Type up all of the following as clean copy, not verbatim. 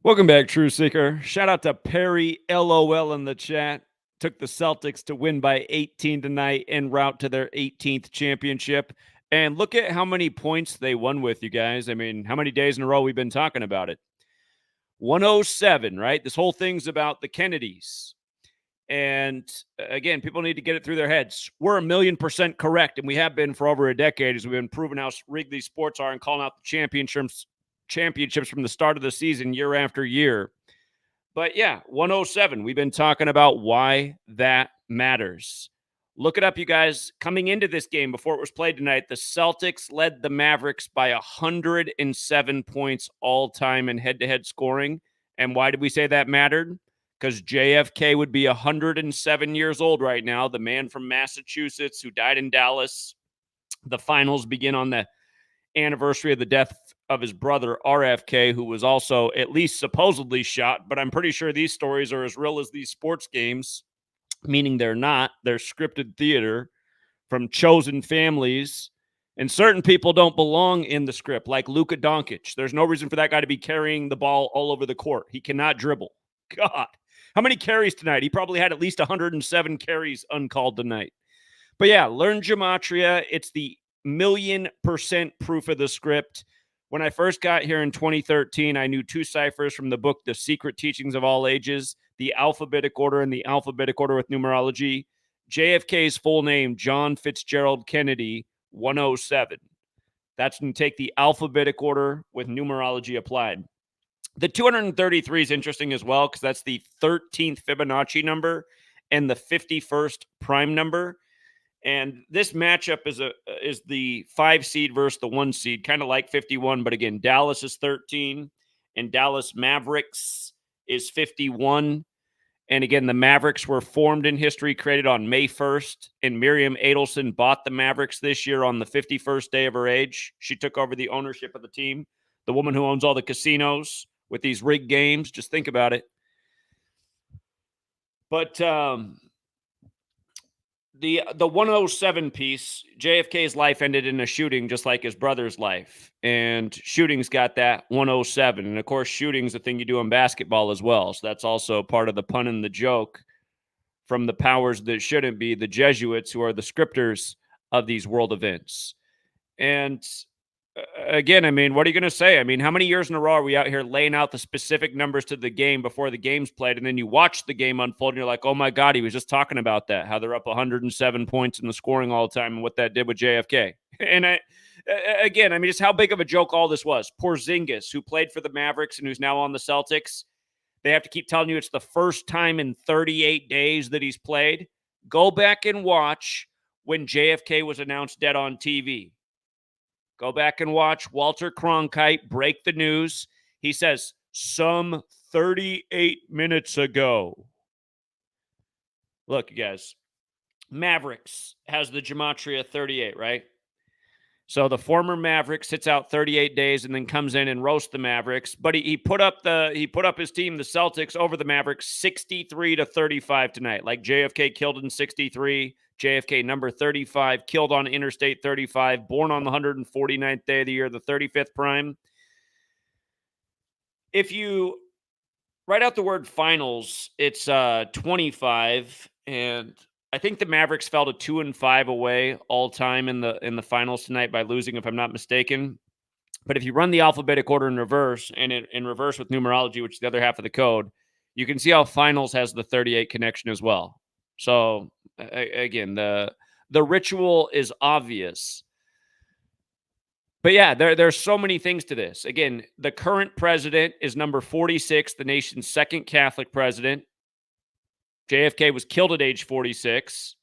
Welcome back, True Seeker. Shout out to Perry LOL in the chat. Took the Celtics to win by 18 tonight en route to their 18th championship. And look at how many points they won with, you guys. I mean, how many days in a row we've been talking about it? 107, right? This whole thing's about the Kennedys. And again, people need to get it through their heads. We're 1,000,000% correct, and we have been for over a decade as we've been proving how rigged these sports are and calling out the championships from the start of the season year after year. But yeah, 107. We've been talking about why that matters. Look it up, you guys. Coming into this game before it was played tonight, the Celtics led the Mavericks by 107 points all time in head-to-head scoring. And why did we say that mattered? Because JFK would be 107 years old right now, the man from Massachusetts who died in Dallas. The finals begin on the anniversary of the death of his brother, RFK, who was also at least supposedly shot. But I'm pretty sure these stories are as real as these sports games, meaning they're not. They're scripted theater from chosen families. And certain people don't belong in the script, like Luka Doncic. There's no reason for that guy to be carrying the ball all over the court. He cannot dribble. God. How many carries tonight? He probably had at least 107 carries uncalled tonight. But yeah, learn Gematria. It's the 1,000,000% proof of the script. When I first got here in 2013, I knew two ciphers from the book, The Secret Teachings of All Ages, the alphabetic order and the alphabetic order with numerology. JFK's full name, John Fitzgerald Kennedy, 107. That's when you take the alphabetic order with numerology applied. The 233 is interesting as well because that's the 13th Fibonacci number and the 51st prime number. And this matchup is the 5 seed versus the 1 seed, kind of like 51. But again, Dallas is 13 and Dallas Mavericks is 51. And again, the Mavericks were formed in history, created on May 1st. And Miriam Adelson bought the Mavericks this year on the 51st day of her age. She took over the ownership of the team. The woman who owns all the casinos with these rigged games. Just think about it. But the 107 piece, JFK's life ended in a shooting just like his brother's life. And shooting's got that 107. And of course, shooting's the thing you do in basketball as well. So that's also part of the pun and the joke from the powers that shouldn't be, the Jesuits, who are the scripters of these world events. And again, I mean, what are you going to say? I mean, how many years in a row are we out here laying out the specific numbers to the game before the game's played, and then you watch the game unfold, and you're like, oh, my God, he was just talking about that, how they're up 107 points in the scoring all the time and what that did with JFK. And again, I mean, just how big of a joke all this was. Porzingis, who played for the Mavericks and who's now on the Celtics, they have to keep telling you it's the first time in 38 days that he's played. Go back and watch when JFK was announced dead on TV. Go back and watch Walter Cronkite break the news. He says, some 38 minutes ago. Look, you guys, Mavericks has the Gematria 38, right? So the former Maverick sits out 38 days and then comes in and roasts the Mavericks. But he put up his team, the Celtics, over the Mavericks 63-35 tonight. Like JFK killed in 63. JFK number 35, killed on Interstate 35, born on the 149th day of the year, the 35th prime. If you write out the word finals, it's 25, and I think the Mavericks fell to 2-5 away all time in the finals tonight by losing, if I'm not mistaken. But if you run the alphabetic order in reverse, and in reverse with numerology, which is the other half of the code, you can see how finals has the 38 connection as well. So again, the ritual is obvious. But yeah, there's so many things to this. Again, the current president is number 46, the nation's second Catholic president. JFK was killed at age 46.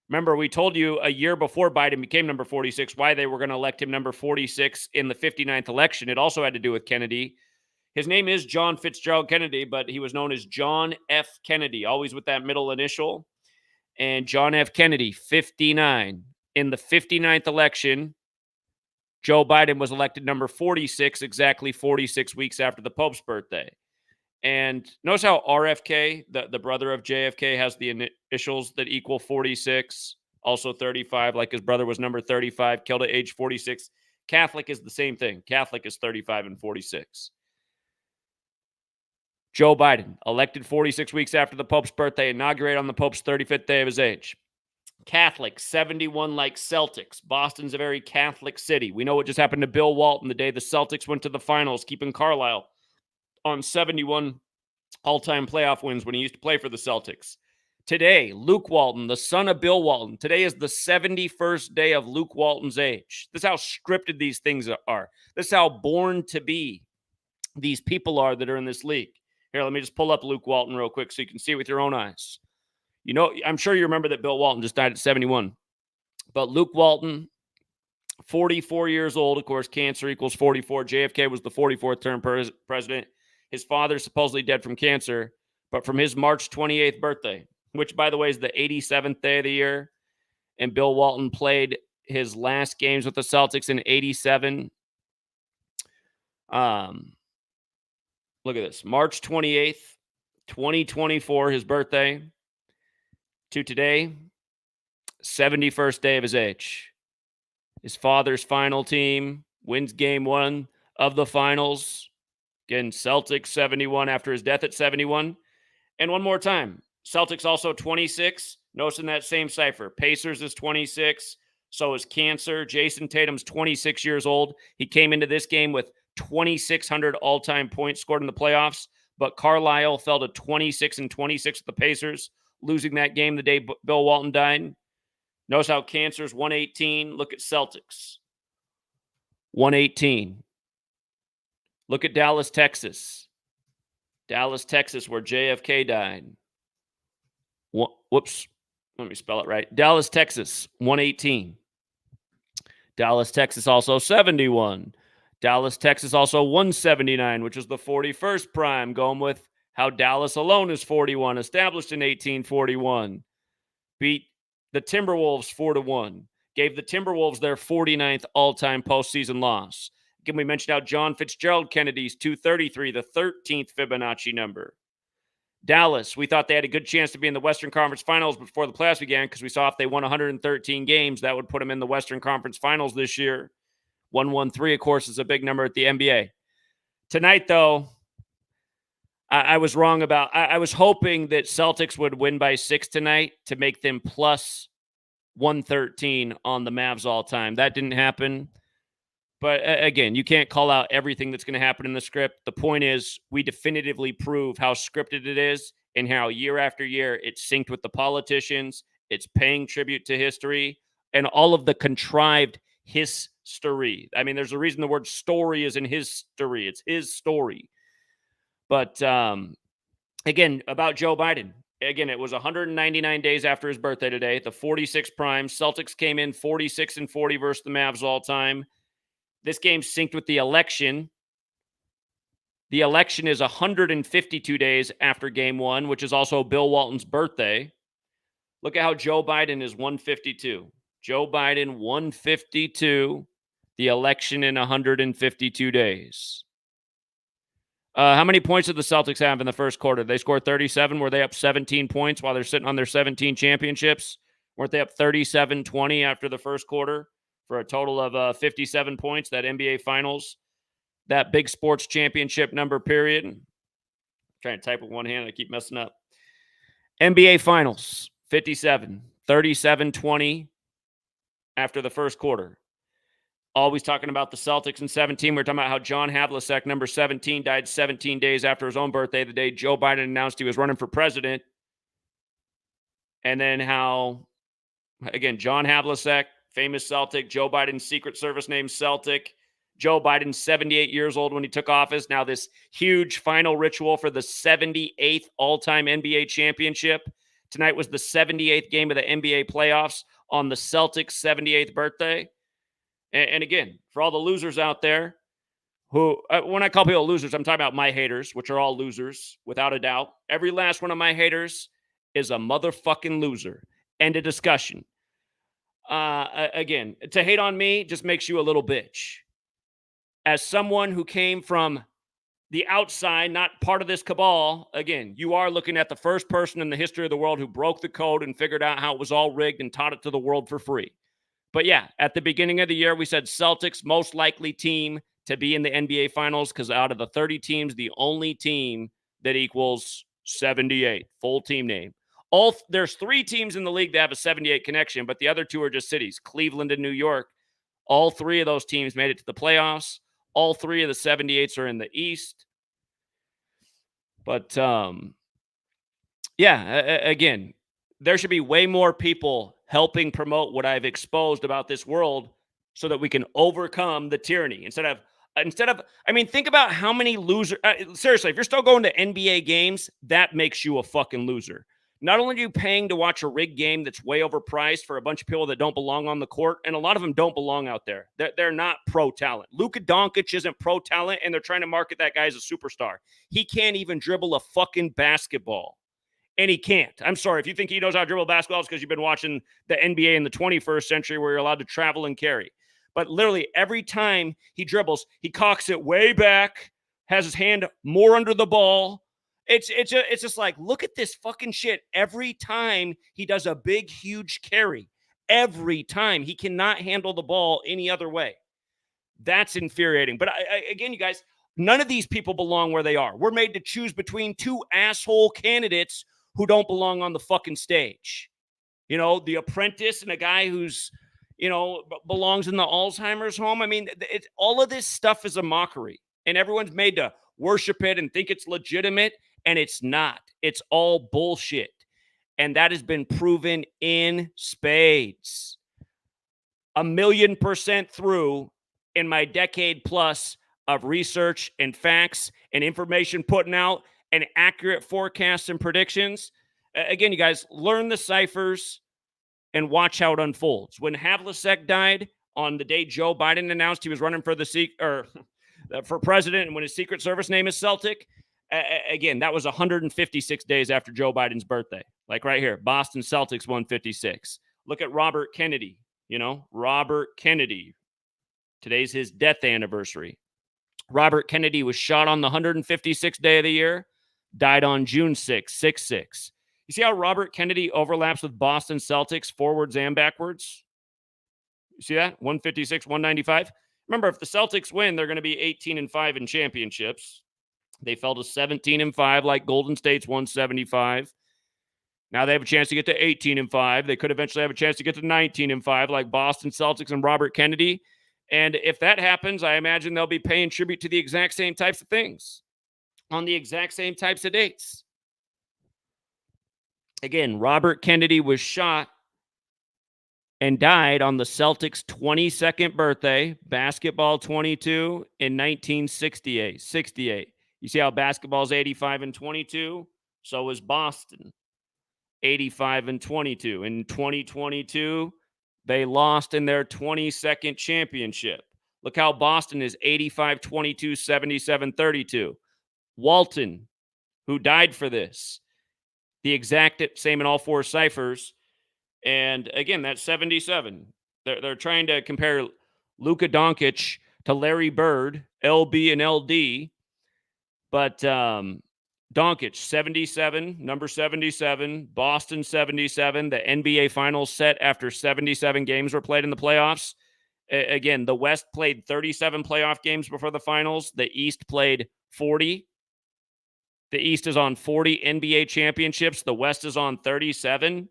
Remember, we told you a year before Biden became number 46 why they were going to elect him number 46 in the 59th election. It also had to do with Kennedy. His name is John Fitzgerald Kennedy, but he was known as John F. Kennedy, always with that middle initial. And John F. Kennedy, 59. In the 59th election, Joe Biden was elected number 46, exactly 46 weeks after the Pope's birthday. And notice how RFK, the brother of JFK, has the initials that equal 46, also 35, like his brother was number 35, killed at age 46. Catholic is the same thing. Catholic is 35 and 46. Joe Biden, elected 46 weeks after the Pope's birthday, inaugurated on the Pope's 35th day of his age. Catholic, 71 like Celtics. Boston's a very Catholic city. We know what just happened to Bill Walton the day the Celtics went to the finals, keeping Carlisle on 71 all-time playoff wins when he used to play for the Celtics. Today, Luke Walton, the son of Bill Walton. Today is the 71st day of Luke Walton's age. This is how scripted these things are. This is how born to be these people are that are in this league. Here, let me just pull up Luke Walton real quick so you can see it with your own eyes. You know, I'm sure you remember that Bill Walton just died at 71. But Luke Walton, 44 years old, of course, cancer equals 44. JFK was the 44th term president. His father supposedly dead from cancer, but from his March 28th birthday, which, by the way, is the 87th day of the year, and Bill Walton played his last games with the Celtics in 87. Look at this. March 28th, 2024, his birthday, to today, 71st day of his age. His father's final team wins game one of the finals. Again, Celtics 71 after his death at 71. And one more time, Celtics also 26. Notice in that same cipher, Pacers is 26. So is Cancer. Jason Tatum's 26 years old. He came into this game with 2,600 all-time points scored in the playoffs. But Carlisle fell to 26 and 26 with the Pacers, losing that game the day Bill Walton died. Notice how Cancer's 118. Look at Celtics. 118. Look at Dallas, Texas. Dallas, Texas, where JFK died. Whoops. Let me spell it right. Dallas, Texas, 118. Dallas, Texas, also 71. Dallas, Texas, also 179, which is the 41st prime, going with how Dallas alone is 41, established in 1841. Beat the Timberwolves 4-1. Gave the Timberwolves their 49th all-time postseason loss. Again, we mentioned how John Fitzgerald Kennedy's 233, the 13th Fibonacci number. Dallas, we thought they had a good chance to be in the Western Conference Finals before the playoffs began because we saw if they won 113 games, that would put them in the Western Conference Finals this year. 113, of course, is a big number at the NBA. Tonight, though, I was wrong about... I was hoping that Celtics would win by 6 tonight to make them plus 113 on the Mavs all-time. That didn't happen. But again, you can't call out everything that's going to happen in the script. The point is, we definitively prove how scripted it is and how year after year it's synced with the politicians. It's paying tribute to history and all of the contrived history. I mean, there's a reason the word story is in history. It's his story. But again, about Joe Biden. Again, it was 199 days after his birthday today, the 46th prime. Celtics came in 46 and 40 versus the Mavs all time. This game synced with the election. The election is 152 days after game one, which is also Bill Walton's birthday. Look at how Joe Biden is 152. Joe Biden 152. The election in 152 days. How many points did the Celtics have in the first quarter? They scored 37. Were they up 17 points while they're sitting on their 17 championships? Weren't they up 37-20 after the first quarter? For a total of 57 points, that NBA Finals, that big sports championship number, period. I'm trying to type with one hand. I keep messing up. NBA Finals, 57, 37-20 after the first quarter. Always talking about the Celtics in 17. We're talking about how John Havlicek, number 17, died 17 days after his own birthday, the day Joe Biden announced he was running for president. And then how, again, John Havlicek, famous Celtic, Joe Biden's Secret Service name Celtic. Joe Biden, 78 years old when he took office. Now this huge final ritual for the 78th all-time NBA championship. Tonight was the 78th game of the NBA playoffs on the Celtics' 78th birthday. And again, for all the losers out there, who, when I call people losers, I'm talking about my haters, which are all losers, without a doubt. Every last one of my haters is a motherfucking loser. End of discussion. Again, to hate on me just makes you a little bitch. As someone who came from the outside, not part of this cabal, again, you are looking at the first person in the history of the world who broke the code and figured out how it was all rigged and taught it to the world for free. But yeah, at the beginning of the year, we said Celtics most likely team to be in the NBA Finals because out of the 30 teams, the only team that equals 78, full team name. There's 3 teams in the league that have a 78 connection, but the other 2 are just cities, Cleveland and New York. All 3 of those teams made it to the playoffs. All 3 of the 78s are in the East. But again, there should be way more people helping promote what I've exposed about this world so that we can overcome the tyranny. Instead of, I mean, think about how many losers. Seriously, if you're still going to NBA games, that makes you a fucking loser. Not only are you paying to watch a rigged game that's way overpriced for a bunch of people that don't belong on the court, and a lot of them don't belong out there. They're not pro talent. Luka Doncic isn't pro talent, and they're trying to market that guy as a superstar. He can't even dribble a fucking basketball. And he can't. I'm sorry. If you think he knows how to dribble basketball, it's because you've been watching the NBA in the 21st century where you're allowed to travel and carry. But literally every time he dribbles, he cocks it way back, has his hand more under the ball. It's just like, look at this fucking shit. Every time he does a big, huge carry, every time he cannot handle the ball any other way. That's infuriating. But again, you guys, none of these people belong where they are. We're made to choose between 2 asshole candidates who don't belong on the fucking stage. You know, the apprentice and a guy who's, belongs in the Alzheimer's home. I mean, all of this stuff is a mockery, and everyone's made to worship it and think it's legitimate, and it's not. It's all bullshit. And that has been proven in spades. 1,000,000% through in my decade plus of research and facts and information putting out and accurate forecasts and predictions. Again, you guys, learn the ciphers and watch how it unfolds. When Havlicek died on the day Joe Biden announced he was running for for president, and when his Secret Service name is Celtic, again, that was 156 days after Joe Biden's birthday. Like right here, Boston Celtics 156. Look at Robert Kennedy, Robert Kennedy. Today's his death anniversary. Robert Kennedy was shot on the 156th day of the year, died on June 6th, 6/6. You see how Robert Kennedy overlaps with Boston Celtics forwards and backwards? You see that? 156, 195. Remember, if the Celtics win, they're going to be 18-5 in championships. They fell to 17-5 like Golden State's 175. Now they have a chance to get to 18-5. They could eventually have a chance to get to 19-5 like Boston Celtics and Robert Kennedy. And if that happens, I imagine they'll be paying tribute to the exact same types of things on the exact same types of dates. Again, Robert Kennedy was shot and died on the Celtics' 22nd birthday, basketball 22, in 1968. 68. You see how basketball's 85 and 22? So is Boston, 85 and 22. In 2022, they lost in their 22nd championship. Look how Boston is 85, 22, 77, 32. Walton, who died for this, the exact same in all 4 ciphers. And again, that's 77. They're trying to compare Luka Doncic to Larry Bird, LB and LD. But Doncic, 77, number 77. Boston, 77. The NBA Finals set after 77 games were played in the playoffs. Again, the West played 37 playoff games before the finals. The East played 40. The East is on 40 NBA championships. The West is on 37.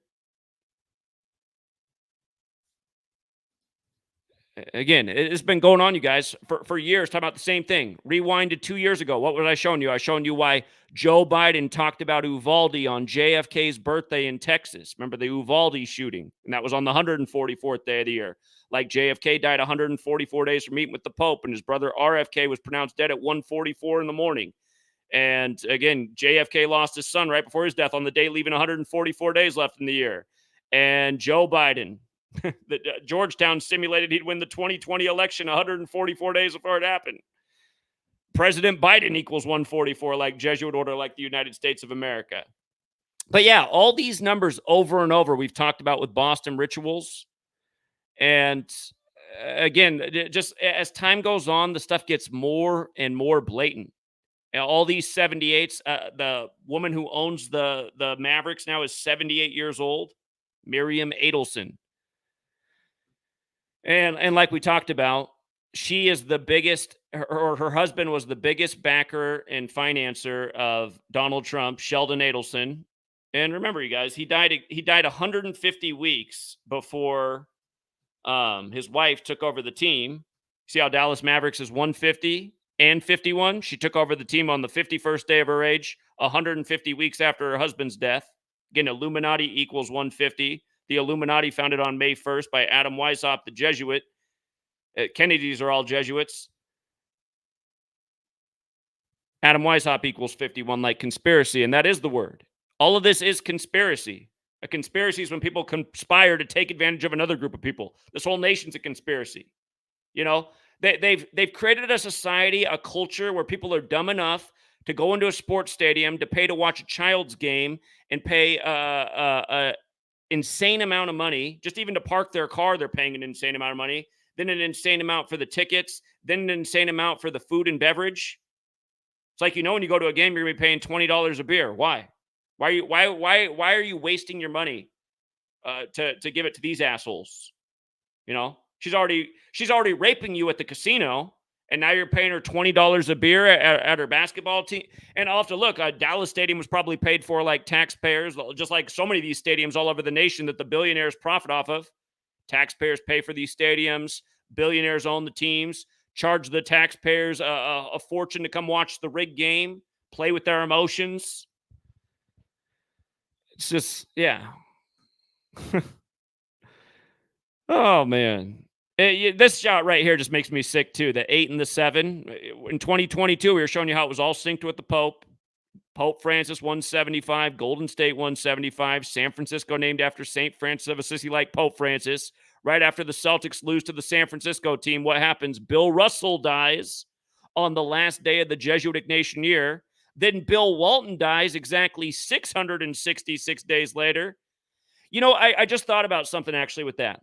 Again, it's been going on, you guys, for years, talking about the same thing. Rewind to 2 years ago. What was I showing you? I was showing you why Joe Biden talked about Uvalde on JFK's birthday in Texas. Remember the Uvalde shooting? And that was on the 144th day of the year. Like JFK died 144 days from meeting with the Pope, and his brother RFK was pronounced dead at 1:44 in the morning. And again, JFK lost his son right before his death on the day, leaving 144 days left in the year. And Joe Biden, Georgetown simulated he'd win the 2020 election 144 days before it happened. President Biden equals 144, like Jesuit order, like the United States of America. But yeah, all these numbers over and over we've talked about with Boston rituals. And again, just as time goes on, the stuff gets more and more blatant. All these 78s, the woman who owns the Mavericks now is 78 years old, Miriam Adelson. And like we talked about, she is the biggest, or her husband was the biggest backer and financer of Donald Trump, Sheldon Adelson. And remember, you guys, he died 150 weeks before his wife took over the team. See how Dallas Mavericks is 150 and 51? She took over the team on the 51st day of her age, 150 weeks after her husband's death. Again, Illuminati equals 150. The Illuminati founded on May 1st by Adam Weishaupt, the Jesuit. Kennedys are all Jesuits. Adam Weishaupt equals 51, like conspiracy, and that is the word. All of this is conspiracy. A conspiracy is when people conspire to take advantage of another group of people. This whole nation's a conspiracy. You know, they've created a society, a culture where people are dumb enough to go into a sports stadium to pay to watch a child's game and pay a insane amount of money just even to park their car. They're paying an insane amount of money, then an insane amount for the tickets, then an insane amount for the food and beverage. It's like, when you go to a game, you're gonna be paying $20 a beer. Why? Why are you wasting your money to give it to these assholes? She's already raping you at the casino, and now you're paying her $20 a beer at her basketball team. And I'll have to look. Dallas Stadium was probably paid for like taxpayers, just like so many of these stadiums all over the nation that the billionaires profit off of. Taxpayers pay for these stadiums. Billionaires own the teams. Charge the taxpayers a fortune to come watch the rigged game, play with their emotions. It's just, yeah. Oh, man. This shot right here just makes me sick, too. The 8 and the 7. In 2022, we were showing you how it was all synced with the Pope. Pope Francis, 175. Golden State, 175. San Francisco named after St. Francis of Assisi, like Pope Francis. Right after the Celtics lose to the San Francisco team, what happens? Bill Russell dies on the last day of the Jesuit Ignatian year. Then Bill Walton dies exactly 666 days later. I just thought about something actually with that.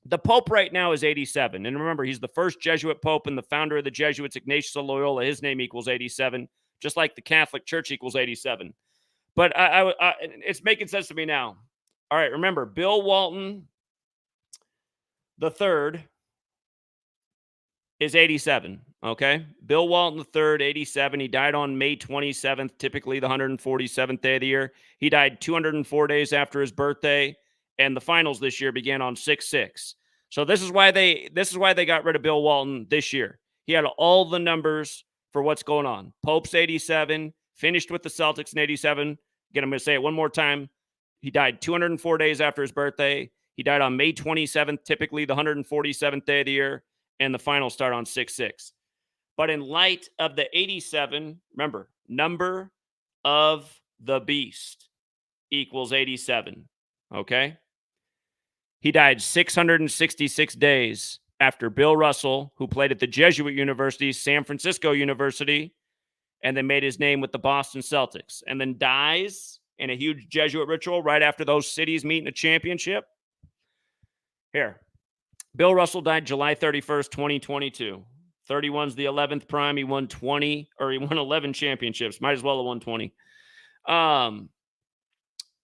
The Pope right now is 87. And remember, he's the first Jesuit Pope and the founder of the Jesuits, Ignatius of Loyola. His name equals 87, just like the Catholic Church equals 87. But it's making sense to me now. All right, remember, Bill Walton the third is 87, okay? Bill Walton III, 87. He died on May 27th, typically the 147th day of the year. He died 204 days after his birthday, and the finals this year began on 6/6. So this is why they got rid of Bill Walton this year. He had all the numbers for what's going on. Pope's 87, finished with the Celtics in 87. Again, I'm going to say it one more time. He died 204 days after his birthday. He died on May 27th, typically the 147th day of the year, and the finals start on 6/6. But in light of the 87, remember, number of the beast equals 87, okay? He died 666 days after Bill Russell, who played at the Jesuit University, San Francisco University, and then made his name with the Boston Celtics, and then dies in a huge Jesuit ritual right after those cities meet in a championship. Here, Bill Russell died July 31st, 2022. 31's the 11th prime. He won 11 championships. Might as well have won 20. But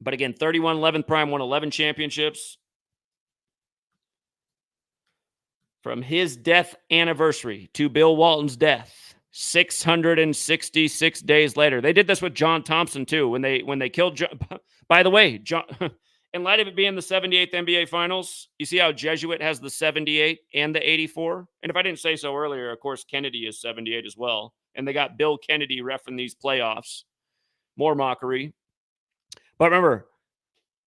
again, 31, 11th prime, won 11 championships. From his death anniversary to Bill Walton's death, 666 days later. They did this with John Thompson, too, when they killed John. By the way, John... In light of it being the 78th NBA Finals, you see how Jesuit has the 78 and the 84? And if I didn't say so earlier, of course, Kennedy is 78 as well. And they got Bill Kennedy reffing these playoffs. More mockery. But remember,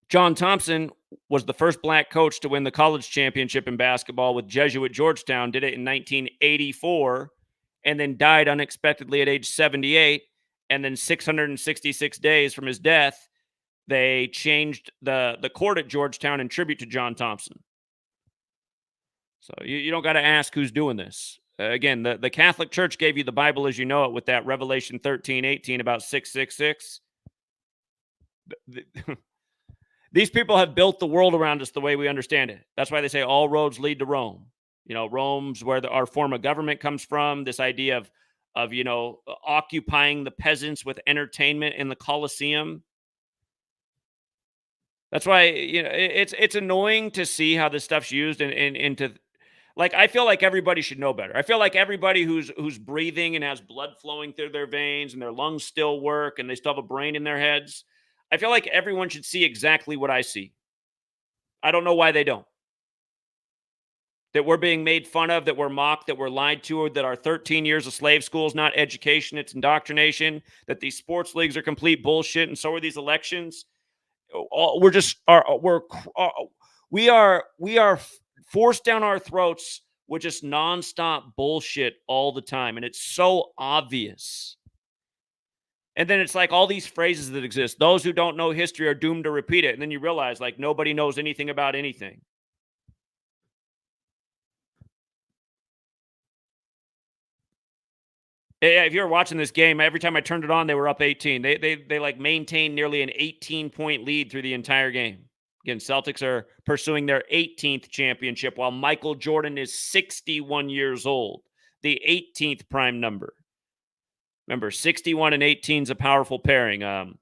John Thompson was the first black coach to win the college championship in basketball with Jesuit Georgetown. Did it in 1984 and then died unexpectedly at age 78. And then 666 days from his death, they changed the court at Georgetown in tribute to John Thompson. So you don't got to ask who's doing this. Again, the Catholic Church gave you the Bible as you know it with that Revelation 13:18 about 666. These people have built the world around us the way we understand it. That's why they say all roads lead to Rome. Rome's where our form of government comes from. This idea of occupying the peasants with entertainment in the Colosseum. That's why it's annoying to see how this stuff's used and to Like, I feel like everybody should know better. I feel like everybody who's breathing and has blood flowing through their veins and their lungs still work and they still have a brain in their heads, I feel like everyone should see exactly what I see. I don't know why they don't. That we're being made fun of, that we're mocked, that we're lied to, that our 13 years of slave school is not education, it's indoctrination, that these sports leagues are complete bullshit, and so are these elections. We're just we are forced down our throats with just nonstop bullshit all the time, and it's so obvious. And then it's like all these phrases that exist. Those who don't know history are doomed to repeat it. And then you realize like nobody knows anything about anything. Yeah, if you were watching this game, every time I turned it on, they were up 18. They like maintained nearly an 18-point lead through the entire game. Again, Celtics are pursuing their 18th championship while Michael Jordan is 61 years old, the 18th prime number. Remember, 61 and 18 is a powerful pairing.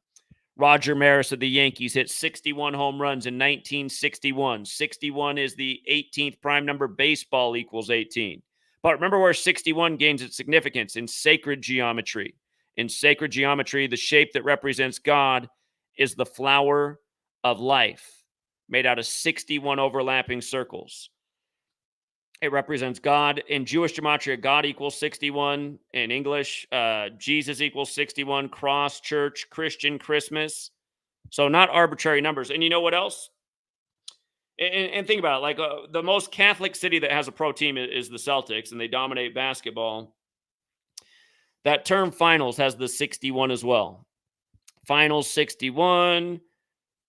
Roger Maris of the Yankees hit 61 home runs in 1961. 61 is the 18th prime number. Baseball equals 18. But remember where 61 gains its significance: in sacred geometry. In sacred geometry, the shape that represents God is the flower of life, made out of 61 overlapping circles. It represents God. In Jewish gematria, God equals 61. In English, Jesus equals 61. Cross, church, Christian, Christmas. So not arbitrary numbers. And you know what else? And think about it. Like the most Catholic city that has a pro team is the Celtics, and they dominate basketball. That term finals has the 61 as well. Finals 61.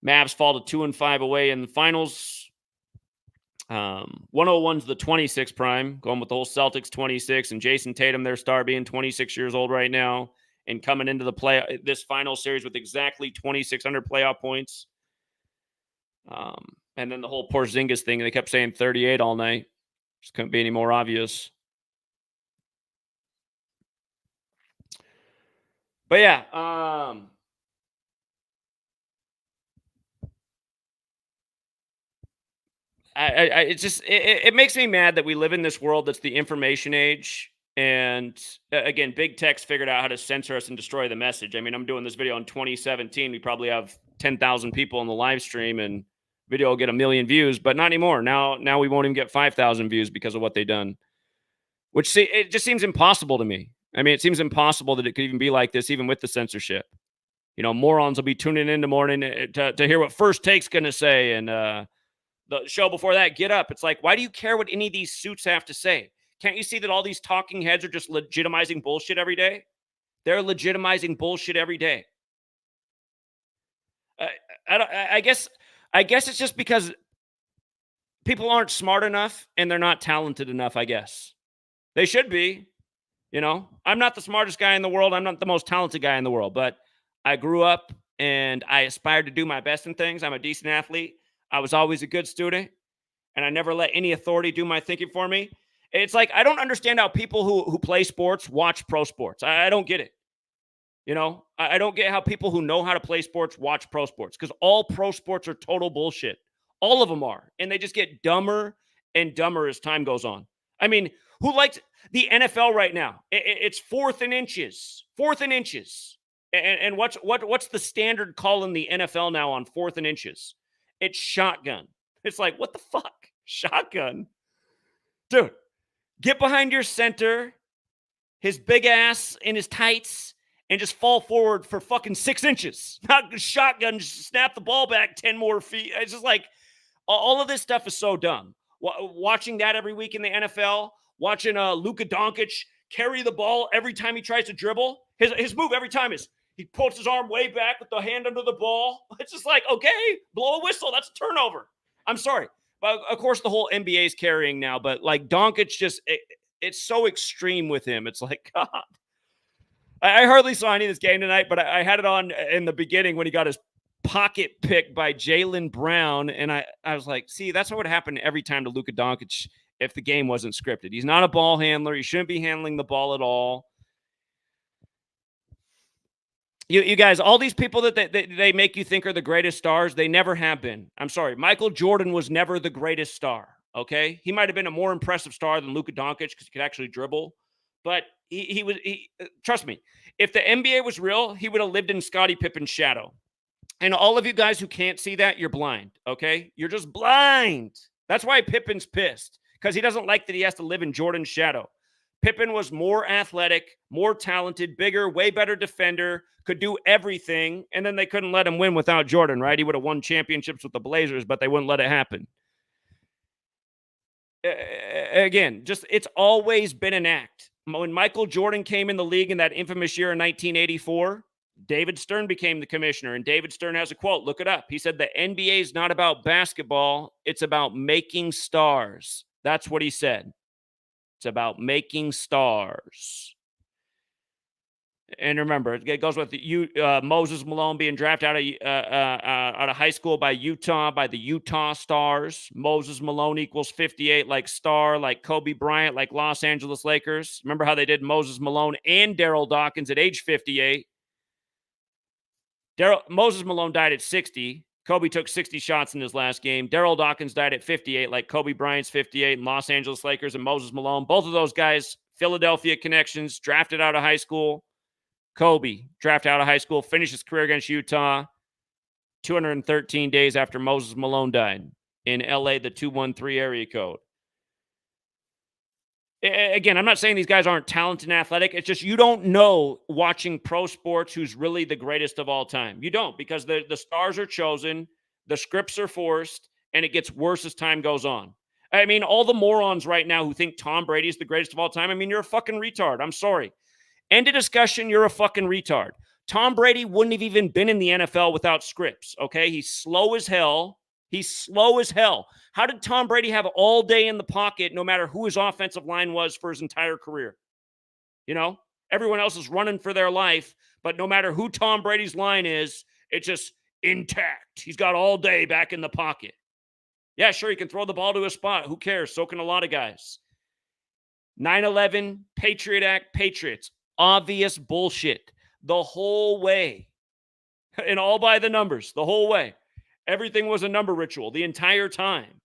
Mavs fall to 2-5 away in the finals. 101's the 26 prime, going with the whole Celtics 26, and Jason Tatum, their star, being 26 years old right now and coming into the this final series with exactly 2,600 playoff points. And then the whole Porzingis thing, they kept saying 38 all night. Just couldn't be any more obvious. But yeah, it makes me mad that we live in this world that's the information age. And again, big tech's figured out how to censor us and destroy the message. I mean, I'm doing this video in 2017. We probably have 10,000 people on the live stream, and video will get 1 million views, but not anymore. Now we won't even get 5,000 views because of what they've done. Which it just seems impossible to me. I mean, it seems impossible that it could even be like this, even with the censorship. You know, morons will be tuning in the morning to hear what First Take's going to say, and the show before that, Get Up. It's like, why do you care what any of these suits have to say? Can't you see that all these talking heads are just legitimizing bullshit every day? They're legitimizing bullshit every day. I guess it's just because people aren't smart enough and they're not talented enough, I guess. They should be. You know, I'm not the smartest guy in the world. I'm not the most talented guy in the world, but I grew up and I aspired to do my best in things. I'm a decent athlete. I was always a good student, and I never let any authority do my thinking for me. It's like, I don't understand how people who play sports watch pro sports. I don't get it. You know, I don't get how people who know how to play sports watch pro sports, because all pro sports are total bullshit. All of them are. And they just get dumber and dumber as time goes on. I mean, who likes the NFL right now? It's 4th and inches. 4th and inches. And what's the standard call in the NFL now on 4th and inches? It's shotgun. It's like, what the fuck? Shotgun? Dude, get behind your center, his big ass in his tights, and just fall forward for fucking 6 inches. Not shotgun, just snap the ball back 10 more feet. It's just like, all of this stuff is so dumb. Watching that every week in the NFL, watching Luka Doncic carry the ball every time he tries to dribble. His move every time is he puts his arm way back with the hand under the ball. It's just like, okay, blow a whistle. That's a turnover. I'm sorry. But of course, the whole NBA is carrying now. But like Doncic, it's so extreme with him. It's like, God. I hardly saw any of this game tonight, but I had it on in the beginning when he got his pocket picked by Jaylen Brown. And I was like, see, that's what would happen every time to Luka Doncic if the game wasn't scripted. He's not a ball handler. He shouldn't be handling the ball at all. You guys, all these people that they make you think are the greatest stars, they never have been. I'm sorry. Michael Jordan was never the greatest star. Okay, he might have been a more impressive star than Luka Doncic because he could actually dribble, but he was. Trust me, if the NBA was real, he would have lived in Scottie Pippen's shadow. And all of you guys who can't see that, you're blind. Okay, you're just blind. That's why Pippen's pissed, because he doesn't like that he has to live in Jordan's shadow. Pippen was more athletic, more talented, bigger, way better defender, could do everything, and then they couldn't let him win without Jordan, right? He would have won championships with the Blazers, but they wouldn't let it happen. Again, just it's always been an act. When Michael Jordan came in the league in that infamous year in 1984, David Stern became the commissioner, and David Stern has a quote. Look it up. He said, the NBA is not about basketball. It's about making stars. That's what he said. It's about making stars. And remember, it goes with Moses Malone being drafted out of high school by Utah, by the Utah Stars. Moses Malone equals 58, like star, like Kobe Bryant, like Los Angeles Lakers. Remember how they did Moses Malone and Daryl Dawkins at age 58? Moses Malone died at 60. Kobe took 60 shots in his last game. Daryl Dawkins died at 58, like Kobe Bryant's 58, and Los Angeles Lakers and Moses Malone. Both of those guys, Philadelphia connections, drafted out of high school. Kobe, drafted out of high school, finished his career against Utah 213 days after Moses Malone died in LA, the 213 area code. Again, I'm not saying these guys aren't talented and athletic. It's just you don't know watching pro sports who's really the greatest of all time. You don't, because the stars are chosen, the scripts are forced, and it gets worse as time goes on. I mean, all the morons right now who think Tom Brady is the greatest of all time, I mean, you're a fucking retard. I'm sorry. End of discussion, you're a fucking retard. Tom Brady wouldn't have even been in the NFL without scripts, okay? He's slow as hell. He's slow as hell. How did Tom Brady have all day in the pocket no matter who his offensive line was for his entire career? You know, everyone else is running for their life, but no matter who Tom Brady's line is, it's just intact. He's got all day back in the pocket. Yeah, sure, he can throw the ball to a spot. Who cares? So can a lot of guys. 9/11, Patriot Act, Patriots. Obvious bullshit the whole way. And all by the numbers, the whole way. Everything was a number ritual the entire time.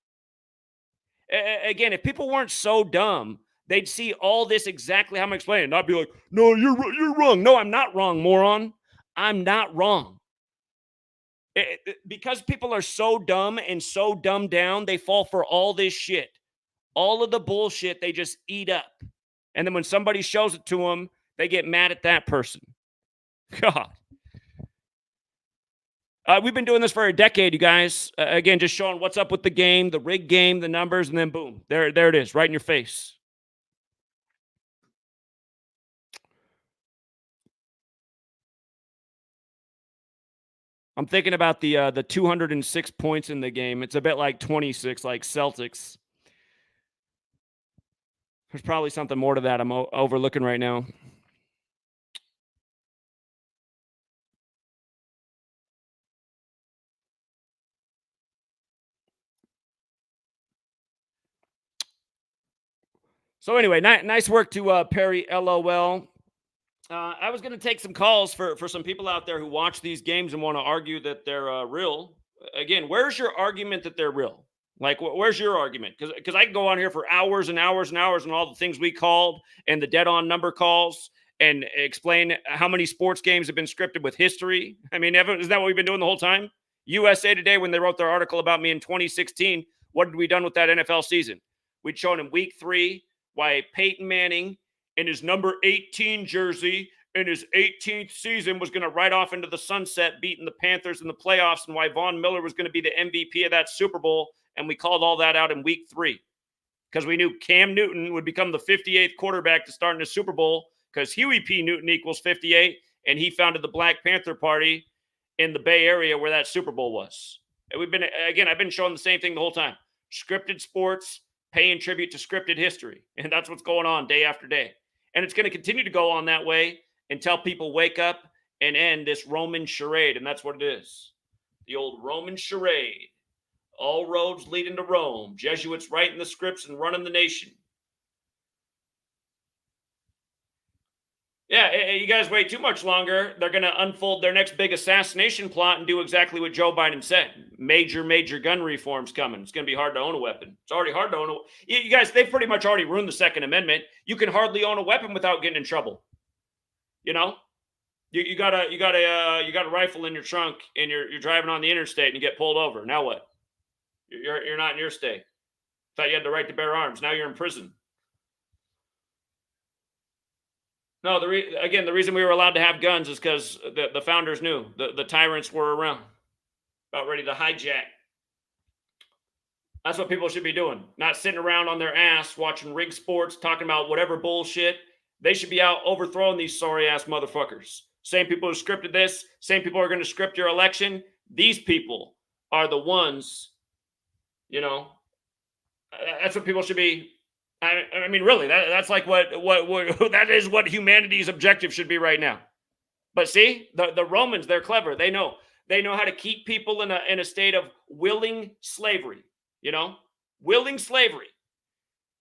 Again, if people weren't so dumb, they'd see all this exactly how I'm explaining it, not be like, no, you're wrong. No, I'm not wrong, moron. I'm not wrong. Because people are so dumb and so dumbed down, they fall for all this shit. All of the bullshit they just eat up. And then when somebody shows it to them, they get mad at that person. God. We've been doing this for a decade, you guys. Again, just showing what's up with the game, the rigged game, the numbers, and then boom. There it is, right in your face. I'm thinking about the 206 points in the game. It's a bit like 26, like Celtics. There's probably something more to that I'm overlooking right now. So anyway, nice work to Perry, LOL. I was going to take some calls for some people out there who watch these games and want to argue that they're real. Again, where's your argument that they're real? Like, where's your argument? Because I can go on here for hours and hours and hours on all the things we called and the dead-on number calls and explain how many sports games have been scripted with history. I mean, isn't that what we've been doing the whole time? USA Today, when they wrote their article about me in 2016, what had we done with that NFL season? We'd shown in week 3 why Peyton Manning in his number 18 jersey in his 18th season was going to ride off into the sunset, beating the Panthers in the playoffs, and why Von Miller was going to be the MVP of that Super Bowl. And we called all that out in week 3 because we knew Cam Newton would become the 58th quarterback to start in a Super Bowl because Huey P. Newton equals 58, and he founded the Black Panther Party in the Bay Area where that Super Bowl was. And I've been showing the same thing the whole time. Scripted sports, paying tribute to scripted history. And that's what's going on day after day. And it's going to continue to go on that way until people wake up and end this Roman charade. And that's what it is. The old Roman charade. All roads leading to Rome. Jesuits writing the scripts and running the nation. Yeah, you guys wait too much longer. They're going to unfold their next big assassination plot and do exactly what Joe Biden said. Major gun reforms coming. It's going to be hard to own a weapon. It's already hard to own a. You guys, they've pretty much already ruined the Second Amendment. You can hardly own a weapon without getting in trouble. You know, you got a rifle in your trunk and you're driving on the interstate and you get pulled over. Now what? You're not in your state. Thought you had the right to bear arms. Now you're in prison. No, the reason we were allowed to have guns is because the founders knew the tyrants were around, about ready to hijack. That's what people should be doing, not sitting around on their ass watching rig sports, talking about whatever bullshit. They should be out overthrowing these sorry ass motherfuckers. Same people who scripted this, same people who are going to script your election. These people are the ones, that's what people should be. I mean, really, that's like what that is what humanity's objective should be right now. But see, the Romans, they're clever. They know how to keep people in a state of willing slavery. Willing slavery.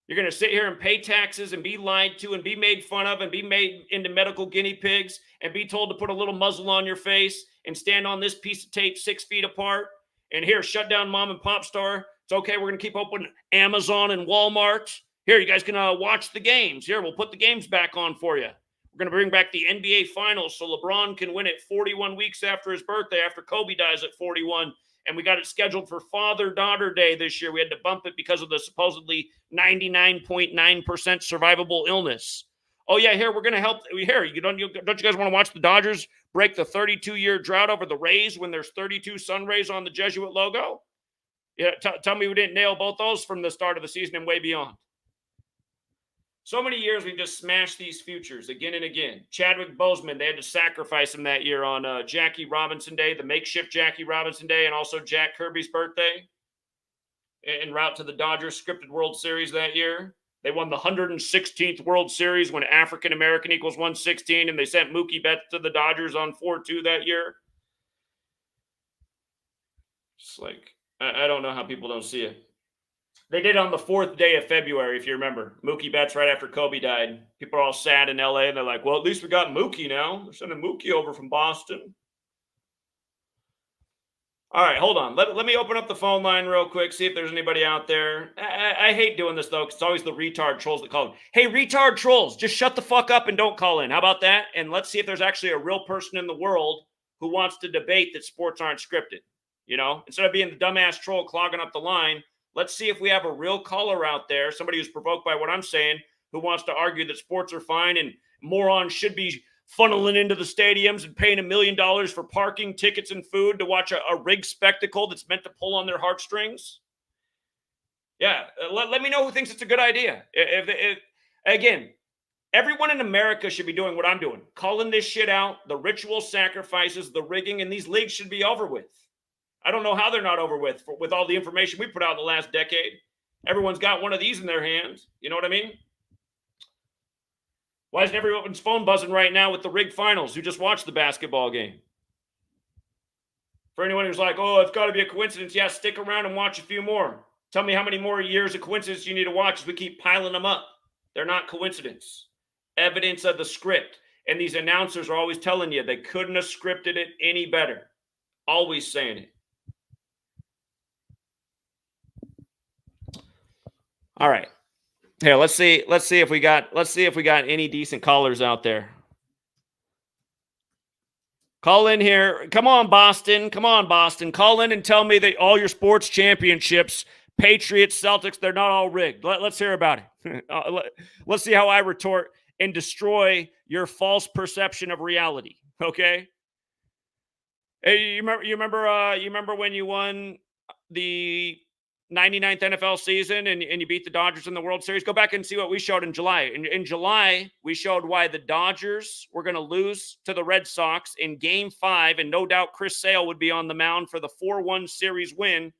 You're going to sit here and pay taxes and be lied to and be made fun of and be made into medical guinea pigs and be told to put a little muzzle on your face and stand on this piece of tape 6 feet apart. And here, shut down mom and pop store. It's okay. We're going to keep open Amazon and Walmart. Here, you guys can watch the games. Here, we'll put the games back on for you. We're going to bring back the NBA Finals so LeBron can win it 41 weeks after his birthday, after Kobe dies at 41. And we got it scheduled for Father-Daughter Day this year. We had to bump it because of the supposedly 99.9% survivable illness. Oh, yeah, here, we're going to help. Here, don't you guys want to watch the Dodgers break the 32-year drought over the Rays when there's 32 sun rays on the Jesuit logo? Yeah, tell me we didn't nail both those from the start of the season and way beyond. So many years we've just smashed these futures again and again. Chadwick Boseman, they had to sacrifice him that year on Jackie Robinson Day, the makeshift Jackie Robinson Day, and also Jack Kirby's birthday, en route to the Dodgers scripted World Series that year. They won the 116th World Series when African American equals 116, and they sent Mookie Betts to the Dodgers on 4-2 that year. It's like, I don't know how people don't see it. They did it on the 4th day of February, if you remember. Mookie Betts right after Kobe died. People are all sad in LA, and they're like, well, at least we got Mookie now. They're sending Mookie over from Boston. All right, hold on. Let me open up the phone line real quick, see if there's anybody out there. I hate doing this, though, because it's always the retard trolls that call in. Hey, retard trolls, just shut the fuck up and don't call in. How about that? And let's see if there's actually a real person in the world who wants to debate that sports aren't scripted. Instead of being the dumbass troll clogging up the line, let's see if we have a real caller out there, somebody who's provoked by what I'm saying, who wants to argue that sports are fine and morons should be funneling into the stadiums and paying $1 million for parking, tickets, and food to watch a rigged spectacle that's meant to pull on their heartstrings. Yeah, let me know who thinks it's a good idea. Again, everyone in America should be doing what I'm doing, calling this shit out, the ritual sacrifices, the rigging, and these leagues should be over with. I don't know how they're not over with all the information we put out in the last decade. Everyone's got one of these in their hands. You know what I mean? Why isn't everyone's phone buzzing right now with the rigged finals who just watched the basketball game? For anyone who's like, oh, it's got to be a coincidence. Yeah, stick around and watch a few more. Tell me how many more years of coincidence you need to watch as we keep piling them up. They're not coincidence. Evidence of the script. And these announcers are always telling you they couldn't have scripted it any better. Always saying it. All right. Here, let's see if we got any decent callers out there. Call in here. Come on, Boston. Call in and tell me that all your sports championships, Patriots, Celtics, they're not all rigged. Let's hear about it. Let's see how I retort and destroy your false perception of reality. Okay? Hey, you remember when you won the 99th NFL season and you beat the Dodgers in the World Series? Go back and see what we showed in July. In July, we showed why the Dodgers were going to lose to the Red Sox in Game 5, and no doubt Chris Sale would be on the mound for the 4-1 series win,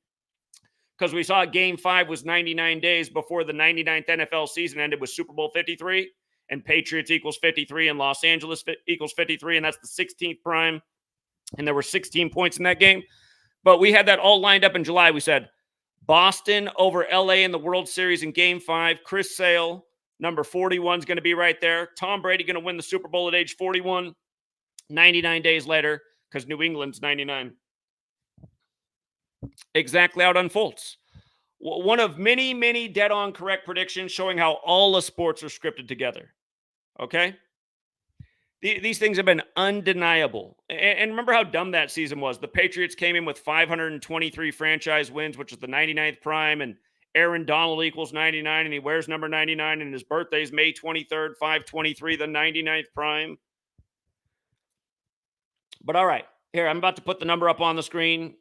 because we saw Game 5 was 99 days before the 99th NFL season ended with Super Bowl 53, and Patriots equals 53, and Los Angeles equals 53, and that's the 16th prime, and there were 16 points in that game. But we had that all lined up in July. We said, Boston over LA in the World Series in Game 5. Chris Sale, Number 41 is going to be right there. Tom Brady going to win the Super Bowl at age 41. 99 days later, because New England's 99. Exactly how it unfolds. One of many, many dead-on correct predictions showing how all the sports are scripted together. Okay? These things have been undeniable. And remember how dumb that season was. The Patriots came in with 523 franchise wins, which is the 99th prime, and Aaron Donald equals 99, and he wears number 99, and his birthday is May 23rd, 523, the 99th prime. But all right, here, I'm about to put the number up on the screen.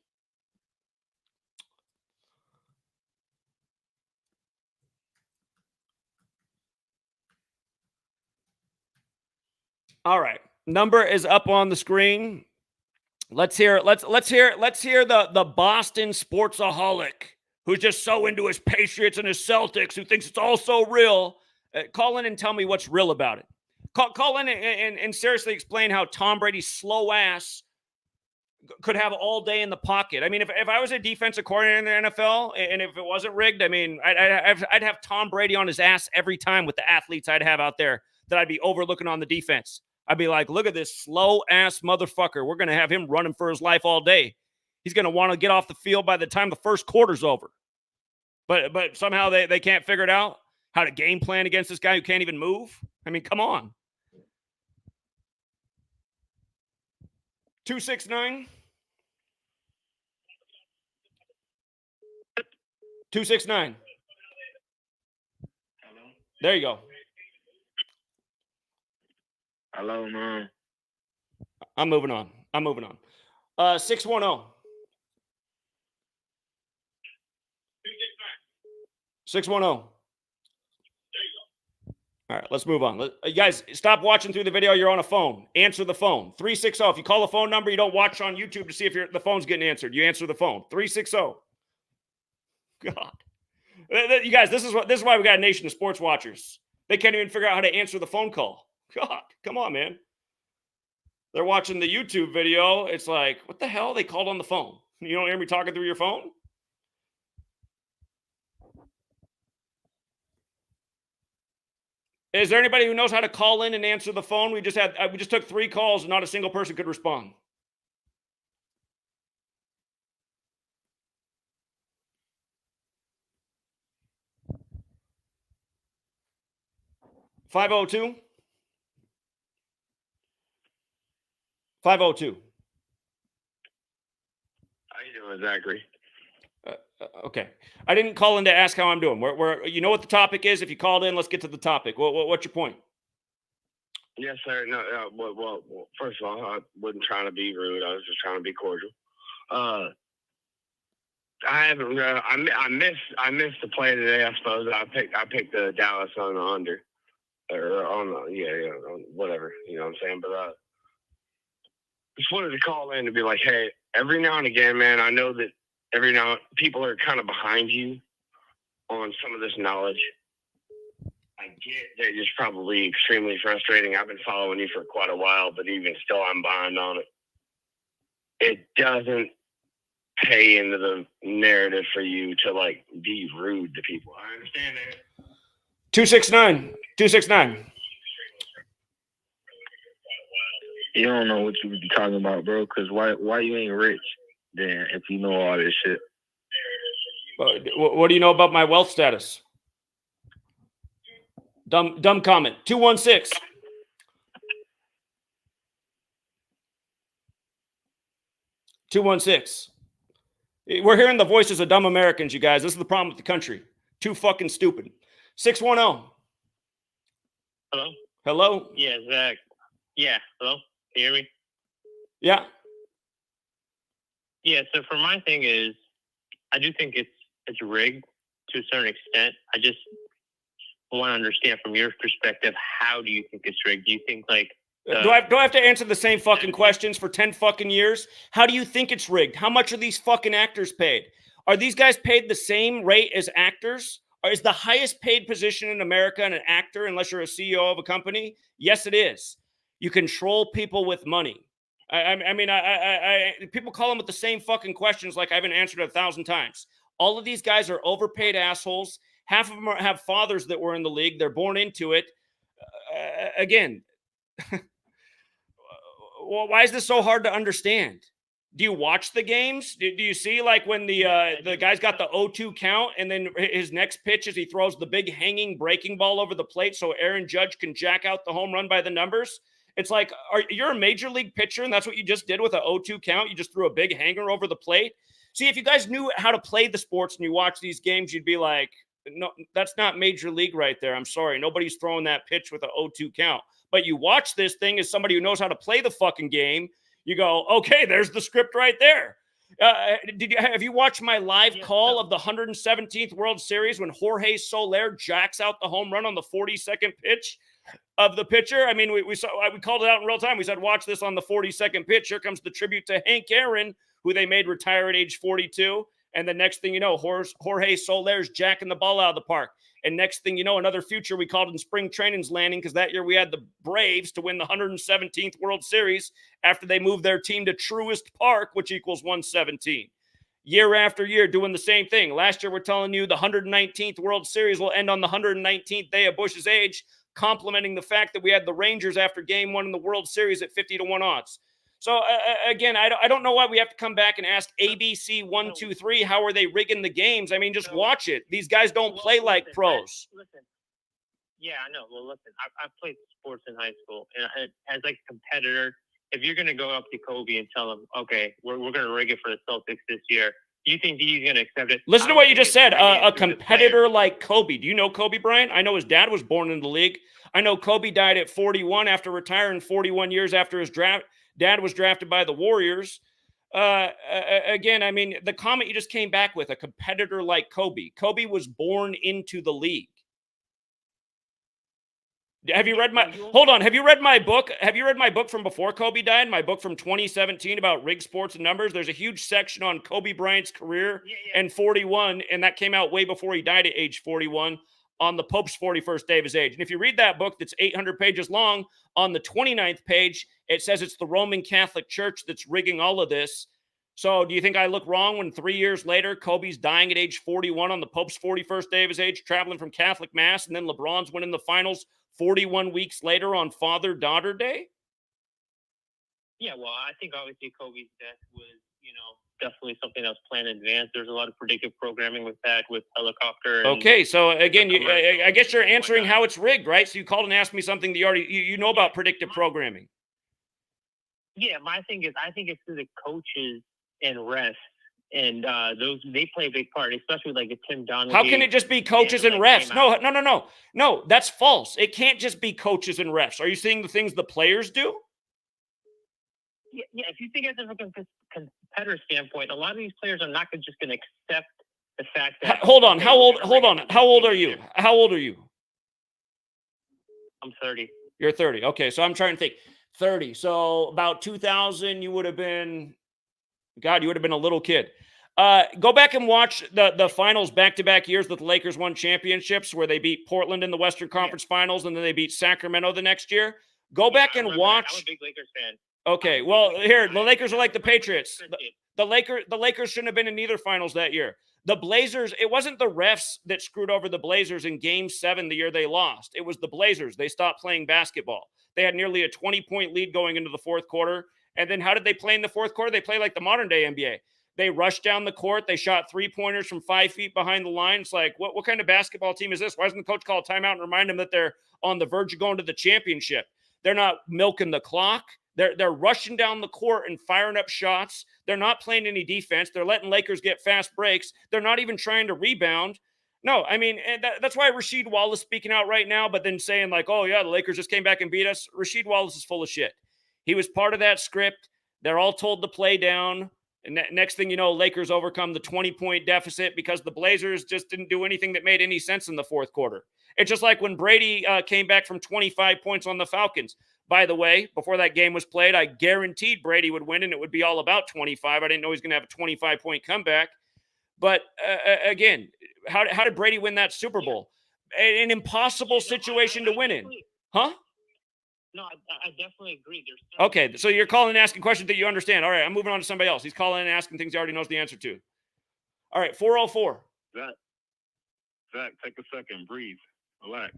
All right, number is up on the screen. Let's hear the Boston sportsaholic who's just so into his Patriots and his Celtics, who thinks it's all so real. Call in and tell me what's real about it. Call in and seriously explain how Tom Brady's slow ass could have all day in the pocket. I mean, if I was a defensive coordinator in the NFL and if it wasn't rigged, I mean, I'd have Tom Brady on his ass every time with the athletes I'd have out there that I'd be overlooking on the defense. I'd be like, look at this slow-ass motherfucker. We're going to have him running for his life all day. He's going to want to get off the field by the time the first quarter's over. But somehow they can't figure it out, how to game plan against this guy who can't even move. I mean, come on. 269. 269. There you go. Hello, man. I'm moving on. 610. 610. All right, let's move on. You guys, stop watching through the video. You're on a phone. Answer the phone. 360. If you call a phone number, you don't watch on YouTube to see if the phone's getting answered. You answer the phone. 360. God. You guys, this is why we got a nation of sports watchers. They can't even figure out how to answer the phone call. God, come on, man. They're watching the YouTube video. It's like, what the hell? They called on the phone. You don't hear me talking through your phone? Is there anybody who knows how to call in and answer the phone? We just took 3 calls and not a single person could respond. $502. 502. How you doing, Zachary? Okay. I didn't call in to ask how I'm doing. We're you know what the topic is? If you called in, let's get to the topic. What's your point? Yes, sir. No, well, first of all, I wasn't trying to be rude. I was just trying to be cordial. I haven't. I missed the play today. I suppose I picked the Dallas on the under, or on the whatever. You know what I'm saying? But just wanted to call in to be like, hey, every now and again, man, I know that every now people are kind of behind you on some of this knowledge. I get that it's probably extremely frustrating. I've been following you for quite a while, but even still, I'm behind on it. It doesn't pay into the narrative for you to like be rude to people. I understand that. 269. 269. You don't know what you be talking about, bro. Because why you ain't rich then if you know all this shit? What do you know about my wealth status? Dumb comment. 216. We're hearing the voices of dumb Americans, you guys. This is the problem with the country. Too fucking stupid. 610. Hello? Hello? Yeah, Zach. Yeah, hello? Can you hear me? Yeah. Yeah, so for my thing is, I do think it's rigged to a certain extent. I just want to understand from your perspective, how do you think it's rigged? Do you think like... Do I have to answer the same fucking questions for 10 fucking years? How do you think it's rigged? How much are these fucking actors paid? Are these guys paid the same rate as actors? Or is the highest paid position in America an actor unless you're a CEO of a company? Yes, it is. You control people with money. I mean, people call them with the same fucking questions like I haven't answered 1,000 times. All of these guys are overpaid assholes, Half of them have fathers that were in the league. They're born into it. Again, well, why is this so hard to understand? Do you watch the games? Do you see like when the guy's got the 0-2 count and then his next pitch is he throws the big hanging breaking ball over the plate so Aaron Judge can jack out the home run by the numbers? It's like, you're a major league pitcher and that's what you just did with a 0-2 count? You just threw a big hanger over the plate? See, if you guys knew how to play the sports and you watch these games, you'd be like, no, that's not major league right there. I'm sorry. Nobody's throwing that pitch with a 0-2 count. But you watch this thing as somebody who knows how to play the fucking game. You go, okay, there's the script right there. Have you watched my live call of the 117th World Series when Jorge Soler jacks out the home run on the 42nd pitch of the pitcher? I mean, we called it out in real time. We said, watch this on the 42nd pitch. Here comes the tribute to Hank Aaron, who they made retire at age 42. And the next thing you know, Jorge Soler's jacking the ball out of the park. And next thing you know, another future we called in spring training's landing because that year we had the Braves to win the 117th World Series after they moved their team to Truist Park, which equals 117. Year after year doing the same thing. Last year we're telling you the 119th World Series will end on the 119th day of Bush's age, complimenting the fact that we had the Rangers after game one in the World Series at 50-1 odds. So, again, I don't know why we have to come back and ask ABC 1, 2, 3, how are they rigging the games? I mean, just watch it. These guys don't play like pros. Listen. Yeah, I know. Well, listen, I played sports in high school. And as like a competitor, if you're going to go up to Kobe and tell him, okay, we're going to rig it for the Celtics this year, do you think he's going to accept it? Listen to what you just said. A competitor like Kobe. Do you know Kobe Bryant? I know his dad was born in the league. I know Kobe died at 41 after retiring 41 years after his draft. Dad was drafted by the Warriors. Again, I mean, the comment you just came back with, a competitor like Kobe. Kobe was born into the league. Have you read my, hold on, have you read my book? Have you read my book from before Kobe died? My book from 2017 about rig sports and numbers. There's a huge section on Kobe Bryant's career and 41, and that came out way before he died at age 41. On the Pope's 41st day of his age. And if you read that book that's 800 pages long, on the 29th page, it says it's the Roman Catholic Church that's rigging all of this. So do you think I look wrong when 3 years later, Kobe's dying at age 41 on the Pope's 41st day of his age, traveling from Catholic Mass, and then LeBron's winning the finals 41 weeks later on Father-Daughter Day? Yeah, well, I think obviously Kobe's death was, definitely something that was planned in advance. There's a lot of predictive programming with that, with helicopter. Okay, so again, I guess you're answering how it's rigged, right? So you called and asked me something that you already you know about predictive programming. Yeah, my thing is, I think it's through the coaches and refs, and they play a big part, especially like a Tim Donaghy. How can it just be coaches and refs? No, that's false. It can't just be coaches and refs. Are you seeing the things the players do? Yeah, if you think it's from a competitor standpoint, a lot of these players are not just going to accept the fact that. Hold on. How old are you? How old are you? I'm 30. You're 30. Okay, so I'm trying to think. 30. So about 2000, you would have been. God, you would have been a little kid. Go back and watch the finals back-to-back years that the Lakers won championships, where they beat Portland in the Western Conference Finals, and then they beat Sacramento the next year. Go back and watch. I'm a big Lakers fan. Okay, well, here, the Lakers are like the Patriots. The Lakers shouldn't have been in either finals that year. The Blazers, it wasn't the refs that screwed over the Blazers in Game 7 the year they lost. It was the Blazers. They stopped playing basketball. They had nearly a 20-point lead going into the fourth quarter. And then how did they play in the fourth quarter? They played like the modern-day NBA. They rushed down the court. They shot three-pointers from 5 feet behind the line. It's like, what kind of basketball team is this? Why doesn't the coach call a timeout and remind them that they're on the verge of going to the championship? They're not milking the clock. They're rushing down the court and firing up shots. They're not playing any defense. They're letting Lakers get fast breaks. They're not even trying to rebound. No, I mean, that's why Rasheed Wallace speaking out right now, but then saying like, oh, yeah, the Lakers just came back and beat us. Rasheed Wallace is full of shit. He was part of that script. They're all told to play down. And next thing you know, Lakers overcome the 20-point deficit because the Blazers just didn't do anything that made any sense in the fourth quarter. It's just like when Brady came back from 25 points on the Falcons. By the way, before that game was played, I guaranteed Brady would win, and it would be all about 25. I didn't know he was going to have a 25-point comeback. But again, how did Brady win that Super Bowl? An impossible situation to win in. Huh? No, I definitely agree. Okay, so you're calling and asking questions that you understand. All right, I'm moving on to somebody else. He's calling and asking things he already knows the answer to. All right, 404. Right. Zach, take a second, breathe, relax.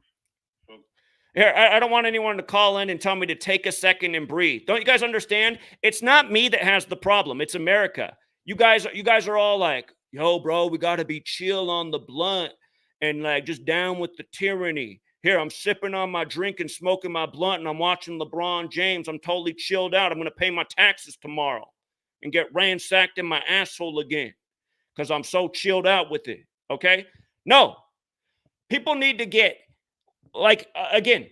Here, I don't want anyone to call in and tell me to take a second and breathe. Don't you guys understand? It's not me that has the problem. It's America. You guys are all like, yo, bro, we got to be chill on the blunt and like just down with the tyranny. Here, I'm sipping on my drink and smoking my blunt and I'm watching LeBron James. I'm totally chilled out. I'm going to pay my taxes tomorrow and get ransacked in my asshole again because I'm so chilled out with it. Okay? No. People need to get, like, again,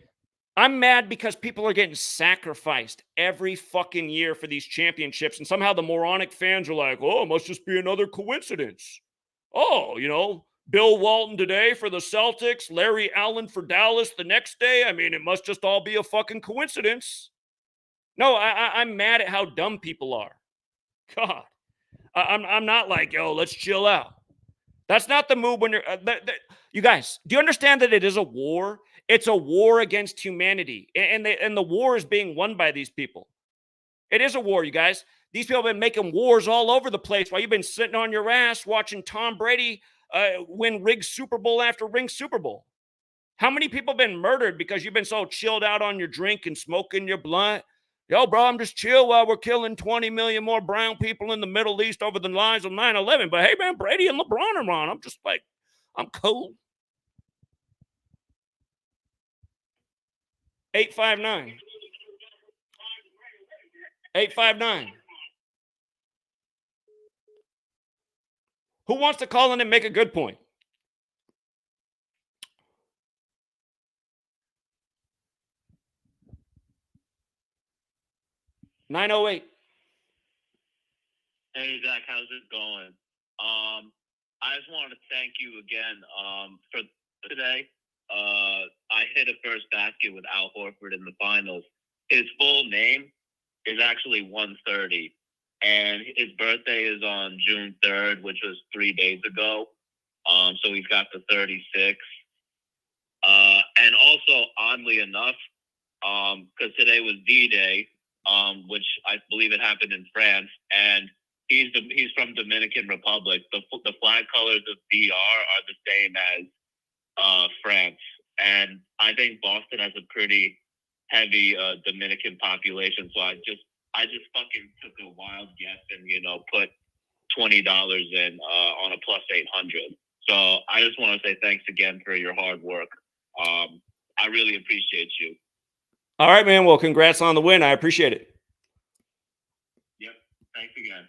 I'm mad because people are getting sacrificed every fucking year for these championships. And somehow the moronic fans are like, oh, it must just be another coincidence. Oh, you know, Bill Walton today for the Celtics, Larry Allen for Dallas the next day. I mean, it must just all be a fucking coincidence. No, I'm mad at how dumb people are. God, I'm not like, yo, let's chill out. That's not the move when you're, you guys, do you understand that it is a war? It's a war against humanity. And the war is being won by these people. It is a war, you guys. These people have been making wars all over the place while you've been sitting on your ass watching Tom Brady win ring Super Bowl after ring Super Bowl. How many people have been murdered because you've been so chilled out on your drink and smoking your blunt? Yo, bro, I'm just chill while we're killing 20 million more brown people in the Middle East over the lines of 9/11. But hey, man, Brady and LeBron are on. I'm just like, I'm cool. 859. 859. Who wants to call in and make a good point? $908. Hey Zach, how's it going? I just wanted to thank you again for today. I hit a first basket with Al Horford in the finals. His full name is actually 130, and his birthday is on June 3rd, which was 3 days ago. So he's got the 36. And also, oddly enough, because today was D-Day, which I believe it happened in France, and he's from Dominican Republic. The flag colors of DR are the same as France, and I think Boston has a pretty heavy Dominican population. So I just fucking took a wild guess and put $20 in on a plus 800. So I just want to say thanks again for your hard work. I really appreciate you. All right, man. Well, congrats on the win. I appreciate it. Yep. Thanks again.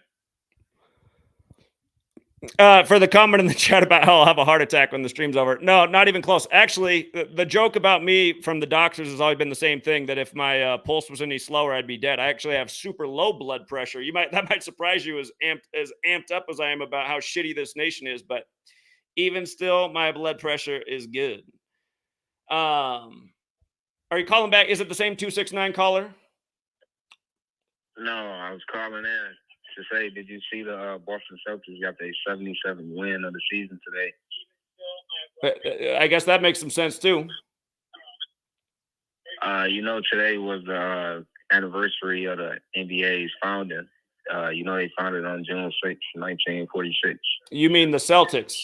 For the comment in the chat about how I'll have a heart attack when the stream's over. No, not even close. Actually, the joke about me from the doctors has always been the same thing, that if my pulse was any slower, I'd be dead. I actually have super low blood pressure. That might surprise you as amped up as I am about how shitty this nation is, but even still, my blood pressure is good. Are you calling back? Is it the same 269 caller? No, I was calling in to say, did you see the Boston Celtics got their 77th win of the season today? I guess that makes some sense too. Today was the anniversary of the NBA's founding. They founded on June 6, 1946. You mean the Celtics?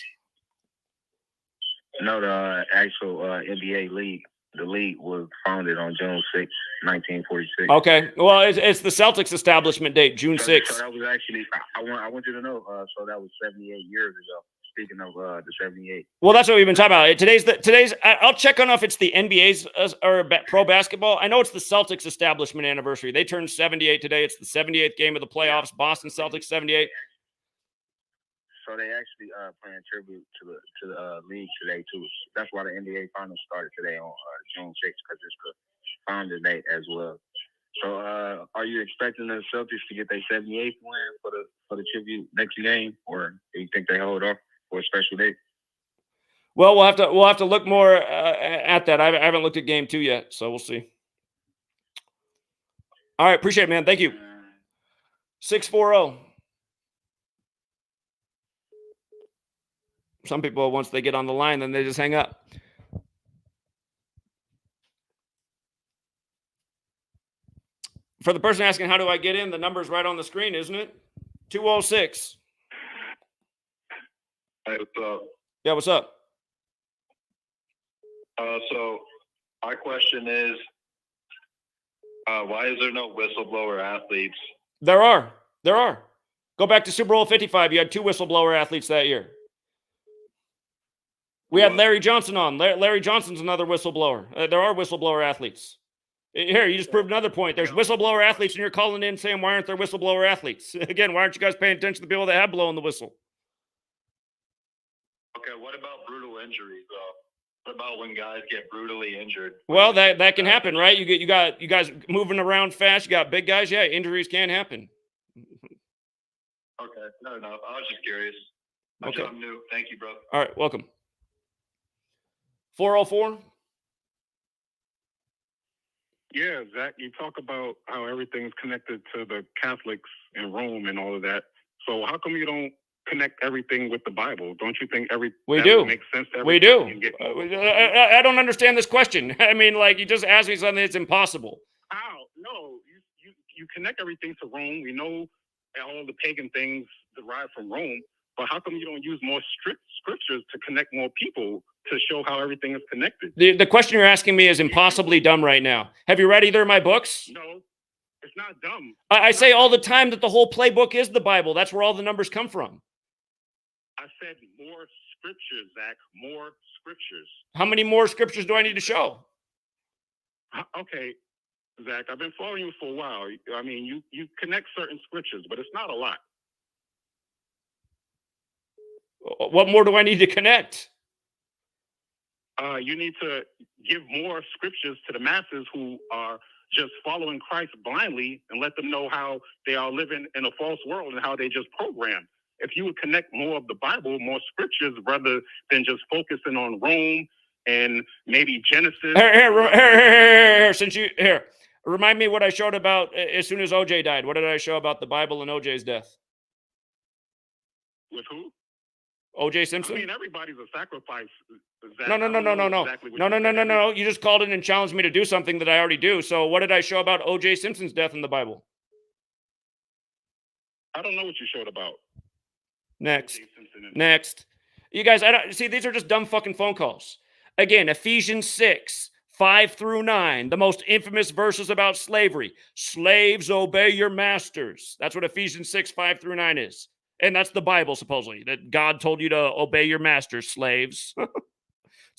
No, the actual NBA league. The league was founded on June 6, 1946. Okay. Well, it's the Celtics establishment date, June 6th. So that was actually, I want you to know, so that was 78 years ago. Speaking of the 78. Well, that's what we've been talking about. Today's. I'll check on if it's the NBA's or pro basketball. I know it's the Celtics establishment anniversary. They turned 78 today. It's the 78th game of the playoffs. Boston Celtics 78. So they actually paying tribute to the league today too. That's why the NBA finals started today on June 6th, because it's the founder date as well. So are you expecting the Celtics to get their 78th win for the tribute next game, or do you think they hold off for a special date? Well, we'll have to look more at that. I haven't looked at game 2 yet, so we'll see. All right, appreciate it, man. Thank you. 640. Some people, once they get on the line, then they just hang up. For the person asking, how do I get in? The number's right on the screen, isn't it? 206. Hey, what's up? Yeah, what's up? So our question is, why is there no whistleblower athletes? There are. Go back to Super Bowl 55. You had 2 whistleblower athletes that year. We had Larry Johnson on. Larry Johnson's another whistleblower. There are whistleblower athletes. Here, you just proved another point. There's whistleblower athletes, and you're calling in saying, why aren't there whistleblower athletes? Again, why aren't you guys paying attention to the people that have blown the whistle? Okay, what about brutal injuries, though? What about when guys get brutally injured? Well, that can happen, right? You got you guys moving around fast. You got big guys. Yeah, injuries can happen. Okay, no, I was just curious. Okay. I'm new. Thank you, bro. All right, welcome. 404. Yeah, Zach, you talk about how everything's connected to the Catholics in Rome and all of that. So how come you don't connect everything with the Bible? Don't you think we do makes sense to we everything? do? I don't understand this question. I mean, like, you just asked me something that's impossible. How? No, you connect everything to Rome. We know all the pagan things derived from Rome, but how come you don't use more strict scriptures to connect more people to show how everything is connected? The question you're asking me is impossibly dumb right now. Have you read either of my books? No, it's not dumb. I say all the time that the whole playbook is the Bible. That's where all the numbers come from. I said more scriptures, Zach, more scriptures. How many more scriptures do I need to show? Okay, Zach, I've been following you for a while. I mean, you connect certain scriptures, but it's not a lot. What more do I need to connect? You need to give more scriptures to the masses who are just following Christ blindly and let them know how they are living in a false world and how they just programmed. If you would connect more of the Bible, more scriptures, rather than just focusing on Rome and maybe Genesis. Here, since you here, remind me what I showed about as soon as OJ died. What did I show about the Bible and OJ's death? With who? OJ Simpson? I mean, everybody's a sacrifice. Zach. No. Exactly No. You just called in and challenged me to do something that I already do. So what did I show about OJ Simpson's death in the Bible? I don't know what you showed about. Next. You guys, I don't see, these are just dumb fucking phone calls. Again, Ephesians 6, 5-9, the most infamous verses about slavery. Slaves, obey your masters. That's what Ephesians 6, 5-9 is. And that's the Bible, supposedly, that God told you to obey your masters, slaves. That's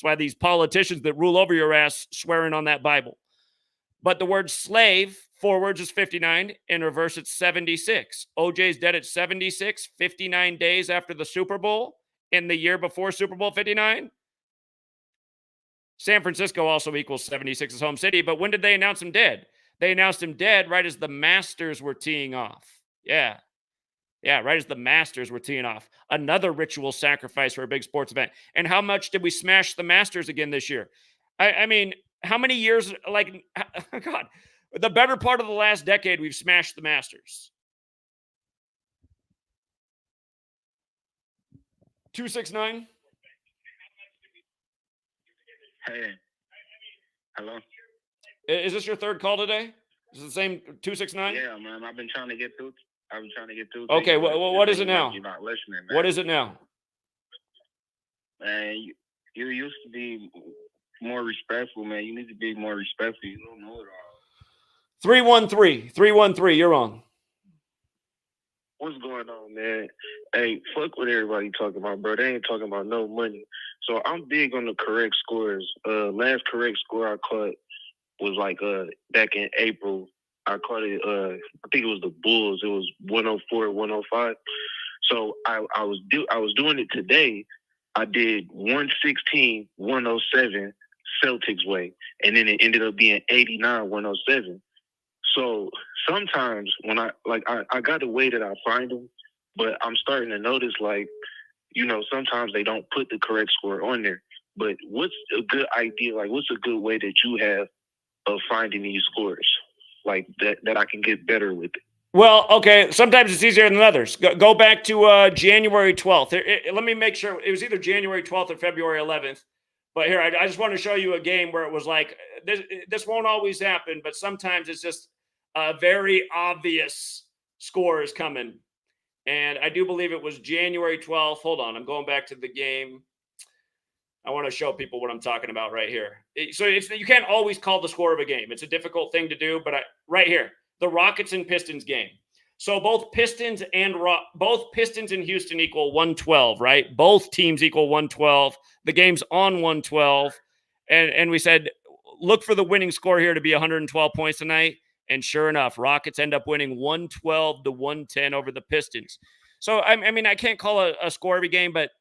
why these politicians that rule over your ass swearing on that Bible. But the word slave, forwards is 59, in reverse it's 76. OJ's dead at 76, 59 days after the Super Bowl, in the year before Super Bowl 59. San Francisco also equals 76 as home city, but when did they announce him dead? They announced him dead right as the Masters were teeing off. Yeah, right as the Masters were teeing off. Another ritual sacrifice for a big sports event. And how much did we smash the Masters again this year? I mean, how many years, like, God, the better part of the last decade, we've smashed the Masters. 269. Hey. Hello? Is this your third call today? Is it the same 269? Yeah, man. I've been trying to get through. Okay, what is it now? You're not listening, man. What is it now? Man, you used to be more respectful, man. You need to be more respectful. You don't know it all. 313, you're on. What's going on, man? Hey, fuck what everybody talking about, bro. They ain't talking about no money. So I'm big on the correct scores. Last correct score I caught was like back in April. I caught it, I think it was the Bulls. It was 104, 105. So I was doing it today. I did 116, 107 Celtics way. And then it ended up being 89, 107. So sometimes when I got a way that I find them, but I'm starting to notice, like, you know, sometimes they don't put the correct score on there. But what's a good idea? Like, what's a good way that you have of finding these scores? Like that I can get better with it. Well, okay, sometimes it's easier than others. Go back to January 12th. Let me make sure. It was either January 12th or February 11th. But here, I just want to show you a game where it was like, this won't always happen, but sometimes it's just a very obvious score is coming. And I do believe it was January 12th. Hold on, I'm going back to the game. I want to show people what I'm talking about right here. So you can't always call the score of a game. It's a difficult thing to do, but right here, the Rockets and Pistons game. So both Pistons and Houston equal 112, right? Both teams equal 112. The game's on 112. And we said, look for the winning score here to be 112 points tonight. And sure enough, Rockets end up winning 112 to 110 over the Pistons. So, I mean, I can't call a score every game, but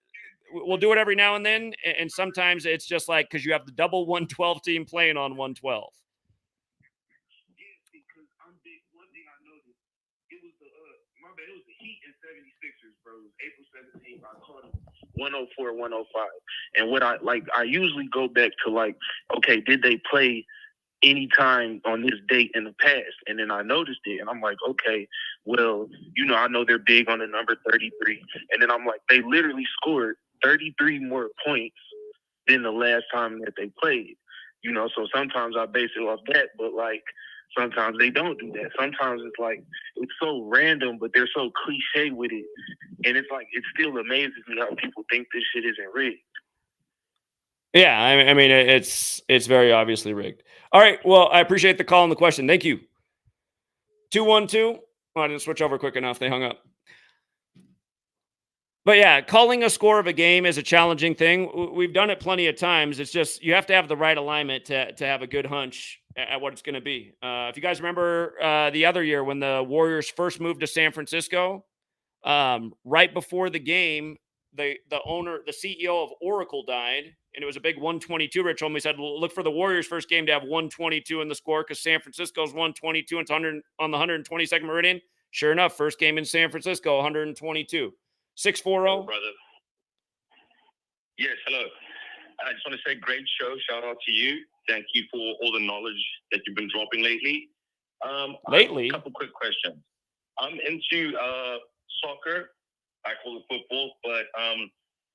we'll do it every now and then. And sometimes it's just like because you have the double 112 team playing on 112. It was the Heat and 76ers, bro. It was April 17th. I caught them 104, 105. And what I usually go back to like, okay, did they play any time on this date in the past? And then I noticed it, and I'm like, okay, well, I know they're big on the number 33. And then I'm like, they literally scored 33 more points than the last time that they played. So sometimes I base it off that, but like, sometimes they don't do that. Sometimes it's like, it's so random, but they're so cliche with it. And it's like, it still amazes me how people think this shit isn't rigged. Yeah, I mean, it's very obviously rigged. All right, well, I appreciate the call and the question. Thank you. 212. Oh, I didn't switch over quick enough. They hung up. But yeah, calling a score of a game is a challenging thing. We've done it plenty of times. It's just you have to have the right alignment to have a good hunch at what it's going to be. If you guys remember the other year when the Warriors first moved to San Francisco, right before the game, the CEO of Oracle died, and it was a big 122. Rich told me, said, look for the Warriors' first game to have 122 in the score because San Francisco's 122 and on the 122nd meridian. Sure enough, first game in San Francisco, 122. 640. Brother. Yes, hello. I just want to say great show. Shout out to you. Thank you for all the knowledge that you've been dropping lately. Lately? A couple quick questions. I'm into soccer. I call it football, but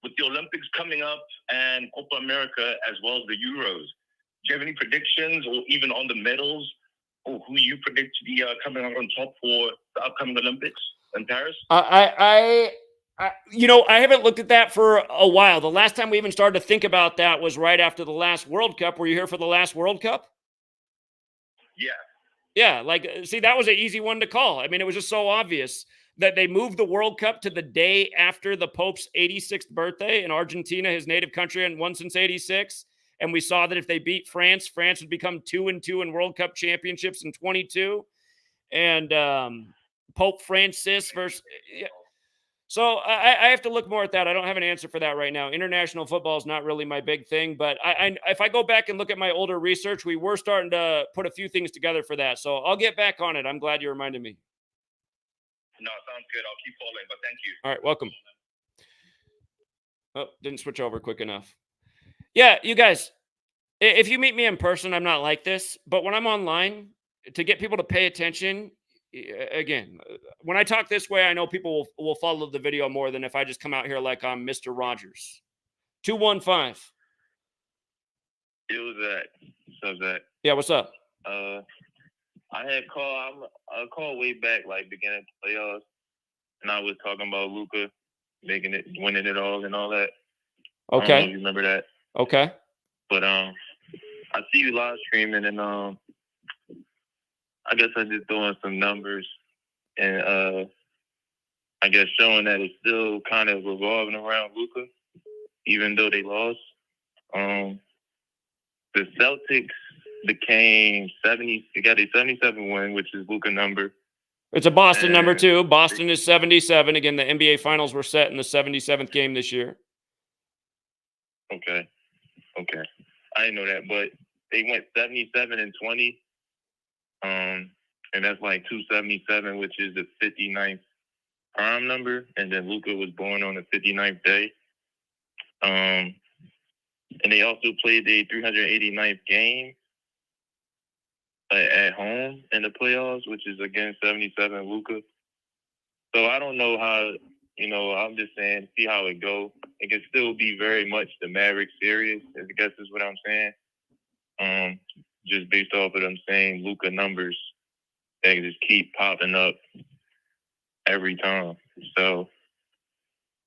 with the Olympics coming up and Copa America as well as the Euros, do you have any predictions or even on the medals or who you predict to be coming out on top for the upcoming Olympics in Paris? I haven't looked at that for a while. The last time we even started to think about that was right after the last World Cup. Were you here for the last World Cup? Yeah. Yeah, see, that was an easy one to call. I mean, it was just so obvious that they moved the World Cup to the day after the Pope's 86th birthday in Argentina, his native country, and won since 86. And we saw that if they beat France, France would become 2-2 in World Cup championships in 22. And Pope Francis versus... So I have to look more at that. I don't have an answer for that right now. International football is not really my big thing, but if I go back and look at my older research, we were starting to put a few things together for that. So I'll get back on it. I'm glad you reminded me. No, sounds good. I'll keep following, but thank you. All right, welcome. Oh, didn't switch over quick enough. Yeah, you guys, if you meet me in person, I'm not like this, but when I'm online, to get people to pay attention, again, when I talk this way, I know people will follow the video more than if I just come out here like I'm Mr. Rogers. 215. It was that. So that. Yeah, what's up? I had called. I called way back, like beginning of the playoffs, and I was talking about Luka making it, winning it all, and all that. Okay. I don't know if you remember that. Okay. But I see you live streaming, and I guess I'm just doing some numbers, and I guess showing that it's still kind of revolving around Luka, even though they lost. The Celtics became 70. They got a 77 win, which is Luka number. It's a Boston number too. Boston is 77. Again, the NBA Finals were set in the 77th game this year. Okay. I didn't know that, but they went 77-20. And that's like 277, which is the 59th prime number. And then Luka was born on the 59th day. And they also played the 389th game at home in the playoffs, which is against 77 Luka. So I don't know how, I'm just saying, see how it go. It can still be very much the Mavericks series, I guess is what I'm saying. Just based off of them saying Luka numbers, they just keep popping up every time. So,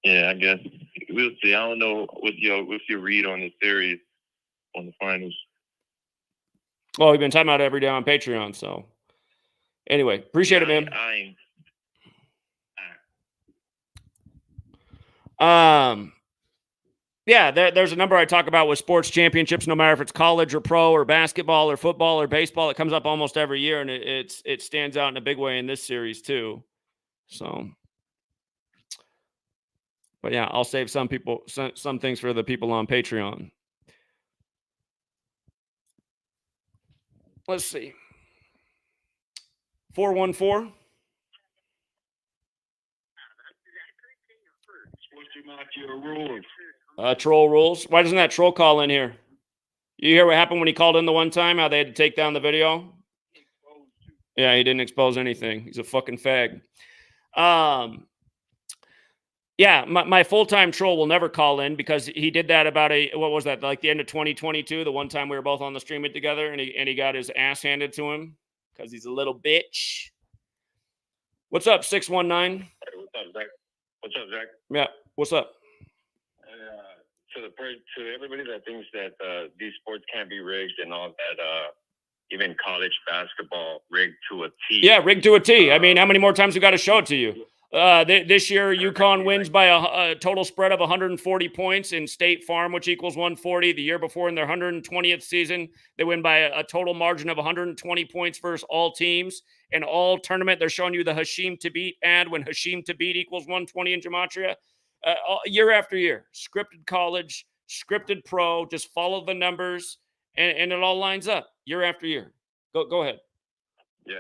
Yeah, I guess we'll see. I don't know what's your read on the series on the finals. Well, we've been talking about it every day on Patreon. So anyway, appreciate it, man. Yeah, there's a number I talk about with sports championships, no matter if it's college or pro or basketball or football or baseball. It comes up almost every year, and it stands out in a big way in this series too. So, but yeah, I'll save some things for the people on Patreon. Let's see. 414. Troll rules. Why doesn't that troll call in here? You hear what happened when he called in the one time? How they had to take down the video? Yeah, he didn't expose anything. He's a fucking fag. Yeah, my full-time troll will never call in because he did that about what was that, like the end of 2022, the one time we were both on the stream it together, and he got his ass handed to him because he's a little bitch. What's up, 619? Hey, what's up, Zach? What's up, Zach? Yeah, what's up? To everybody that thinks that these sports can't be rigged and all that, even college basketball rigged to a T. Yeah, rigged to a T. I mean, how many more times we got to show it to you? This year, UConn wins by a total spread of 140 points in State Farm, which equals 140. The year before, in their 120th season, they win by a total margin of 120 points versus all teams. In all tournament, they're showing you the Hashim to beat ad when Hashim to beat equals 120 in Gematria. Year after year, scripted college, scripted pro, just follow the numbers, and it all lines up year after year. Go ahead. Yeah.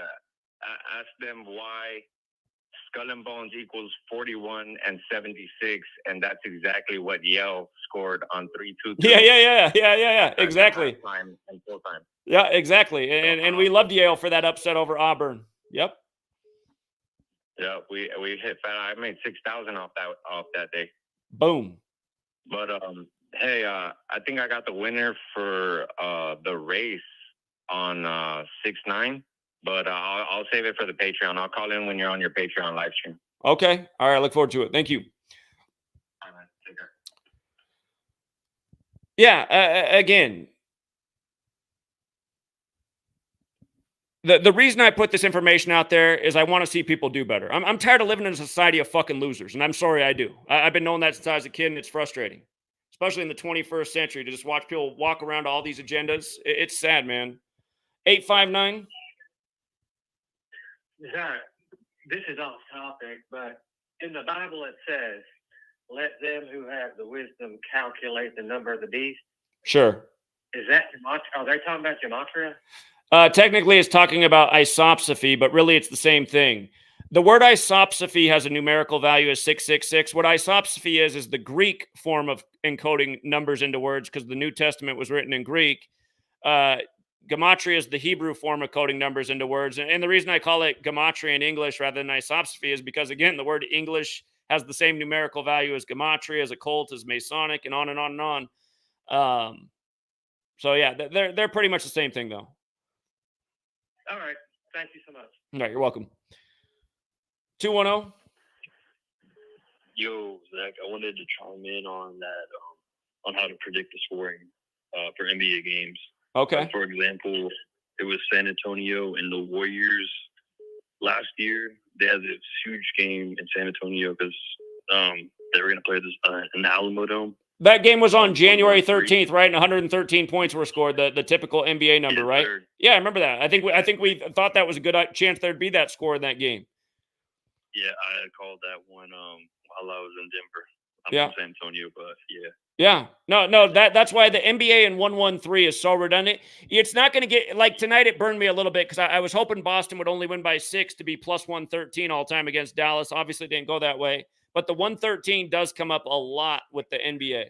Ask them why Skull and Bones equals 41 and 76, and that's exactly what Yale scored on 3-2. Yeah. Exactly. Time and full time. Yeah, exactly. And we loved Yale for that upset over Auburn. Yep. Yeah, we hit. I made 6,000 off that day. Boom. But hey, I think I got the winner for the race on 6-9. But I'll save it for the Patreon. I'll call in when you're on your Patreon live stream. Okay. All right. I look forward to it. Thank you. All right, take care. Yeah. Again, the reason I put this information out there is I want to see people do better. I'm tired of living in a society of fucking losers, and I'm sorry I do. I've been knowing that since I was a kid, and it's frustrating, especially in the 21st century, to just watch people walk around to all these agendas. It's sad, man. 859. Zach, this is off topic, but in the Bible it says, "Let them who have the wisdom calculate the number of the beast." Sure. Is that Gematria? Are they talking about Gematria? Technically, it's talking about isopsophy, but really it's the same thing. The word isopsophy has a numerical value of 666. What isopsophy is the Greek form of encoding numbers into words, because the New Testament was written in Greek. Gematria is the Hebrew form of coding numbers into words. And the reason I call it Gematria in English rather than isopsophy is because, again, the word English has the same numerical value as Gematria, as occult, as Masonic, and on and on and on. So, yeah, they're pretty much the same thing, though. All right. Thank you so much. All right, you're welcome. 210. Yo, Zach, I wanted to chime in on that, on how to predict the scoring for NBA games. Okay. For example, it was San Antonio and the Warriors last year. They had this huge game in San Antonio because they were going to play this in the Alamo Dome. That game was on January 13th, right? And 113 points were scored, the typical NBA number, right? Third. Yeah, I remember that. I think we thought that was a good chance there'd be that score in that game. Yeah, I had called that one while I was in Denver. I'm Yeah. from San Antonio, but yeah. Yeah. No, that's why the NBA in 113 is so redundant. It's not going to get, like tonight it burned me a little bit because I was hoping Boston would only win by 6 to be plus 113 all time against Dallas. Obviously didn't go that way. But the 113 does come up a lot with the NBA.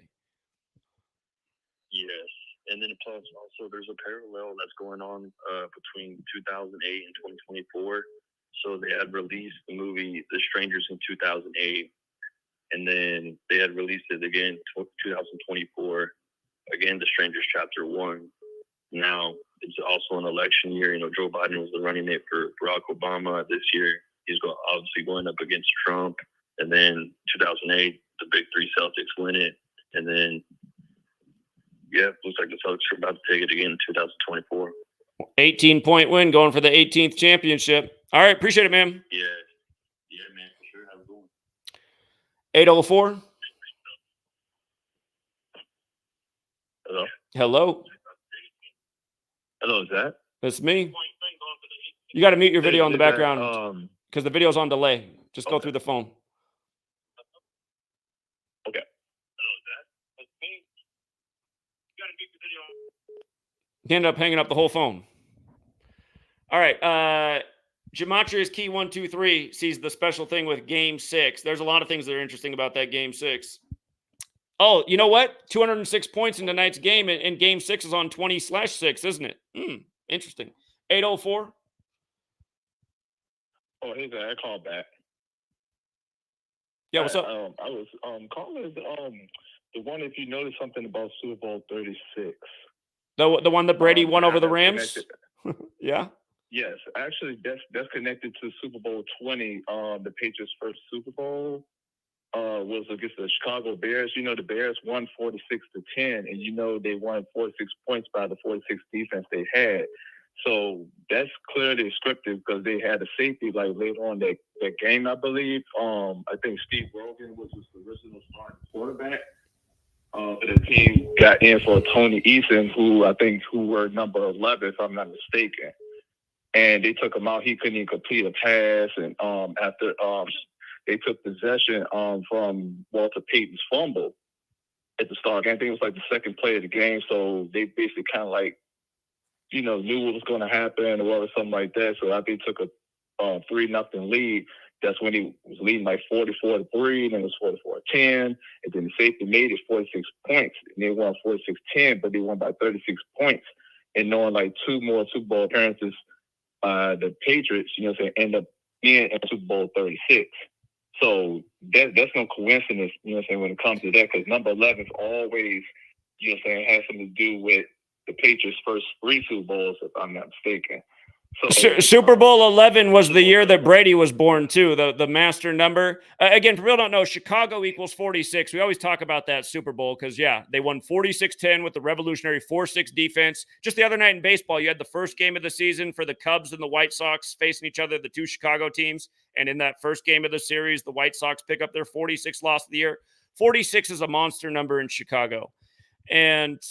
Yes. And then plus also there's a parallel that's going on between 2008 and 2024. So they had released the movie The Strangers in 2008. And then they had released it again 2024. Again, The Strangers Chapter 1. Now, it's also an election year. You know, Joe Biden was the running mate for Barack Obama this year. He's obviously going up against Trump. And then 2008, the big three Celtics win it. And then, yeah, looks like the Celtics are about to take it again in 2024. 18-point win going for the 18th championship. All right, appreciate it, man. Yeah. Yeah, man, for sure. Have a good one. 804. Hello? Hello. Hello, is that? That's me. You got to mute your video in the Is that, background because the video's on delay. Just go through the phone. Okay. He ended up hanging up the whole phone. All right. Gematria's key 123 sees the special thing with Game 6. There's a lot of things that are interesting about that Game 6. Oh, you know what? 206 points in tonight's game, and Game 6 is on 20/6, isn't it? Interesting. 804. Oh, hey there, I called back. Yeah, what's up? I was calling the one if you noticed something about Super Bowl 36. The one that Brady won over the that's Rams? Yeah. Yes, actually, that's connected to Super Bowl 20. The Patriots' first Super Bowl was against the Chicago Bears. You know, the Bears won 46-10, and you know they won 46 points by the 46 defense they had. So that's clearly scripted because they had a safety like later on that game, I believe. I think Steve Rogan was the original starting quarterback. The team got in for Tony Eason, who were number 11, if I'm not mistaken. And they took him out. He couldn't even complete a pass. And after they took possession from Walter Payton's fumble at the start. I think it was like the second play of the game. So they basically kind of like, you know, knew what was going to happen or something like that. So after they took a 3-0 lead, that's when he was leading like 44-3, then it was 44-10, and then the safety made it 46 points, and they won 46-10, but they won by 36 points. And knowing like 2 more Super Bowl appearances, the Patriots, you know what I'm saying, end up being in Super Bowl 36. So that's no coincidence, you know what I'm saying, when it comes to that, because number 11 always, you know what I'm saying, has something to do with the Patriots' first 3 Super Bowls, if I'm not mistaken. So, Super Bowl 11 was the year that Brady was born, too, the master number. Again, for people who don't know, Chicago equals 46. We always talk about that Super Bowl because, yeah, they won 46-10 with the revolutionary 4-6 defense. Just the other night in baseball, you had the first game of the season for the Cubs and the White Sox facing each other, the 2 Chicago teams. And in that first game of the series, the White Sox pick up their 46th loss of the year. 46 is a monster number in Chicago. And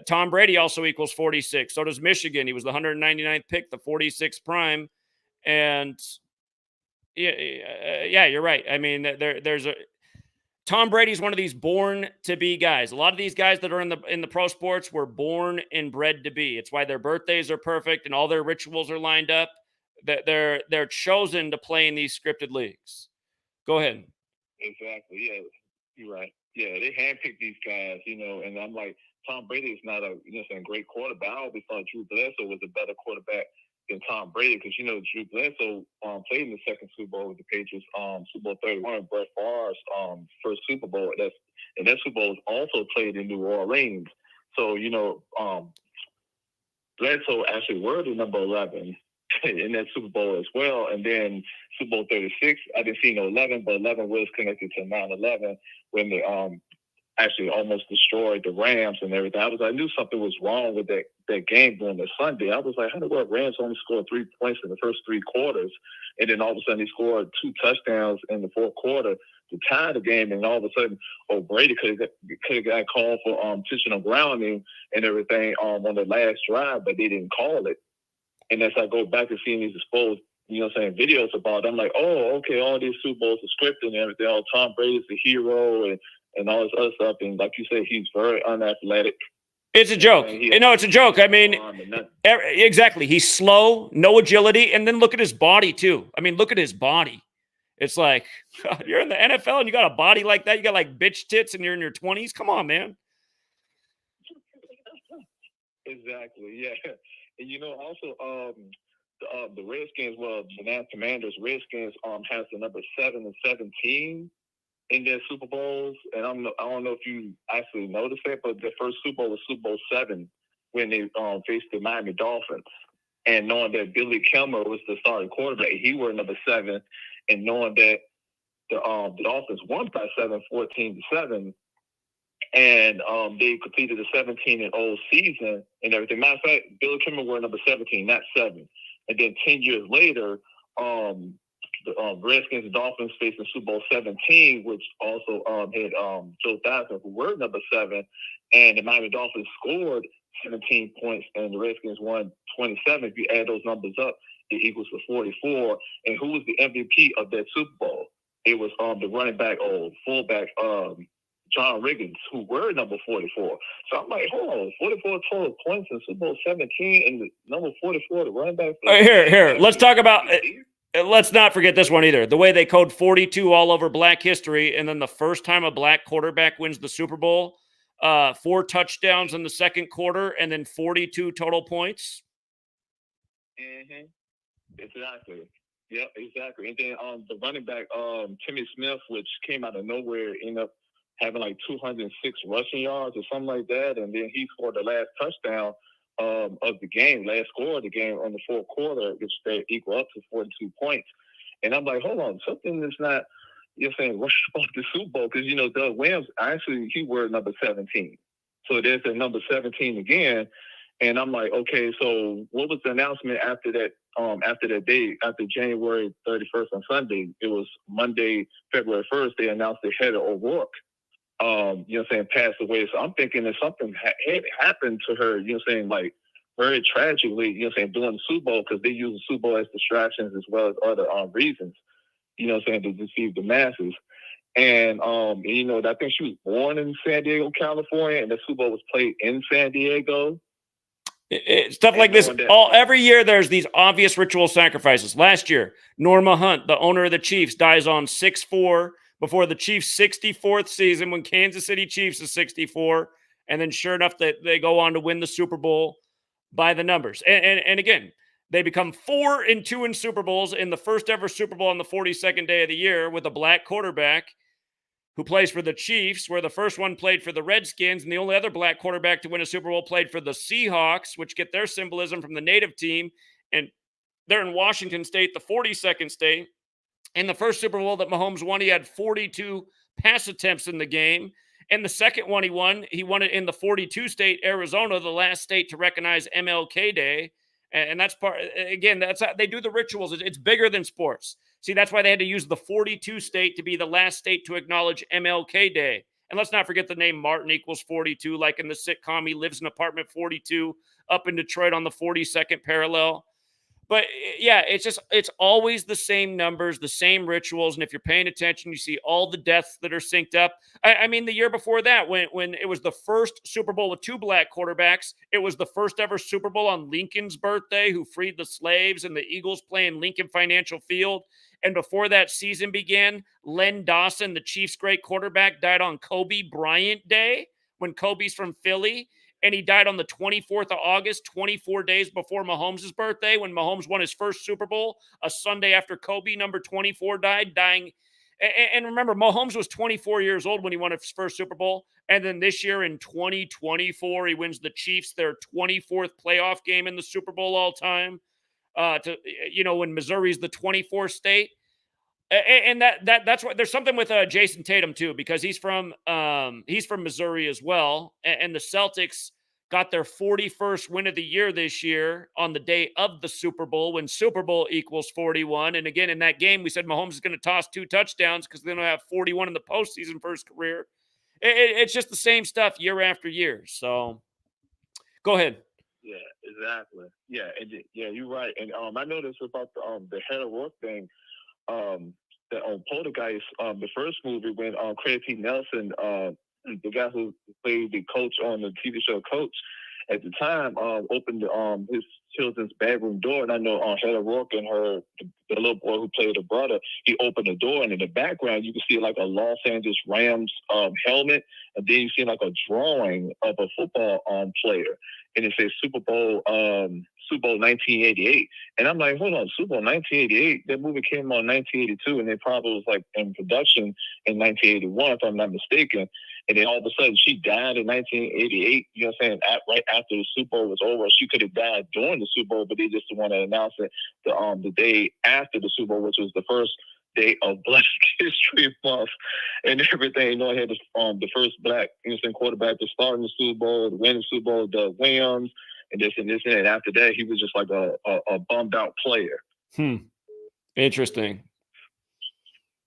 Tom Brady also equals 46. So does Michigan. He was the 199th pick, the 46th prime. And yeah, you're right. I mean, there's a Tom Brady's one of these born to be guys. A lot of these guys that are in the pro sports were born and bred to be. It's why their birthdays are perfect and all their rituals are lined up. That they're chosen to play in these scripted leagues. Go ahead. Exactly. Yeah, you're right. Yeah, they handpicked these guys, you know, and I'm like, Tom Brady is not a great quarterback. I always thought Drew Bledsoe was a better quarterback than Tom Brady because, you know, Drew Bledsoe played in the second Super Bowl with the Patriots, Super Bowl 31, Brett Favre's first Super Bowl. And that Super Bowl was also played in New Orleans. So, you know, Bledsoe actually were the number 11 in that Super Bowl as well. And then Super Bowl 36, I didn't see no 11, but 11 was connected to 9/11 when they actually almost destroyed the Rams and everything. I knew something was wrong with that game during the Sunday. I was like, how the world Rams only scored 3 points in the first 3 quarters, and then all of a sudden he scored 2 touchdowns in the fourth quarter to tie the game, and all of a sudden, Brady could have got called for intentional grounding and everything on the last drive, but they didn't call it. And as I go back and seeing these exposed, you know what I'm saying, videos about it, I'm like, oh, okay, all these Super Bowls are scripted and everything. Oh, Tom Brady's the hero and all this other stuff. And like you said, he's very unathletic. It's a joke. No, it's a joke. I mean, exactly. He's slow, no agility. And then look at his body, too. I mean, look at his body. It's like, you're in the NFL and you got a body like that. You got like bitch tits and you're in your 20s. Come on, man. Exactly, yeah. And, you know, also the Redskins, well, the Commanders, Redskins has the number 7 and 17 in their Super Bowls. And I don't know if you actually noticed that, but their first Super Bowl was Super Bowl 7 when they faced the Miami Dolphins. And knowing that Billy Kilmer was the starting quarterback, he were number 7. And knowing that the Dolphins won by 7, 14-7. And they completed a 17-0 season and everything. Matter of fact, Bill Kimmer were number 17, not 7. And then 10 years later, the Redskins and Dolphins faced in Super Bowl 17, which also had Joe Theismann, who were number 7, and the Miami Dolphins scored 17 points, and the Redskins won 27. If you add those numbers up, it equals to 44. And who was the MVP of that Super Bowl? It was the running back or fullback John Riggins, who were number 44. So I'm like, hold on, 44 total points in Super Bowl 17, and the number 44, the running back. Here, let's talk about. Let's not forget this one either. The way they code 42 all over Black history, and then the first time a black quarterback wins the Super Bowl, 4 touchdowns in the second quarter, and then 42 total points. Mm-hmm. Exactly. Yeah, exactly. And then the running back, Timmy Smith, which came out of nowhere, ended up having like 206 rushing yards or something like that, and then he scored the last touchdown of the game, last score of the game on the fourth quarter, which they equal up to 42 points. And I'm like, hold on, something is not, you're saying, rush off the Super Bowl, because, you know, Doug Williams, actually, he wore number 17. So there's the number 17 again. And I'm like, okay, so what was the announcement after that day, after January 31st on Sunday? It was Monday, February 1st, they announced they had O'Rourke, you know what I'm saying, passed away. So I'm thinking that something had happened to her, you know what I'm saying, like very tragically, you know what I'm saying, during the Super Bowl, because they use the Super Bowl as distractions as well as other reasons, you know what I'm saying, to deceive the masses. And, you know, I think she was born in San Diego, California, and the Super Bowl was played in San Diego. Stuff like this. Every year there's these obvious ritual sacrifices. Last year, Norma Hunt, the owner of the Chiefs, dies on 6/4 before the Chiefs' 64th season when Kansas City Chiefs is 64. And then sure enough, they go on to win the Super Bowl by the numbers. And again, they become 4-2 in Super Bowls in the first ever Super Bowl on the 42nd day of the year with a black quarterback who plays for the Chiefs, where the first one played for the Redskins, and the only other black quarterback to win a Super Bowl played for the Seahawks, which get their symbolism from the native team. And they're in Washington State, the 42nd state. In the first Super Bowl that Mahomes won, he had 42 pass attempts in the game. And the second one he won it in the 42 state, Arizona, the last state to recognize MLK Day. And that's part, again, that's how they do the rituals. It's bigger than sports. See, that's why they had to use the 42 state to be the last state to acknowledge MLK Day. And let's not forget the name Martin equals 42, like in the sitcom, he lives in apartment 42 up in Detroit on the 42nd parallel. But yeah, it's always the same numbers, the same rituals. And if you're paying attention, you see all the deaths that are synced up. I mean, the year before that, when it was the first Super Bowl with 2 black quarterbacks, it was the first ever Super Bowl on Lincoln's birthday, who freed the slaves, and the Eagles playing Lincoln Financial Field. And before that season began, Len Dawson, the Chiefs' great quarterback, died on Kobe Bryant Day, when Kobe's from Philly. And he died on the 24th of August, 24 days before Mahomes' birthday, when Mahomes won his first Super Bowl, a Sunday after Kobe, number 24, dying. And remember, Mahomes was 24 years old when he won his first Super Bowl. And then this year in 2024, he wins the Chiefs their 24th playoff game in the Super Bowl all time. When Missouri's the 24th state. And that's why there's something with Jason Tatum too, because he's from Missouri as well. And the Celtics got their 41st win of the year this year on the day of the Super Bowl, when Super Bowl equals 41. And again, in that game, we said Mahomes is going to toss 2 touchdowns because they're going to have 41 in the postseason for his career. It's just the same stuff year after year. So go ahead. Yeah, exactly. Yeah, you're right. And I noticed about the Head of Work thing. That on Poltergeist, the first movie, when Craig T. Nelson, the guy who played the coach on the TV show Coach, at the time opened his children's bedroom door, and I know Heather Rourke and the little boy who played her brother, he opened the door, and in the background you can see like a Los Angeles Rams helmet, and then you see like a drawing of a football player, and it says Super Bowl 1988. And I'm like, hold on, Super Bowl 1988? That movie came out in 1982, and it probably was like in production in 1981, if I'm not mistaken. And then all of a sudden, she died in 1988, you know what I'm saying, right after the Super Bowl was over. She could have died during the Super Bowl, but they just want to announce it the day after the Super Bowl, which was the first day of Black History Month and everything. You know, I had the first black quarterback to start in the Super Bowl, to win the Super Bowl, Doug Williams, and this and this and that. And after that, he was just like a bummed out player. Interesting.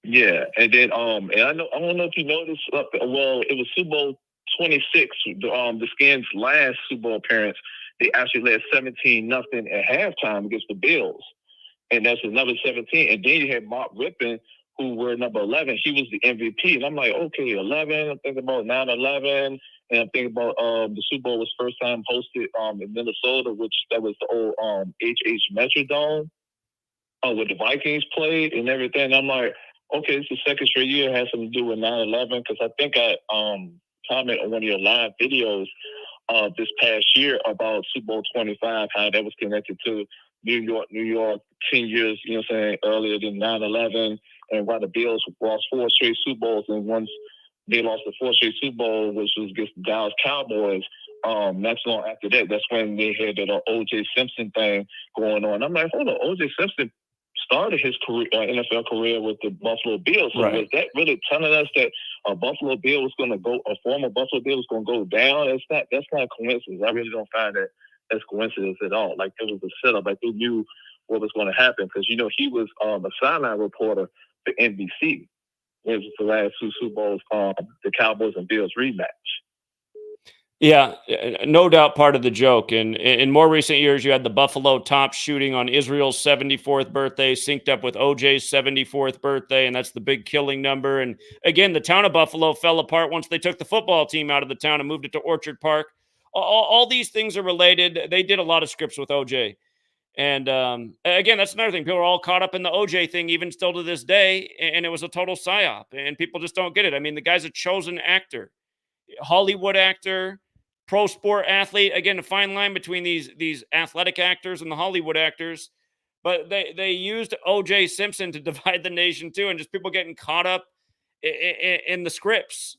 Yeah, and then and I don't know if you noticed. Well, it was Super Bowl 26. The Skins' last Super Bowl appearance, they actually led 17-0 at halftime against the Bills, and that's another 17. And then you had Mark Rippon, who were number 11. He was the MVP, and I'm like, okay, 11. I'm thinking about 9/11, and I'm thinking about the Super Bowl was first time hosted in Minnesota, which that was the old HH Metrodome, where the Vikings played and everything. And I'm like, okay, it's the second straight year. It has something to do with 9/11, because I think I commented on one of your live videos this past year about Super Bowl 25, how that was connected to New York 10 years, you know what I'm saying, earlier than 9/11, and why the Bills lost 4 straight Super Bowls, and once they lost the 4th straight Super Bowl, which was against the Dallas Cowboys, not so long after that, that's when they had that O.J. Simpson thing going on. I'm like, hold on, O.J. Simpson started his career, NFL career with the Buffalo Bills. So was that really telling us that a Buffalo Bill was going to go, a former Buffalo Bill was going to go down? That's not a coincidence. I really don't find that as coincidence at all. Like, it was a setup. Like, they knew what was going to happen, because, you know, he was a sideline reporter for NBC. It was the last 2 Super Bowls, the Cowboys and Bills rematch. Yeah, no doubt part of the joke. And in more recent years, you had the Buffalo Top shooting on Israel's 74th birthday, synced up with OJ's 74th birthday, and that's the big killing number. And again, the town of Buffalo fell apart once they took the football team out of the town and moved it to Orchard Park. All these things are related. They did a lot of scripts with OJ. And again, that's another thing. People are all caught up in the OJ thing, even still to this day, and it was a total psyop, and people just don't get it. I mean, the guy's a chosen actor, Hollywood actor, pro sport athlete. Again, a fine line between these athletic actors and the Hollywood actors. But they used O.J. Simpson to divide the nation too, and just people getting caught up in the scripts.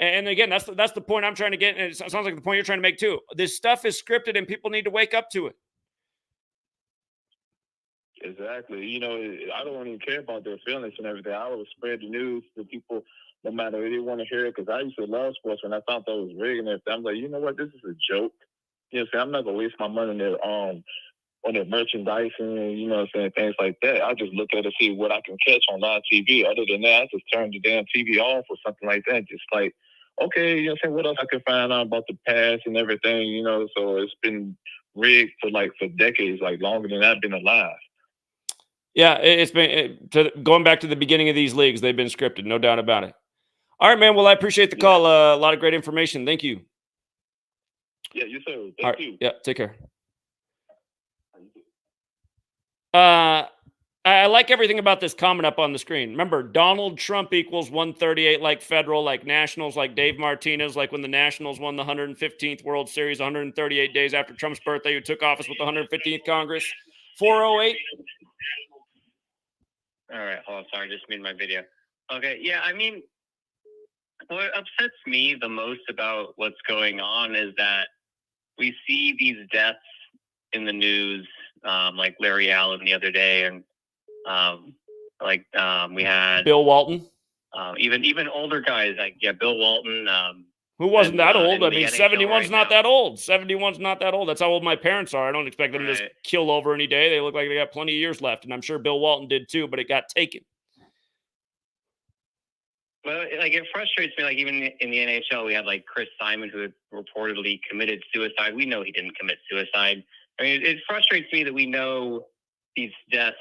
And again, that's the point I'm trying to get. And it sounds like the point you're trying to make too. This stuff is scripted, and people need to wake up to it. Exactly. You know, I don't even care about their feelings and everything. I always spread the news to people, no matter if they want to hear it, because I used to love sports when I thought that was rigged and everything. I'm like, you know what, this is a joke. You know what I'm saying? I'm not going to waste my money on their merchandise and, you know what I'm saying, things like that. I just look at it and see what I can catch on live TV. Other than that, I just turn the damn TV off or something like that. Just like, okay, you know what I'm saying, what else I can find out about the past and everything, you know? So it's been rigged for decades, like longer than I've been alive. Yeah, it's been going back to the beginning of these leagues. They've been scripted, no doubt about it. All right, man. Well, I appreciate the call. A lot of great information. Thank you. Yeah, you too. Thank you. Yeah, take care. I like everything about this comment up on the screen. Remember, Donald Trump equals 138 like federal, like Nationals, like Dave Martinez, like when the Nationals won the 115th World Series 138 days after Trump's birthday, who took office with the 115th Congress. 408. All right, hold on. Sorry, just made my video. Okay, yeah, I mean, what upsets me the most about what's going on is that we see these deaths in the news, like Larry Allen the other day, and we had Bill Walton. Even older guys like Bill Walton. Who wasn't that old? I mean, NHL 71's not that old. 71's not that old. That's how old my parents are. I don't expect them to just kill over any day. They look like they got plenty of years left, and I'm sure Bill Walton did too, but it got taken. Well, it frustrates me. Like, even in the NHL, we had like Chris Simon, who had reportedly committed suicide. We know he didn't commit suicide. I mean, it frustrates me that we know these deaths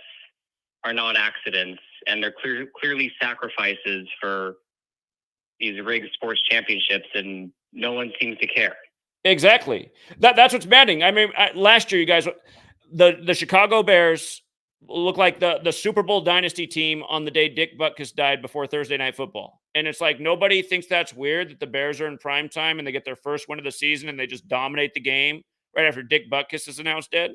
are not accidents, and they're clearly sacrifices for these rigged sports championships, and no one seems to care. Exactly. That's what's maddening. I mean, last year, you guys, the Chicago Bears look like the Super Bowl dynasty team on the day Dick Butkus died before Thursday Night Football. And it's like, nobody thinks that's weird that the Bears are in prime time and they get their first win of the season and they just dominate the game right after Dick Butkus is announced dead.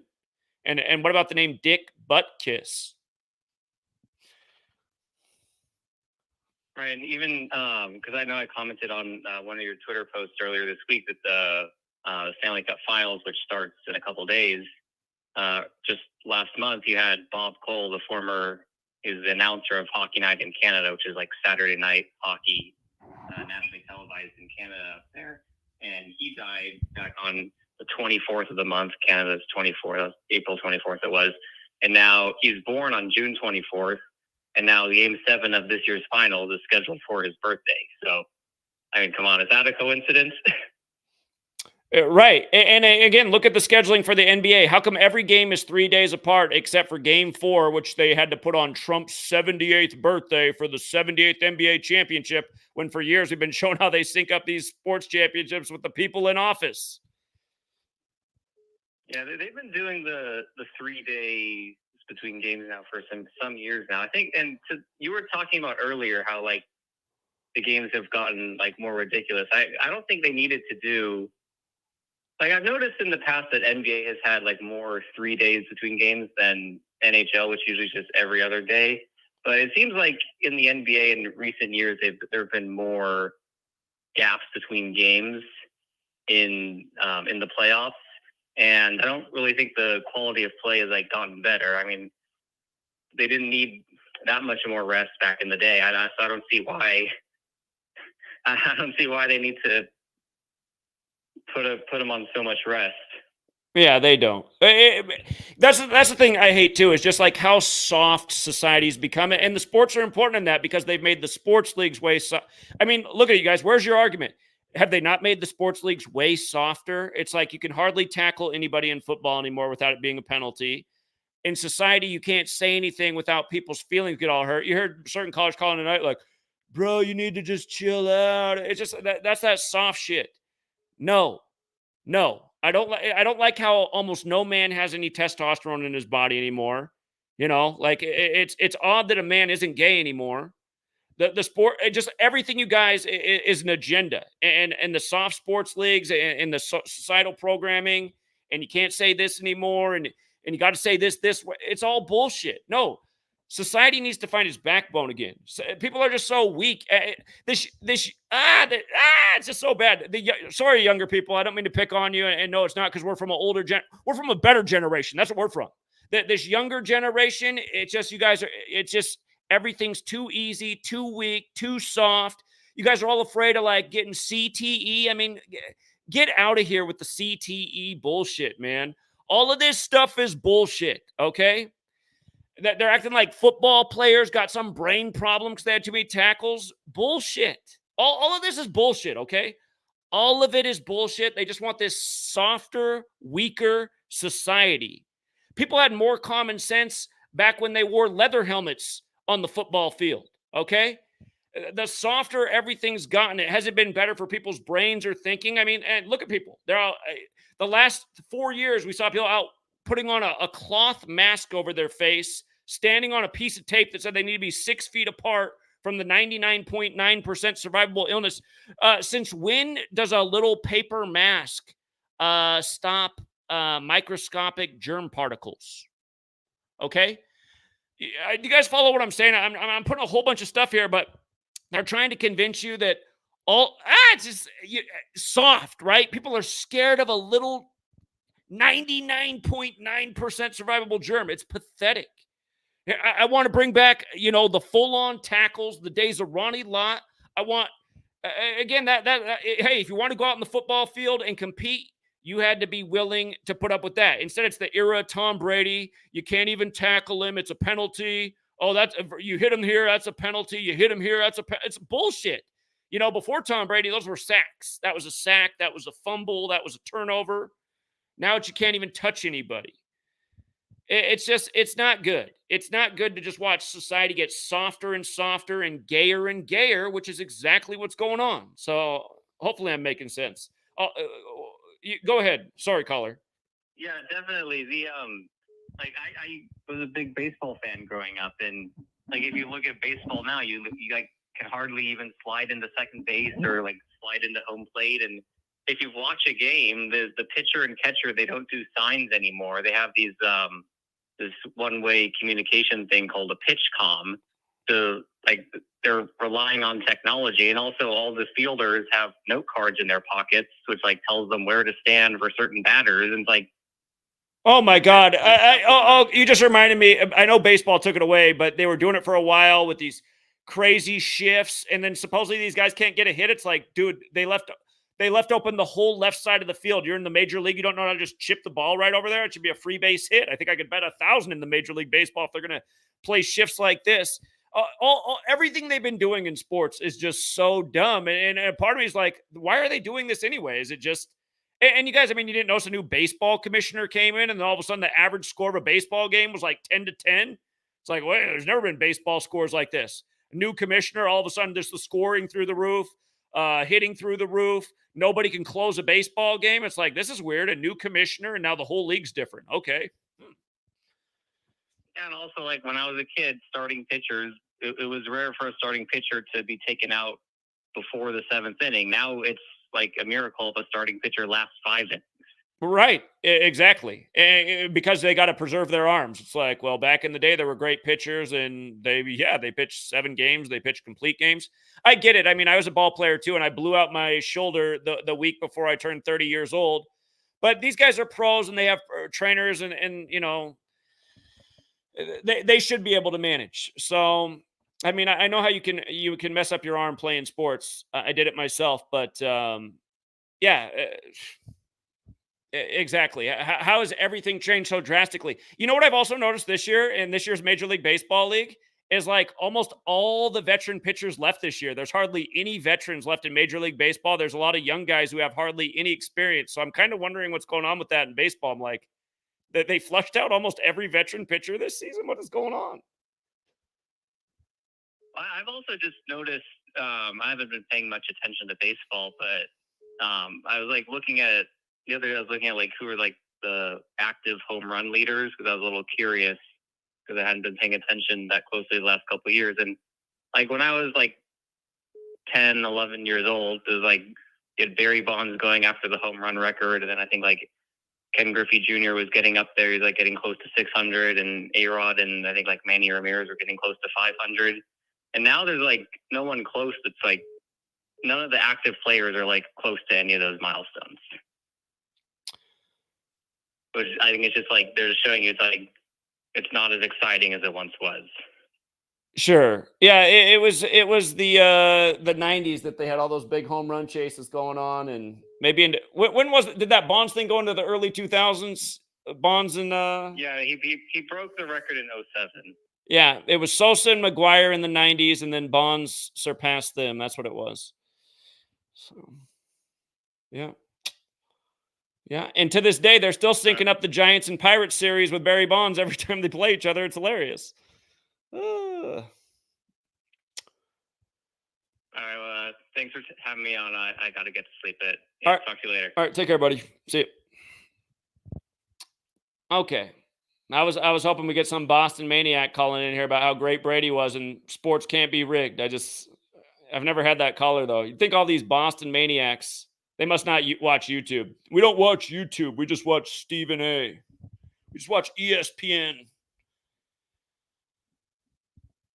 And what about the name Dick Butkus? Right, and even because I know I commented on one of your Twitter posts earlier this week that the Stanley Cup Finals, which starts in a couple days, just last month, you had Bob Cole, the former He was the announcer of Hockey Night in Canada, which is like Saturday night hockey, nationally televised in Canada up there. And he died back on the 24th of the month. Canada's 24th, April 24th it was. And now he's born on June 24th. And now Game 7 of this year's finals is scheduled for his birthday. So, I mean, come on, is that a coincidence? Right. And again, look at the scheduling for the NBA. How come every game is 3 days apart except for Game 4, which they had to put on Trump's 78th birthday for the 78th NBA championship, when for years we've been showing how they sync up these sports championships with the people in office? Yeah, they've been doing the 3 days between games now for some years now. I think, and you were talking about earlier how, like, the games have gotten, like, more ridiculous. I don't think they needed to do... Like, I've noticed in the past that NBA has had, like, more 3 days between games than NHL, which usually is just every other day. But it seems like in the NBA in recent years, there have been more gaps between games in the playoffs. And I don't really think the quality of play has, like, gotten better. I mean, they didn't need that much more rest back in the day. So I don't see why. I don't see why they need to put them on so much rest. Yeah, they don't. That's the thing I hate too, is just like how soft society's become. And the sports are important in that because they've made the sports leagues way I mean, look at you guys. Where's your argument? Have they not made the sports leagues way softer? It's like you can hardly tackle anybody in football anymore without it being a penalty. In society, you can't say anything without people's feelings get all hurt. You heard certain college calling tonight like, bro, you need to just chill out. It's just that's that soft shit. No, I don't like how almost no man has any testosterone in his body anymore. You know, like it's odd that a man isn't gay anymore. The sport, just everything, you guys, is an agenda, and the soft sports leagues and the societal programming, and you can't say this anymore, and you got to say this way. It's all bullshit. No, society needs to find its backbone again. People are just so weak. It's just so bad. Sorry, younger people. I don't mean to pick on you, and no, it's not, because we're from we're from a better generation. That's what we're from. This younger generation, it's just, you guys are. It's just. Everything's too easy, too weak, too soft. You guys are all afraid of, like, getting CTE. I mean, get out of here with the CTE bullshit, man. All of this stuff is bullshit, okay? They're acting like football players got some brain problem because they had too many tackles. Bullshit. All of this is bullshit, okay? All of it is bullshit. They just want this softer, weaker society. People had more common sense back when they wore leather helmets on the football field, okay? The softer everything's gotten, it hasn't been better for people's brains or thinking. I mean, and look at people. They're all, the last 4 years, we saw people out putting on a cloth mask over their face, standing on a piece of tape that said they need to be 6 feet apart from the 99.9% survivable illness. Since when does a little paper mask stop microscopic germ particles? Okay? You guys follow what I'm saying? I'm putting a whole bunch of stuff here, but they're trying to convince you that it's just soft, right? People are scared of a little 99.9% survivable germ. It's pathetic. I want to bring back, the full-on tackles, the days of Ronnie Lott. I want, again, hey, if you want to go out in the football field and compete, you had to be willing to put up with that. Instead, it's the era of Tom Brady. You can't even tackle him. It's a penalty. Oh, you hit him here. That's a penalty. You hit him here. It's bullshit. Before Tom Brady, those were sacks. That was a sack. That was a fumble. That was a turnover. Now you can't even touch anybody. It's not good. It's not good to just watch society get softer and softer and gayer, which is exactly what's going on. So hopefully I'm making sense. Go ahead. Sorry, caller. Yeah, definitely. I was a big baseball fan growing up, and like if you look at baseball now, you like can hardly even slide into second base or like slide into home plate. And if you watch a game, the pitcher and catcher, they don't do signs anymore. They have these this one-way communication thing called a pitch comm. So like they're relying on technology, and also all the fielders have note cards in their pockets, which like tells them where to stand for certain batters. And it's like, Oh my God! You just reminded me. I know baseball took it away, but they were doing it for a while with these crazy shifts, and then supposedly these guys can't get a hit. It's like, dude, they left open the whole left side of the field. You're in the major league. You don't know how to just chip the ball right over there. It should be a free base hit. I think I could bet 1,000 in the Major League Baseball if they're going to play shifts like this. Everything they've been doing in sports is just so dumb. And part of me is like, why are they doing this anyway? Is it just, and you guys, I mean, you didn't notice a new baseball commissioner came in and then all of a sudden the average score of a baseball game was like 10-10. It's like, wait, there's never been baseball scores like this. A new commissioner, all of a sudden there's the scoring through the roof, hitting through the roof. Nobody can close a baseball game. It's like, this is weird. A new commissioner and now the whole league's different. Okay. And also, like, when I was a kid, starting pitchers, it was rare for a starting pitcher to be taken out before the 7th inning. Now it's like a miracle if a starting pitcher lasts 5 innings. Right. Exactly. Because they got to preserve their arms. It's like, well, back in the day, there were great pitchers and they pitched 7 games. They pitched complete games. I get it. I mean, I was a ball player too, and I blew out my shoulder the week before I turned 30 years old. But these guys are pros and they have trainers and you know, they should be able to manage. So, I mean, I know how you can mess up your arm playing sports. I did it myself, but yeah. Exactly. How has everything changed so drastically? You know what I've also noticed this year in this year's Major League Baseball league is like almost all the veteran pitchers left this year. There's hardly any veterans left in Major League Baseball. There's a lot of young guys who have hardly any experience. So I'm kind of wondering what's going on with that in baseball. I'm like, that they flushed out almost every veteran pitcher this season. What is going on? I've also just noticed, I haven't been paying much attention to baseball, but I was like looking at the other day, I was looking at like who are like the active home run leaders because I was a little curious because I hadn't been paying attention that closely the last couple of years. And like when I was like 10, 11 years old, it was like you had Barry Bonds going after the home run record. And then I think like Ken Griffey Jr. was getting up there. He's like getting close to 600 and A-Rod and I think like Manny Ramirez were getting close to 500. And now there's like no one close. It's like none of the active players are like close to any of those milestones. Which I think it's just like they're just showing you it's like it's not as exciting as it once was. Sure. Yeah, it was the 90s that they had all those big home run chases going on, and maybe when was it? Did that Bonds thing go into the early 2000s? Bonds and yeah, he broke the record in 2007. Yeah, it was Sosa and McGuire in the 90s, and then Bonds surpassed them. That's what it was. So, yeah. Yeah, and to this day, they're still syncing up the Giants and Pirates series with Barry Bonds every time they play each other. It's hilarious. All right, well, thanks for having me on. I got to get to sleep. All right. Talk to you later. All right, take care, buddy. See you. Okay. I was hoping we get some Boston maniac calling in here about how great Brady was and sports can't be rigged. I've never had that caller, though. You'd think all these Boston maniacs, they must not watch YouTube. We don't watch YouTube. We just watch Stephen A. We just watch ESPN.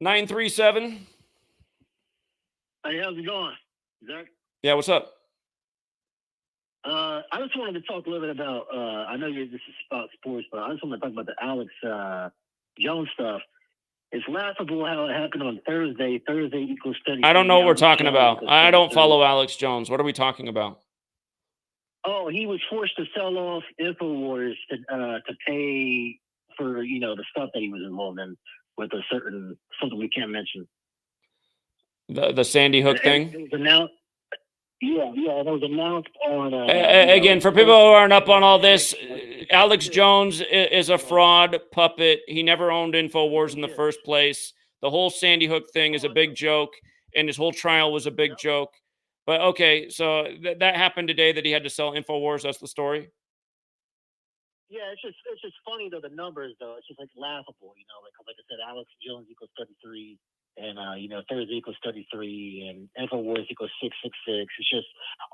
937. Hey, how's it going, Zach? Yeah, what's up? I just wanted to talk a little bit about, I know this is about sports, but I just want to talk about the Alex Jones stuff. It's laughable how it happened on Thursday. Thursday equals study. I don't know what we're talking about. I don't follow Alex Jones. What are we talking about? Oh, he was forced to sell off InfoWars to pay for, the stuff that he was involved in with something we can't mention. The Sandy Hook thing? It was announced. Yeah, it was announced on... again, for people who aren't up on all this, Alex Jones is a fraud puppet. He never owned InfoWars in the first place. The whole Sandy Hook thing is a big joke, and his whole trial was a big joke. But, okay, so that happened today that he had to sell InfoWars. That's the story? Yeah, it's just funny, though, the numbers, though. It's just, laughable, like I said, Alex Jones equals 33. And, Thursday equals 33 and InfoWars equals 666. It's just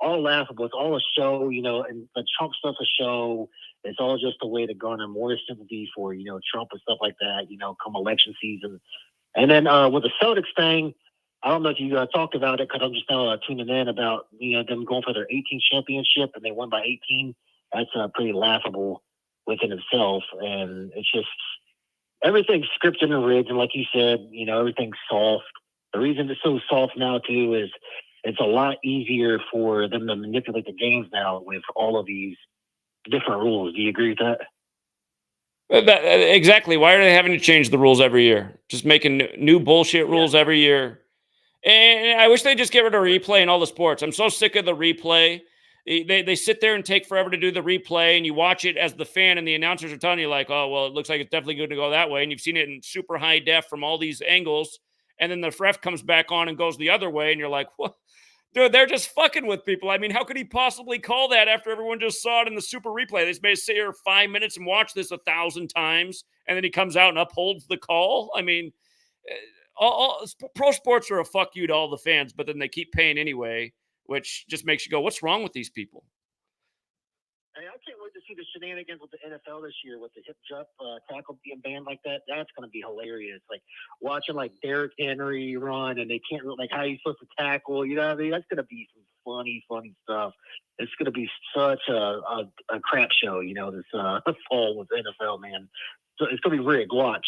all laughable. It's all a show, and the Trump stuff's a show. It's all just a way to garner more sympathy for, Trump and stuff like that, come election season. And then with the Celtics thing, I don't know if you talked about it because I'm just now tuning in about, them going for their 18th championship and they won by 18. That's pretty laughable. within itself, and it's just everything's scripted and rigged, and like you said, everything's soft. The reason it's so soft now too is it's a lot easier for them to manipulate the games now with all of these different rules. Do you agree with that? Exactly. Why are they having to change the rules every year? Just making new bullshit rules every year. And I wish they'd just get rid of replay in all the sports. I'm so sick of the replay. They sit there and take forever to do the replay, and you watch it as the fan, and the announcers are telling you, like, oh, well, it looks like it's definitely going to go that way. And you've seen it in super high def from all these angles. And then the ref comes back on and goes the other way, and you're like, what? Dude, they're just fucking with people. I mean, how could he possibly call that after everyone just saw it in the super replay? They just may sit here 5 minutes and watch this 1,000 times, and then he comes out and upholds the call. I mean, pro sports are a fuck you to all the fans, but then they keep paying anyway, which just makes you go, what's wrong with these people? Hey, I can't wait to see the shenanigans with the NFL this year with the hip jump tackle being banned like that. That's going to be hilarious. Like watching like Derrick Henry run and they can't like how you supposed to tackle. You know what I mean? That's going to be some funny stuff. It's going to be such a crap show. This fall with the NFL, man. So it's going to be rigged. Watch.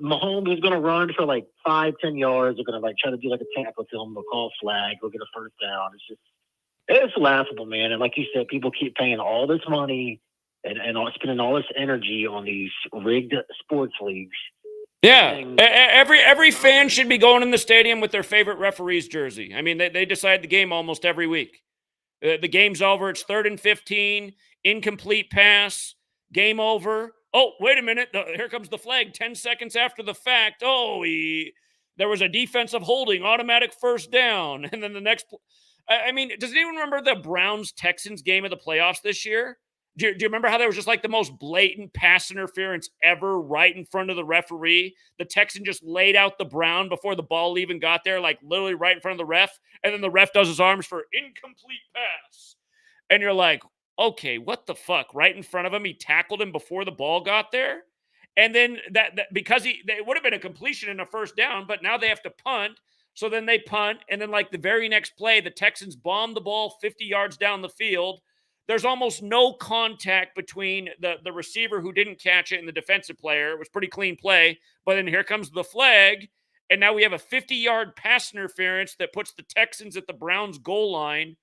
Mahomes is going to run for like 5-10 yards. They're going to like try to do like a tackle to him. They'll call flag. We'll get a first down. It's laughable, man. And like you said, people keep paying all this money and spending all this energy on these rigged sports leagues. Yeah, every fan should be going in the stadium with their favorite referee's jersey. I mean, they decide the game almost every week. The game's over. It's 3rd and 15. Incomplete pass. Game over. Oh, wait a minute. Here comes the flag 10 seconds after the fact. Oh, there was a defensive holding, automatic first down. And then the next I mean, does anyone remember the Browns-Texans game of the playoffs this year? Do you remember how there was just like the most blatant pass interference ever right in front of the referee? The Texan just laid out the Brown before the ball even got there, like literally right in front of the ref. And then the ref does his arms for incomplete pass. And you're like, okay, what the fuck? Right in front of him, he tackled him before the ball got there. And then that because it would have been a completion and a first down, but now they have to punt. So then they punt, and then like the very next play, the Texans bomb the ball 50 yards down the field. There's almost no contact between the receiver who didn't catch it and the defensive player. It was pretty clean play. But then here comes the flag, and now we have a 50-yard pass interference that puts the Texans at the Browns goal line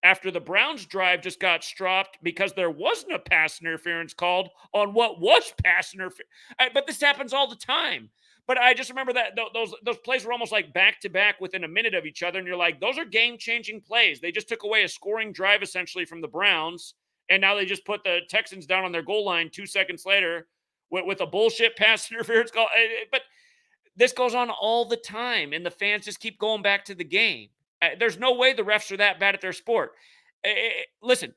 after the Browns drive just got stopped because there wasn't a pass interference called on what was pass interference. But this happens all the time. But I just remember that those plays were almost like back-to-back within a minute of each other. And you're like, those are game-changing plays. They just took away a scoring drive essentially from the Browns. And now they just put the Texans down on their goal line 2 seconds later with a bullshit pass interference call. But this goes on all the time. And the fans just keep going back to the game. There's no way the refs are that bad at their sport. Listen,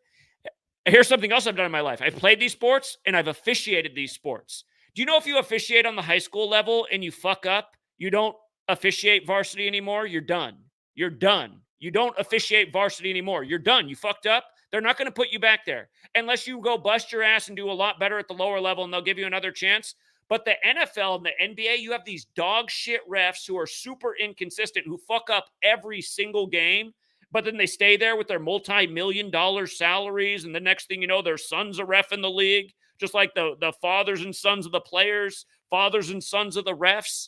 here's something else I've done in my life. I've played these sports and I've officiated these sports. Do you know if you officiate on the high school level and you fuck up, you don't officiate varsity anymore? You're done. You're done. You don't officiate varsity anymore. You're done. You fucked up. They're not going to put you back there unless you go bust your ass and do a lot better at the lower level and they'll give you another chance. But the NFL and the NBA, you have these dog shit refs who are super inconsistent, who fuck up every single game, but then they stay there with their multi-million-dollar salaries, and the next thing you know, their son's a ref in the league, just like the fathers and sons of the players, fathers and sons of the refs.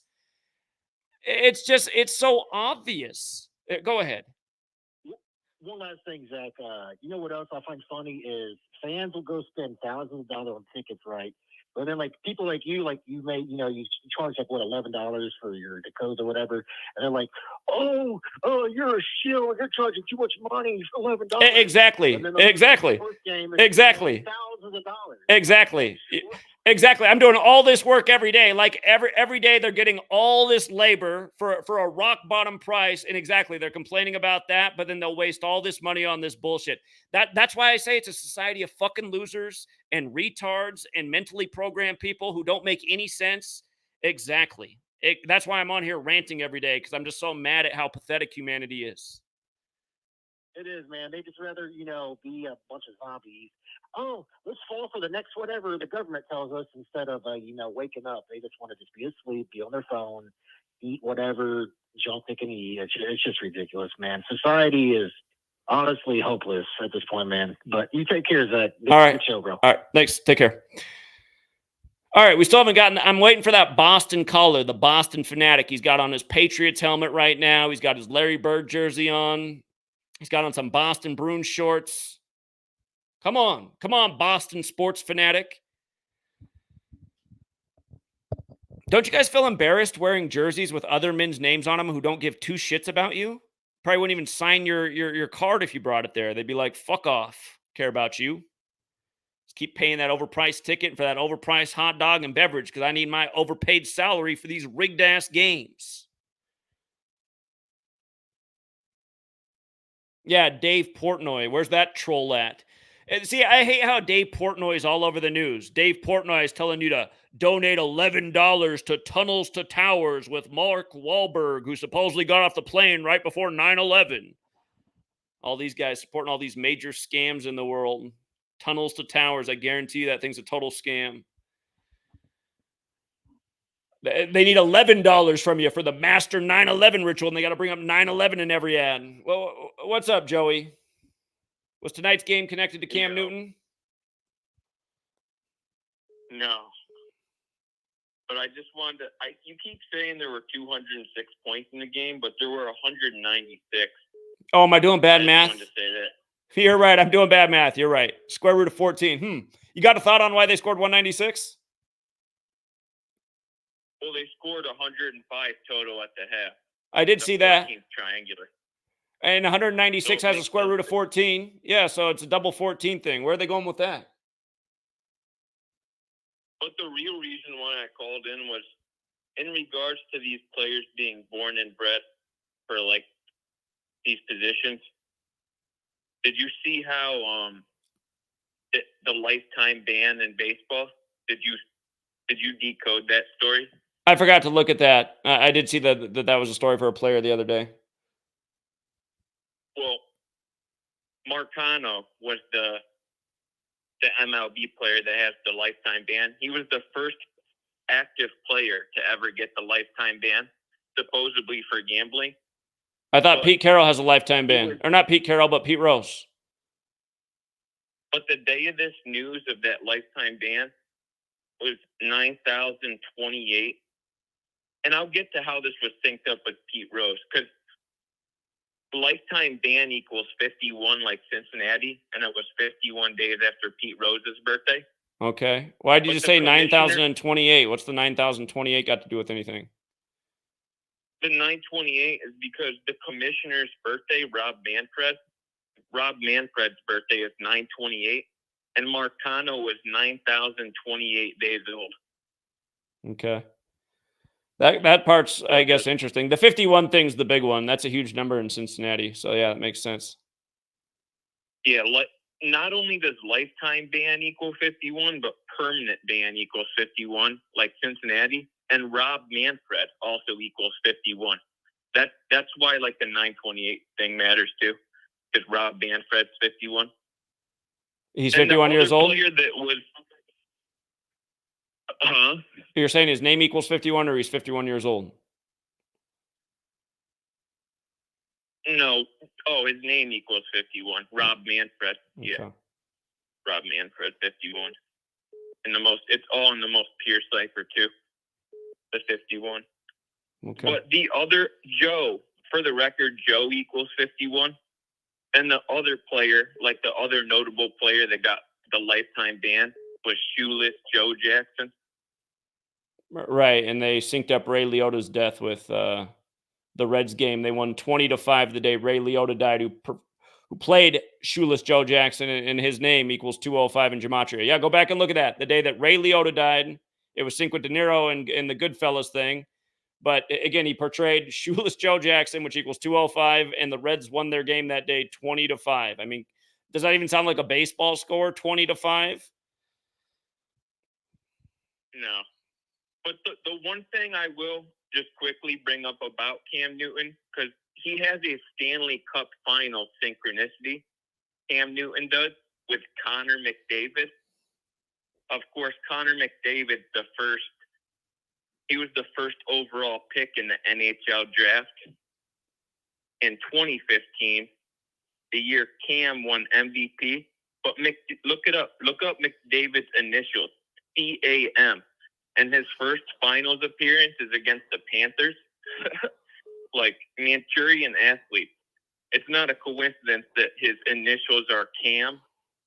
It's so obvious. Go ahead. One last thing, Zach. You know what else I find funny is fans will go spend thousands of dollars on tickets, right? But then, like, people like you you charge, like, what, $11 for your decoder or whatever. And they're like, oh, you're a shill. You're charging too much money for $11. Exactly. Exactly. Thousands of dollars. Exactly. Exactly. I'm doing all this work every day. Like every day they're getting all this labor for a rock bottom price. And exactly, they're complaining about that, but then they'll waste all this money on this bullshit. That's why I say it's a society of fucking losers and retards and mentally programmed people who don't make any sense. Exactly. That's why I'm on here ranting every day, because I'm just so mad at how pathetic humanity is. It is, man. They just rather, be a bunch of zombies. Oh, let's fall for the next whatever the government tells us instead of, waking up. They just want to just be asleep, be on their phone, eat whatever junk they can eat. It's just ridiculous, man. Society is honestly hopeless at this point, man. But you take care, Zach. All right. Good show, bro. All right. Thanks. Take care. All right. We still haven't gotten. I'm waiting for that Boston color, the Boston Fanatic. He's got on his Patriots helmet right now. He's got his Larry Bird jersey on. He's got on some Boston Bruins shorts. Come on. Come on, Boston sports fanatic. Don't you guys feel embarrassed wearing jerseys with other men's names on them who don't give two shits about you? Probably wouldn't even sign your card if you brought it there. They'd be like, fuck off. Care about you. Just keep paying that overpriced ticket for that overpriced hot dog and beverage because I need my overpaid salary for these rigged-ass games. Yeah, Dave Portnoy. Where's that troll at? And see, I hate how Dave Portnoy is all over the news. Dave Portnoy is telling you to donate $11 to Tunnels to Towers with Mark Wahlberg, who supposedly got off the plane right before 9/11. All these guys supporting all these major scams in the world. Tunnels to Towers, I guarantee you that thing's a total scam. They need $11 from you for the master 9/11 ritual, and they got to bring up 9/11 in every ad. Well, what's up, Joey? Was tonight's game connected to Cam Newton? No. But I just wanted to. You keep saying there were 206 points in the game, but there were 196. Oh, am I doing bad I math? just wanted to say that. You're right. I'm doing bad math. You're right. Square root of 14. You got a thought on why they scored 196? Well, they scored 105 total at the half. I did see that. Triangular. And 196 So has a square root of 14. Yeah, so it's a double 14 thing. Where are they going with that? But the real reason why I called in was in regards to these players being born and bred for like these positions. Did you see how the lifetime ban in baseball? Did you decode that story? I forgot to look at that. I did see that was a story for a player the other day. Well, Marcano was the MLB player that has the lifetime ban. He was the first active player to ever get the lifetime ban, supposedly for gambling. I thought Pete Carroll has a lifetime ban. Or not Pete Carroll, but Pete Rose. But the day of this news of that lifetime ban was 9,028. And I'll get to how this was synced up with Pete Rose, because lifetime ban equals 51 like Cincinnati, and it was 51 days after Pete Rose's birthday. Okay. Why did you just say 9,028? What's the 9,028 got to do with anything? The 928 is because the commissioner's birthday, Rob Manfred's birthday is 928, and Marcano was 9,028 days old. Okay. That part's, I guess, interesting. The 51 thing's the big one. That's a huge number in Cincinnati. So, yeah, that makes sense. Yeah, not only does lifetime ban equal 51, but permanent ban equals 51, like Cincinnati. And Rob Manfred also equals 51. That's why, like, the 928 thing matters, too, because Rob Manfred's 51. He's 51 years old? Player that was... You're saying his name equals 51 or he's 51 years old? No. Oh, his name equals 51. Rob Manfred. Okay. Yeah. Rob Manfred, 51. It's all in the most pure cipher, too. The 51. Okay. But the other, Joe, for the record, Joe equals 51. And the other player, like the other notable player that got the lifetime ban, was shoeless Joe Jackson. Right, and they synced up Ray Liotta's death with the Reds game. They won 20-5 the day Ray Liotta died, who played shoeless Joe Jackson, and his name equals 205 in Gematria. Yeah, go back and look at that. The day that Ray Liotta died, it was synced with De Niro and the Goodfellas thing. But again, he portrayed shoeless Joe Jackson, which equals 205, and the Reds won their game that day 20-5. I mean, does that even sound like a baseball score, 20-5? No. But the one thing I will just quickly bring up about Cam Newton, because he has a Stanley Cup final synchronicity, Cam Newton does, with Connor McDavid. Of course, Connor McDavid, he was the first overall pick in the NHL draft in 2015. the year Cam won MVP. But look it up. Look up McDavid's initials, CAM. And his first finals appearance is against the Panthers. Like, Manchurian athlete. It's not a coincidence that his initials are Cam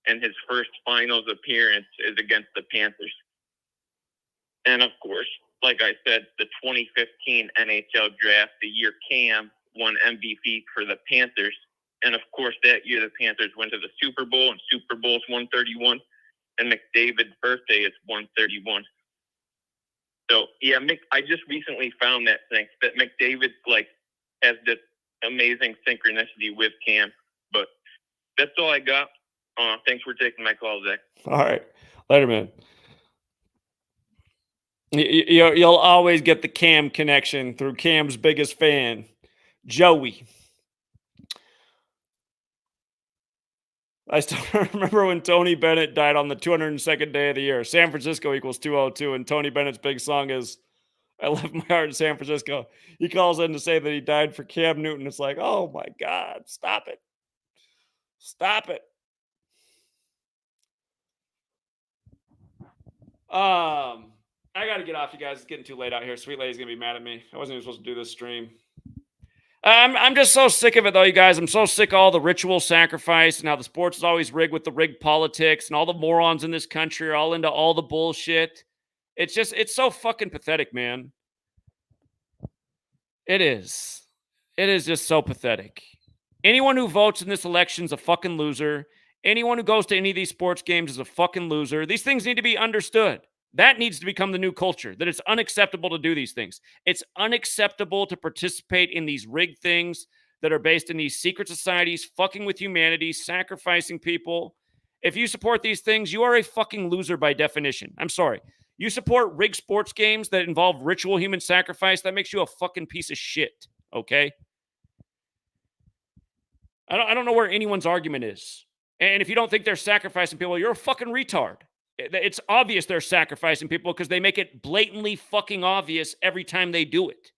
and his first finals appearance is against the Panthers. And of course, like I said, the 2015 NHL draft, the year Cam won MVP for the Panthers. And of course, that year the Panthers went to the Super Bowl, and Super Bowl's 131. And McDavid's birthday is 131. So, yeah, I just recently found that thing, that McDavid, like, has this amazing synchronicity with Cam. But that's all I got. Thanks for taking my call, Zach. All right. Later, man. You'll always get the Cam connection through Cam's biggest fan, Joey. I still remember when Tony Bennett died on the 202nd day of the year. San Francisco equals 202, and Tony Bennett's big song is I Left My Heart in San Francisco. He calls in to say that he died for Cam Newton. It's like, oh my God, stop it. Stop it. I got to get off, you guys. It's getting too late out here. Sweet Lady's going to be mad at me. I wasn't even supposed to do this stream. I'm just so sick of it, though, you guys. I'm so sick of all the ritual sacrifice and how the sports is always rigged with the rigged politics, and all the morons in this country are all into all the bullshit. It's so fucking pathetic, man. It is. It is just so pathetic. Anyone who votes in this election is a fucking loser. Anyone who goes to any of these sports games is a fucking loser. These things need to be understood. That needs to become the new culture, that it's unacceptable to do these things. It's unacceptable to participate in these rigged things that are based in these secret societies, fucking with humanity, sacrificing people. If you support these things, you are a fucking loser by definition. I'm sorry. You support rigged sports games that involve ritual human sacrifice, that makes you a fucking piece of shit, okay? I don't know where anyone's argument is. And if you don't think they're sacrificing people, you're a fucking retard. It's obvious they're sacrificing people because they make it blatantly fucking obvious every time they do it.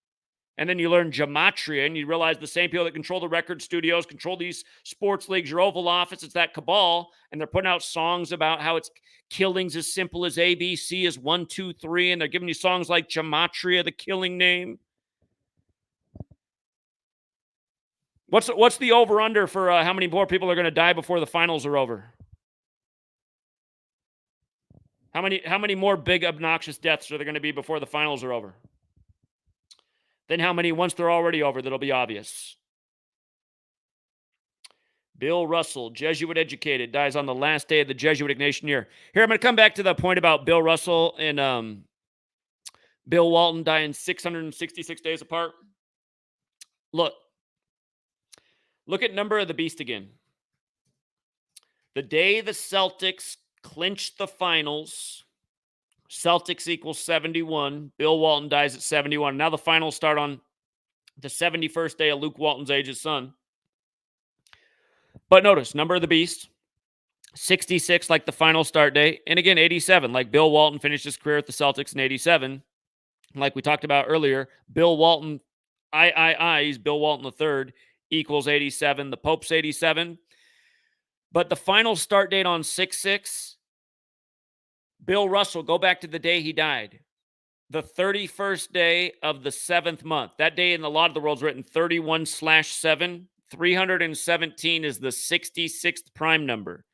And then you learn Gematria and you realize the same people that control the record studios, control these sports leagues, your Oval Office, it's that cabal. And they're putting out songs about how it's killings as simple as ABC is 1, 2, 3. And they're giving you songs like Gematria, the killing name. What's the over-under for how many more people are going to die before the finals are over? How many more big obnoxious deaths are there going to be before the finals are over? Then how many once they're already over that'll be obvious? Bill Russell, Jesuit educated, dies on the last day of the Jesuit Ignatian year. Here, I'm going to come back to the point about Bill Russell and Bill Walton dying 666 days apart. Look at number of the beast again. The day the Celtics clinched the finals, Celtics equals 71. Bill Walton dies at 71. Now the finals start on the 71st day of Luke Walton's age, his son. But notice, number of the beast, 66 like the final start date. And again, 87, like Bill Walton finished his career at the Celtics in 87. Like we talked about earlier, Bill Walton, he's Bill Walton III, equals 87. The Pope's 87. But the final start date on 6/6, Bill Russell, go back to the day he died. The 31st day of the 7th month. That day in the lot of the world's written 31/7. 317 is the 66th prime number.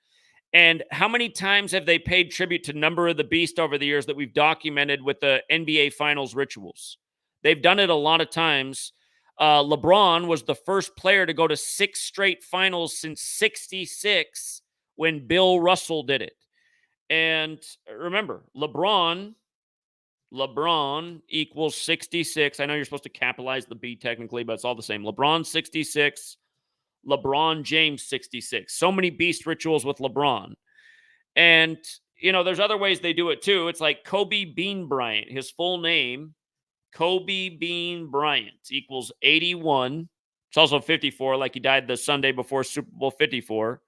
And how many times have they paid tribute to Number of the Beast over the years that we've documented with the NBA Finals rituals? They've done it a lot of times. LeBron was the first player to go to 6 straight finals since 66 when Bill Russell did it. And remember, LeBron equals 66. I know you're supposed to capitalize the B technically, but it's all the same. LeBron 66, LeBron James 66. So many beast rituals with LeBron. And, you know, there's other ways they do it too. It's like Kobe Bean Bryant, his full name, Kobe Bean Bryant equals 81. It's also 54, like he died the Sunday before Super Bowl 54.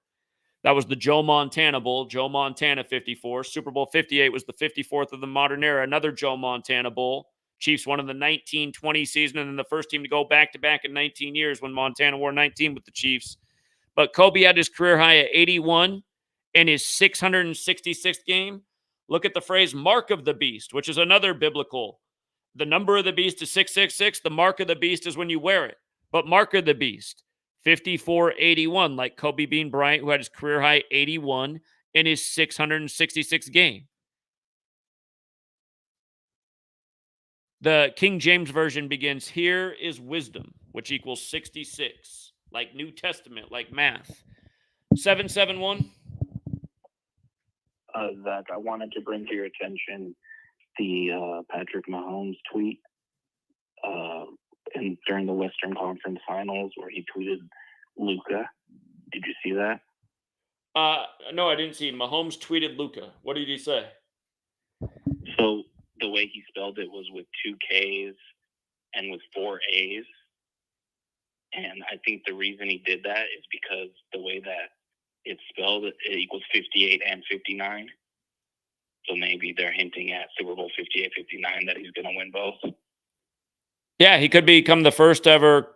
That was the Joe Montana Bowl. Joe Montana 54. Super Bowl 58 was the 54th of the modern era. Another Joe Montana Bowl. Chiefs won in the 1920 season, and then the first team to go back-to-back in 19 years when Montana wore 19 with the Chiefs. but Kobe had his career high at 81 in his 666th game. Look at the phrase mark of the beast, which is another biblical. The number of the beast is 666. The mark of the beast is when you wear it. But mark of the beast, 5481, like Kobe Bean Bryant, who had his career high 81 in his 666th game. The King James Version begins, here is wisdom, which equals 66, like New Testament, like math. 771. Zach, I wanted to bring to your attention the Patrick Mahomes tweet during the Western Conference Finals where he tweeted Luka. Did you see that? No, I didn't see. Mahomes tweeted Luka. What did he say? So the way he spelled it was with 2 Ks and with 4 As. And I think the reason he did that is because the way that it's spelled, it equals 58 and 59. So maybe they're hinting at Super Bowl 58, 59 that he's going to win both. Yeah, he could become the first ever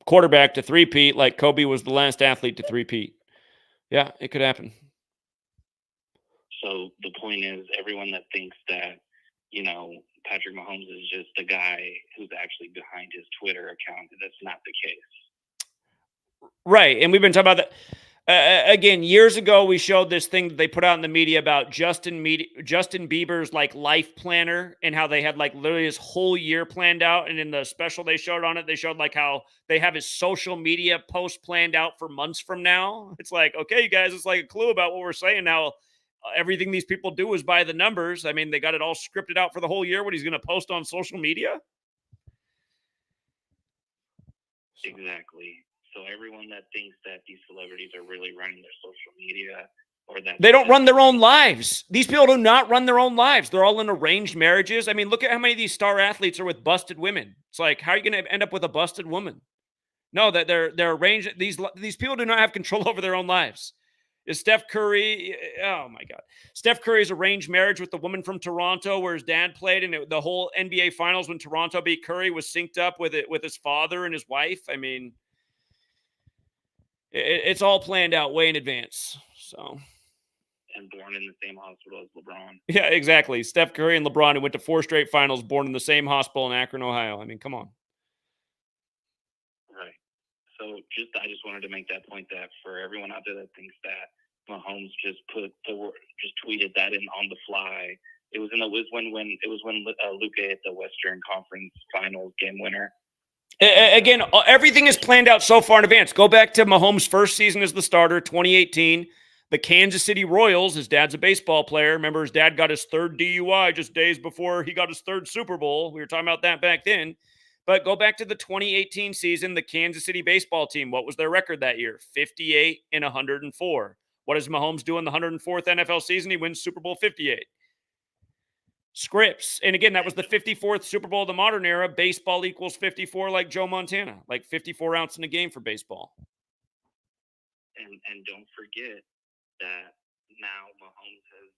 quarterback to three-peat, like Kobe was the last athlete to three-peat. Yeah, it could happen. So the point is, everyone that thinks that, you know, Patrick Mahomes is just the guy who's actually behind his Twitter account, that's not the case. Right, and we've been talking about that. Again, years ago, we showed this thing that they put out in the media about Justin Bieber's like life planner and how they had like literally his whole year planned out. And in the special they showed on it, they showed like how they have his social media post planned out for months from now. It's like, okay, you guys, it's like a clue about what we're saying now. Everything these people do is by the numbers. I mean, they got it all scripted out for the whole year, what he's going to post on social media. Exactly. So everyone that thinks that these celebrities are really running their social media, or that they don't run their own lives. These people do not run their own lives. They're all in arranged marriages. I mean, look at how many of these star athletes are with busted women. It's like, how are you going to end up with a busted woman? No, that they're arranged. These people do not have control over their own lives. Is Steph Curry? Oh my God, Steph Curry's arranged marriage with the woman from Toronto, where his dad played, and the whole NBA Finals when Toronto beat Curry was synced up with his father and his wife. I mean, it's all planned out way in advance. So, and born in the same hospital as LeBron. Yeah, exactly. Steph Curry and LeBron, who went to 4 straight finals, born in the same hospital in Akron, Ohio. I mean, come on. Right. So I just wanted to make that point that for everyone out there that thinks that Mahomes just tweeted that in on the fly. It was when Luka hit the Western Conference Finals game winner. Again, everything is planned out so far in advance. Go back to Mahomes' first season as the starter, 2018. The Kansas City Royals, his dad's a baseball player. Remember, his dad got his 3rd DUI just days before he got his 3rd Super Bowl. We were talking about that back then. But go back to the 2018 season, the Kansas City baseball team. What was their record that year? 58 and 104. What does Mahomes do in the 104th NFL season? He wins Super Bowl 58. Scripts. And again, that was the 54th Super Bowl of the modern era. Baseball equals 54 like Joe Montana, like 54 ounce in a game for baseball. And don't forget that now Mahomes has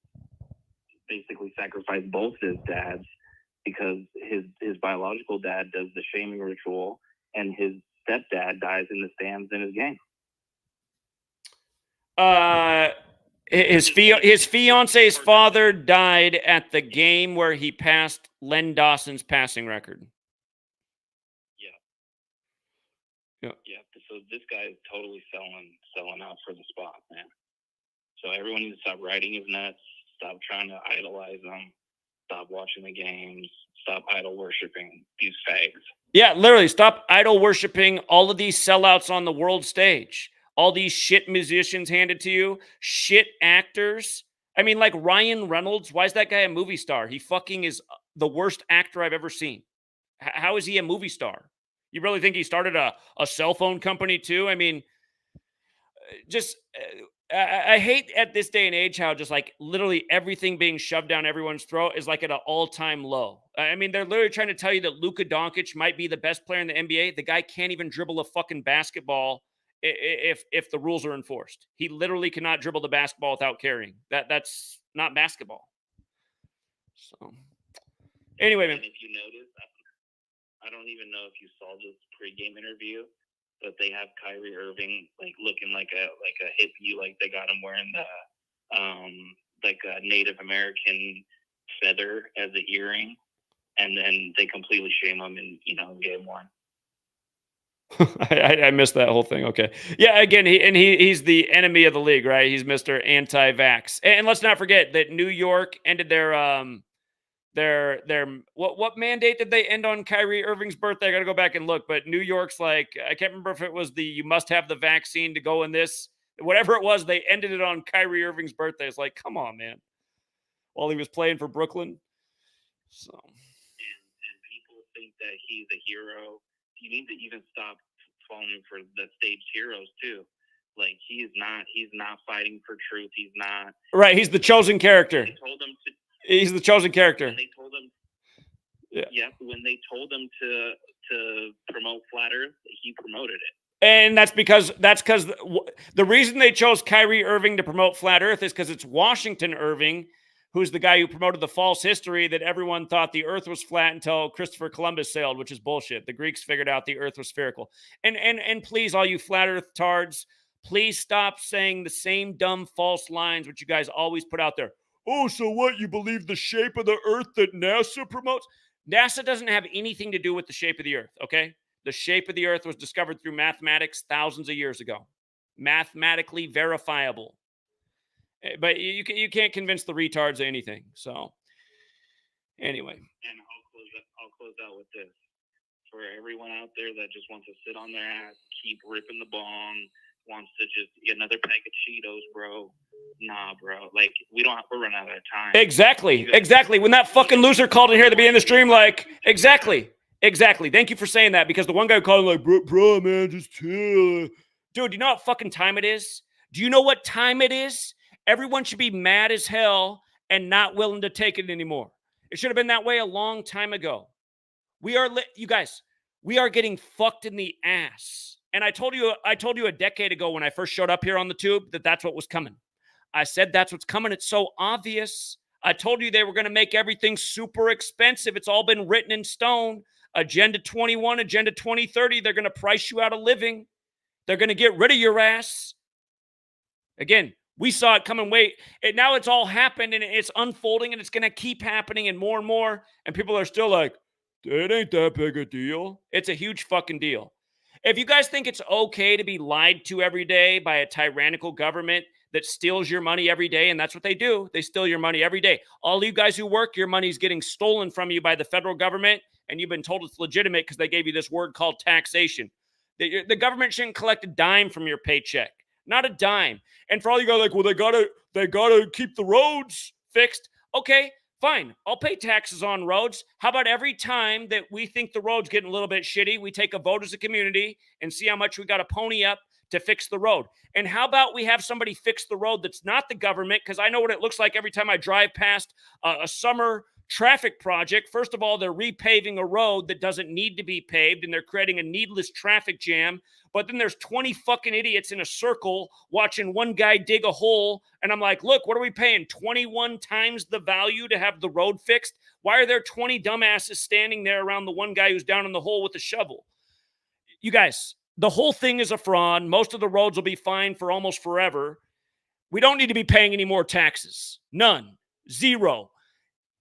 basically sacrificed both his dads because his biological dad does the shaming ritual and his stepdad dies in the stands in his game. His fiance's father died at the game where he passed Len Dawson's passing record. Yeah. So this guy is totally selling out for the spot, man. So everyone needs to stop riding his nuts, stop trying to idolize him, stop watching the games, stop idol worshiping these fags. Yeah, literally, stop idol worshiping all of these sellouts on the world stage. All these shit musicians handed to you, shit actors. I mean, like Ryan Reynolds, why is that guy a movie star? He fucking is the worst actor I've ever seen. How is he a movie star? You really think he started a cell phone company too? I mean, just I hate at this day and age how just like literally everything being shoved down everyone's throat is like at an all-time low. I mean, they're literally trying to tell you that Luka Doncic might be the best player in the NBA. The guy can't even dribble a fucking basketball if the rules are enforced. He literally cannot dribble the basketball without carrying. That's not basketball. So anyway, man. And if you notice, I don't even know if you saw this pregame interview, but they have Kyrie Irving like looking like a hippie, like they got him wearing the like a Native American feather as an earring, and then they completely shame him in game one. I missed that whole thing. Okay. Yeah, again, he's the enemy of the league, right? He's Mr. Anti-Vax. And let's not forget that New York ended their what mandate did they end on Kyrie Irving's birthday? I got to go back and look, but New York's like, I can't remember if it was you must have the vaccine to go in this, whatever it was, they ended it on Kyrie Irving's birthday. It's like, come on, man. While he was playing for Brooklyn. So. And people think that he's a hero. You need to even stop falling for the staged heroes too. Like he's not fighting for truth. He's not. Right. He's the chosen character. They told him to. He's the chosen character. When they told him. Yeah. When they told him to promote flat Earth, he promoted it. And that's because the reason they chose Kyrie Irving to promote flat Earth is because it's Washington Irving, who's the guy who promoted the false history that everyone thought the earth was flat until Christopher Columbus sailed, which is bullshit. The Greeks figured out the earth was spherical. And please, all you flat earth tards, please stop saying the same dumb false lines which you guys always put out there. Oh, so what? You believe the shape of the earth that NASA promotes? NASA doesn't have anything to do with the shape of the earth, okay? The shape of the earth was discovered through mathematics thousands of years ago. Mathematically verifiable. But you can't convince the retards of anything. So, anyway. And I'll close out with this. For everyone out there that just wants to sit on their ass, keep ripping the bong, wants to just get another pack of Cheetos, bro. Nah, bro. Like, we're running out of time. Exactly. When that fucking loser called in here at the beginning of the stream, like, exactly. Thank you for saying that, because the one guy called like, bro, man, just chill. Dude, you know what fucking time it is? Do you know what time it is? Everyone should be mad as hell and not willing to take it anymore. It should have been that way a long time ago. You guys, we are getting fucked in the ass. And I told you a decade ago when I first showed up here on the tube that that's what was coming. I said that's what's coming. It's so obvious. I told you they were going to make everything super expensive. It's all been written in stone. Agenda 21, Agenda 2030, they're going to price you out of living. They're going to get rid of your ass. Again, we saw it coming. Now it's all happened and it's unfolding and it's going to keep happening and more. And people are still like, it ain't that big a deal. It's a huge fucking deal. If you guys think it's okay to be lied to every day by a tyrannical government that steals your money every day, and that's what they do, they steal your money every day. All you guys who work, your money's getting stolen from you by the federal government, and you've been told it's legitimate because they gave you this word called taxation. The government shouldn't collect a dime from your paycheck. Not a dime. And for all you guys like, well, they gotta keep the roads fixed. Okay, fine. I'll pay taxes on roads. How about every time that we think the road's getting a little bit shitty, we take a vote as a community and see how much we got to pony up to fix the road? And how about we have somebody fix the road that's not the government? Because I know what it looks like every time I drive past a summer traffic project. First of all, they're repaving a road that doesn't need to be paved, and they're creating a needless traffic jam. But then there's 20 fucking idiots in a circle watching one guy dig a hole. And I'm like, look, what are we paying? 21 times the value to have the road fixed? Why are there 20 dumbasses standing there around the one guy who's down in the hole with a shovel? You guys, the whole thing is a fraud. Most of the roads will be fine for almost forever. We don't need to be paying any more taxes. None. Zero.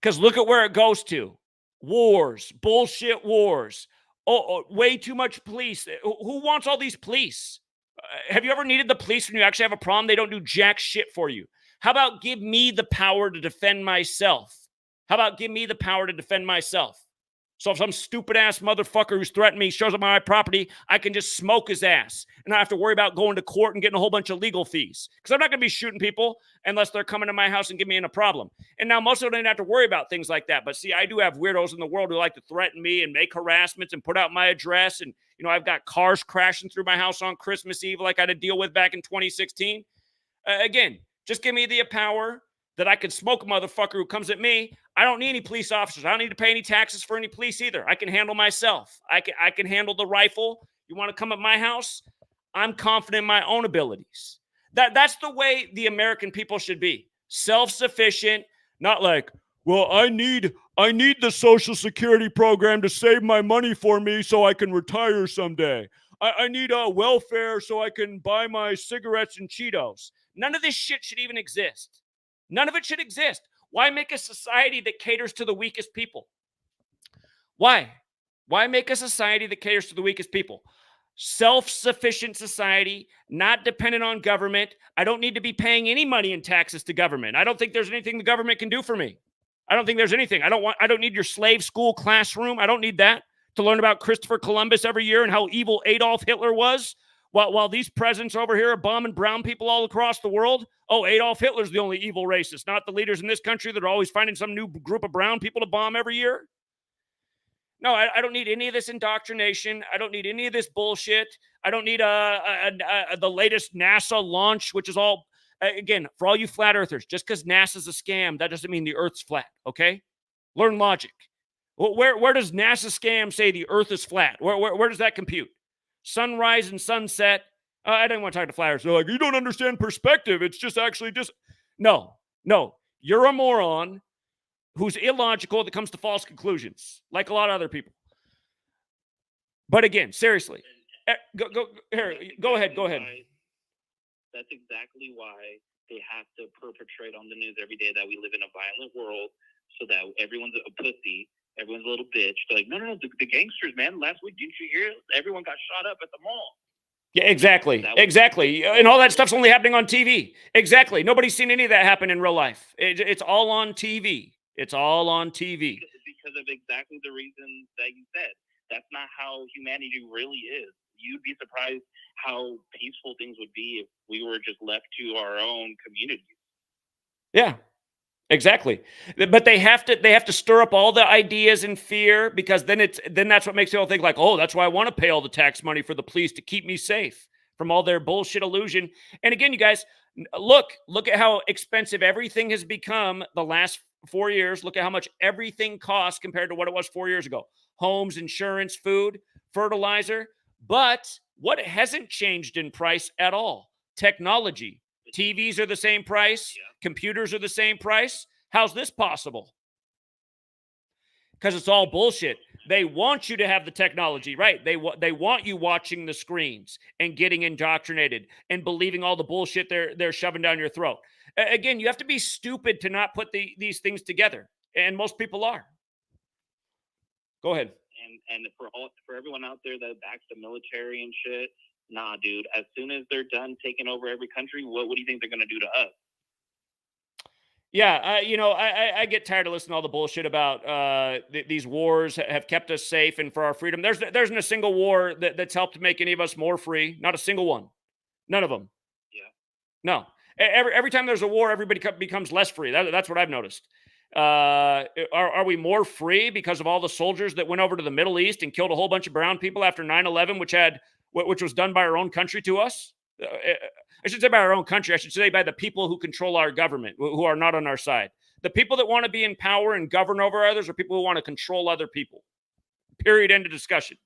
Because look at where it goes to. Wars. Bullshit wars. Oh, way too much police. Who wants all these police? Have you ever needed the police when you actually have a problem? They don't do jack shit for you. How about give me the power to defend myself? So if some stupid-ass motherfucker who's threatened me shows up on my property, I can just smoke his ass and not have to worry about going to court and getting a whole bunch of legal fees. Because I'm not going to be shooting people unless they're coming to my house and give me in a problem. And now most of them don't have to worry about things like that. But see, I do have weirdos in the world who like to threaten me and make harassments and put out my address. And, you know, I've got cars crashing through my house on Christmas Eve like I had to deal with back in 2016. Again, just give me the power that I could smoke a motherfucker who comes at me. I don't need any police officers. I don't need to pay any taxes for any police either. I can handle myself. I can handle the rifle. You want to come at my house? I'm confident in my own abilities. That's the way the American people should be. Self-sufficient, not like, well, I need the Social Security program to save my money for me so I can retire someday. I need welfare so I can buy my cigarettes and Cheetos. None of this shit should even exist. None of it should exist. Why make a society that caters to the weakest people? Why? Why make a society that caters to the weakest people? Self-sufficient society, not dependent on government. I don't need to be paying any money in taxes to government. I don't think there's anything the government can do for me. I don't think there's anything. I don't need your slave school classroom. I don't need that to learn about Christopher Columbus every year and how evil Adolf Hitler was. While these presidents over here are bombing brown people all across the world. Oh, Adolf Hitler's the only evil racist, not the leaders in this country that are always finding some new group of brown people to bomb every year. No, I don't need any of this indoctrination. I don't need any of this bullshit. I don't need the latest NASA launch, which is all, again, for all you flat earthers, just because NASA's a scam, that doesn't mean the Earth's flat, okay? Learn logic. Where does NASA scam say the Earth is flat? Where does that compute? Sunrise and sunset. I didn't want to talk to flat earthers. They're like, you don't understand perspective. It's just actually just... No. You're a moron who's illogical that comes to false conclusions, like a lot of other people. But again, seriously, go ahead. That's exactly why they have to perpetrate on the news every day that we live in a violent world, so that everyone's a pussy, everyone's a little bitch. They're like, no, the gangsters, man. Last week, didn't you hear? Everyone got shot up at the mall. Yeah, exactly. And all that stuff's only happening on TV. Exactly. Nobody's seen any of that happen in real life. It's all on TV. It's all on TV. Because of exactly the reason that you said. That's not how humanity really is. You'd be surprised how peaceful things would be if we were just left to our own communities. Yeah, exactly. But they have to stir up all the ideas and fear, because then that's what makes people think like, oh, that's why I want to pay all the tax money for the police to keep me safe from all their bullshit illusion. And again, you guys, look at how expensive everything has become the last 4 years. Look at how much everything costs compared to what it was 4 years ago. Homes, insurance, food, fertilizer. But what hasn't changed in price at all? Technology. TVs are the same price. Yeah. Computers are the same price. How's this possible? Because it's all bullshit. They want you to have the technology, right? They want you watching the screens and getting indoctrinated and believing all the bullshit they're shoving down your throat. Again, you have to be stupid to not put these things together, and most people are. Go ahead. And for everyone out there that backs the military and shit, nah, dude. As soon as they're done taking over every country, what do you think they're gonna do to us? Yeah, I get tired of listening to all the bullshit about these wars have kept us safe and for our freedom. There isn't a single war that's helped make any of us more free. Not a single one. None of them. Yeah. No. Every time there's a war, everybody becomes less free. That's what I've noticed. Are we more free because of all the soldiers that went over to the Middle East and killed a whole bunch of brown people after 9/11, which was done by our own country to us? I should say by our own country. I should say by the people who control our government, who are not on our side. The people that want to be in power and govern over others are people who want to control other people. Period. End of discussion.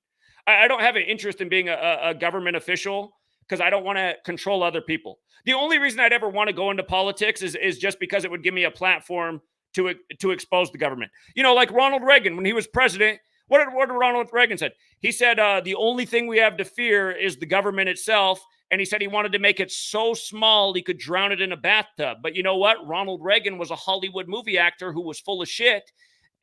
I don't have an interest in being a government official because I don't want to control other people. The only reason I'd ever want to go into politics is just because it would give me a platform to expose the government. Like Ronald Reagan, when he was president, what did Ronald Reagan said? He said, the only thing we have to fear is the government itself. And he said he wanted to make it so small he could drown it in a bathtub. But you know what? Ronald Reagan was a Hollywood movie actor who was full of shit.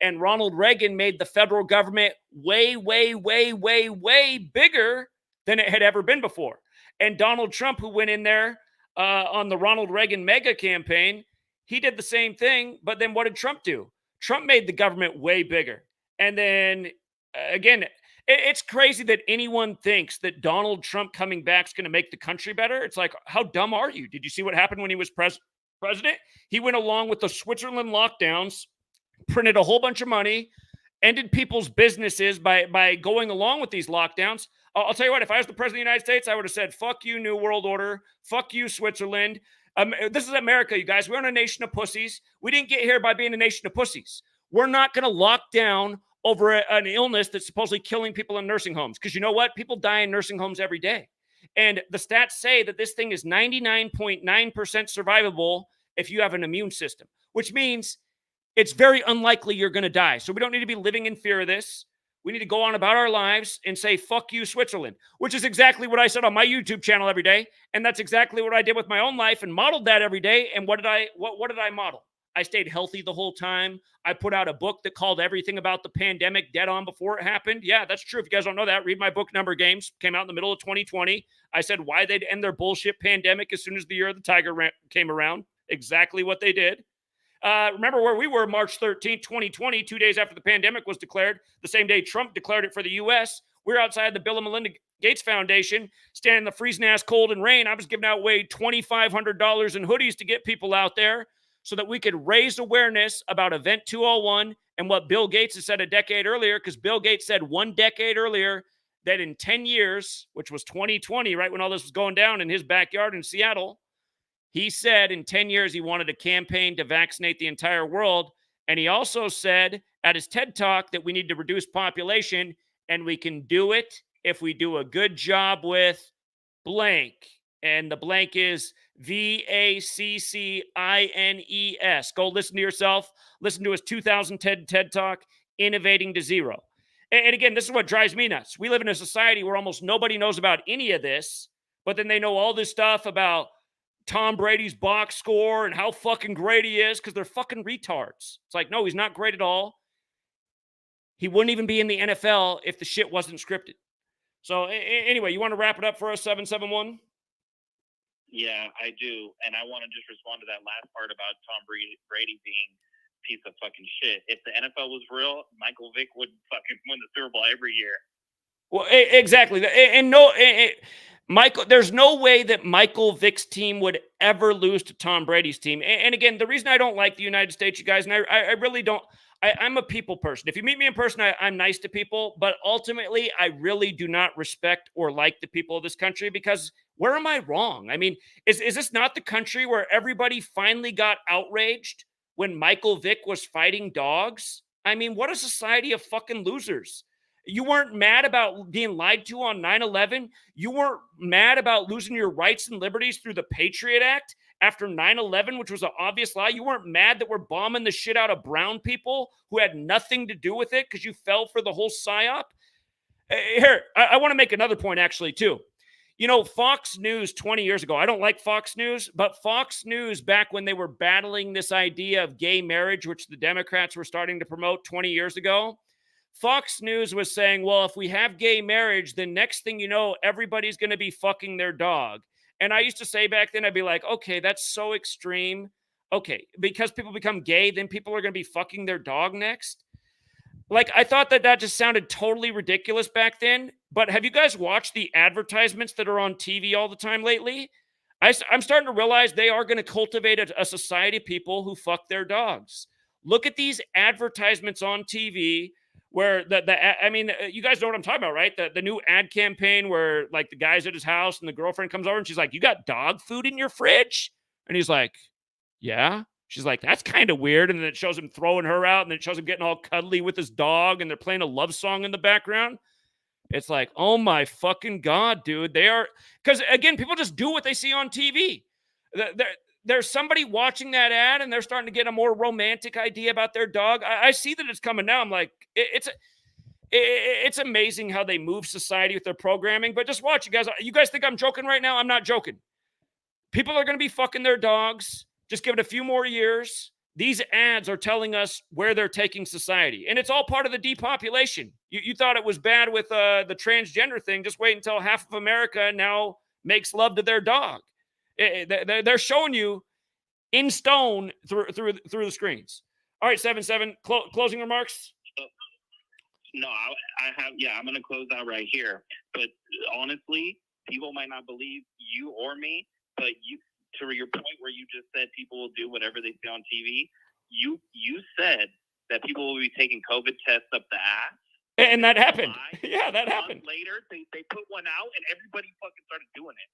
And Ronald Reagan made the federal government way, way, way, way, way bigger than it had ever been before. And Donald Trump, who went in there on the Ronald Reagan mega campaign, he did the same thing. But then what did Trump do? Trump made the government way bigger. And then, again, it's crazy that anyone thinks that Donald Trump coming back is going to make the country better. It's like, how dumb are you? Did you see what happened when he was president? He went along with the Switzerland lockdowns, printed a whole bunch of money, ended people's businesses by going along with these lockdowns. I'll tell you what, if I was the president of the United States, I would have said, fuck you, New World Order. Fuck you, Switzerland. This is America, you guys. We're in a nation of pussies. We didn't get here by being a nation of pussies. We're not going to lock down over an illness that's supposedly killing people in nursing homes. Because you know what? People die in nursing homes every day. And the stats say that this thing is 99.9% survivable if you have an immune system, which means it's very unlikely you're going to die. So we don't need to be living in fear of this. We need to go on about our lives and say, fuck you, Switzerland, which is exactly what I said on my YouTube channel every day. And that's exactly what I did with my own life and modeled that every day. And what did I model? I stayed healthy the whole time. I put out a book that called everything about the pandemic dead on before it happened. Yeah, that's true. If you guys don't know that, read my book, Number Games. Came out in the middle of 2020. I said why they'd end their bullshit pandemic as soon as the year of the tiger came around. Exactly what they did. Remember where we were March 13th, 2020, 2 days after the pandemic was declared, the same day Trump declared it for the U.S. We're outside the Bill and Melinda Gates Foundation, standing in the freezing ass cold and rain. I was giving out way $2,500 in hoodies to get people out there so that we could raise awareness about Event 201 and what Bill Gates has said a decade earlier, because Bill Gates said 1 decade earlier that in 10 years, which was 2020, right when all this was going down in his backyard in Seattle, he said in 10 years he wanted a campaign to vaccinate the entire world. And he also said at his TED Talk that we need to reduce population, and we can do it if we do a good job with blank. And the blank is VACCINES. Go listen to yourself. Listen to his 2010 TED Talk, Innovating to Zero. And again, this is what drives me nuts. We live in a society where almost nobody knows about any of this, but then they know all this stuff about Tom Brady's box score and how fucking great he is because they're fucking retards. It's like, no, he's not great at all. He wouldn't even be in the NFL if the shit wasn't scripted. So anyway, you want to wrap it up for us, 771? Yeah, I do. And I want to just respond to that last part about Tom Brady being a piece of fucking shit. If the NFL was real, Michael Vick would fucking win the Super Bowl every year. Well, exactly. And no, Michael, there's no way that Michael Vick's team would ever lose to Tom Brady's team. And again, the reason I don't like the United States, you guys, and I really don't, I'm a people person. If you meet me in person, I'm nice to people, but ultimately, I really do not respect or like the people of this country because where am I wrong? I mean, is this not the country where everybody finally got outraged when Michael Vick was fighting dogs? I mean, what a society of fucking losers. You weren't mad about being lied to on 9/11. You weren't mad about losing your rights and liberties through the Patriot Act after 9/11, which was an obvious lie. You weren't mad that we're bombing the shit out of brown people who had nothing to do with it because you fell for the whole psyop. Here, I want to make another point actually too. You know, Fox News 20 years ago, I don't like Fox News, but Fox News back when they were battling this idea of gay marriage, which the Democrats were starting to promote 20 years ago, Fox News was saying, well, if we have gay marriage, then next thing you know, everybody's going to be fucking their dog. And I used to say back then, I'd be like, okay, that's so extreme. Okay, because people become gay, then people are going to be fucking their dog next. Like, I thought that just sounded totally ridiculous back then. But have you guys watched the advertisements that are on TV all the time lately? I'm starting to realize they are going to cultivate a society of people who fuck their dogs. Look at these advertisements on TV where I mean, you guys know what I'm talking about, right? The new ad campaign where like the guy's at his house and the girlfriend comes over and she's like, you got dog food in your fridge? And he's like, yeah. She's like, that's kind of weird. And then it shows him throwing her out and then it shows him getting all cuddly with his dog and they're playing a love song in the background. It's like, oh my fucking God, dude. They are, because again, people just do what they see on TV. There's somebody watching that ad and they're starting to get a more romantic idea about their dog. I see that it's coming now. I'm like, it's amazing how they move society with their programming. But just watch, you guys. You guys think I'm joking right now? I'm not joking. People are going to be fucking their dogs. Just give it a few more years. These ads are telling us where they're taking society. And it's all part of the depopulation. You thought it was bad with the transgender thing. Just wait until half of America now makes love to their dog. They're showing you in stone through the screens. All right, 7-7, closing remarks? No, I have, I'm going to close out right here. But honestly, people might not believe you or me, but to your point where you just said people will do whatever they see on TV, you said that people will be taking COVID tests up the ass. And that happened. Yeah, that happened. Later, they put one out and everybody fucking started doing it.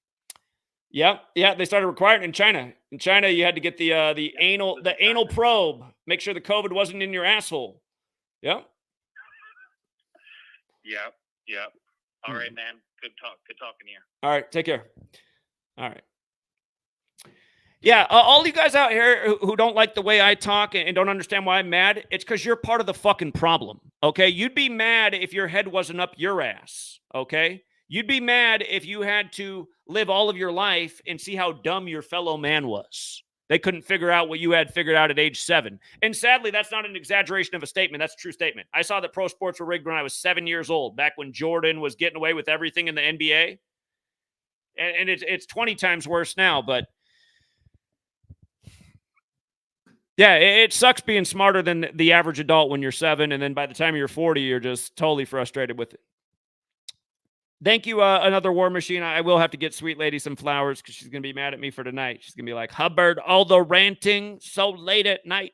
Yeah, they started requiring it in China. In China, you had to get the anal probe, make sure the COVID wasn't in your asshole. Yep. Yep. All right, man. Good talking to you. All right, take care. All right. Yeah, all you guys out here who don't like the way I talk and don't understand why I'm mad, it's because you're part of the fucking problem, okay? You'd be mad if your head wasn't up your ass, okay? You'd be mad if you had to live all of your life and see how dumb your fellow man was. They couldn't figure out what you had figured out at age 7. And sadly, that's not an exaggeration of a statement. That's a true statement. I saw that pro sports were rigged when I was 7 years old, back when Jordan was getting away with everything in the NBA. And it's 20 times worse now, but yeah, it sucks being smarter than the average adult when you're 7, and then by the time you're 40, you're just totally frustrated with it. Thank you, another War Machine. I will have to get Sweet Lady some flowers because she's going to be mad at me for tonight. She's going to be like, Hubbard, all the ranting so late at night.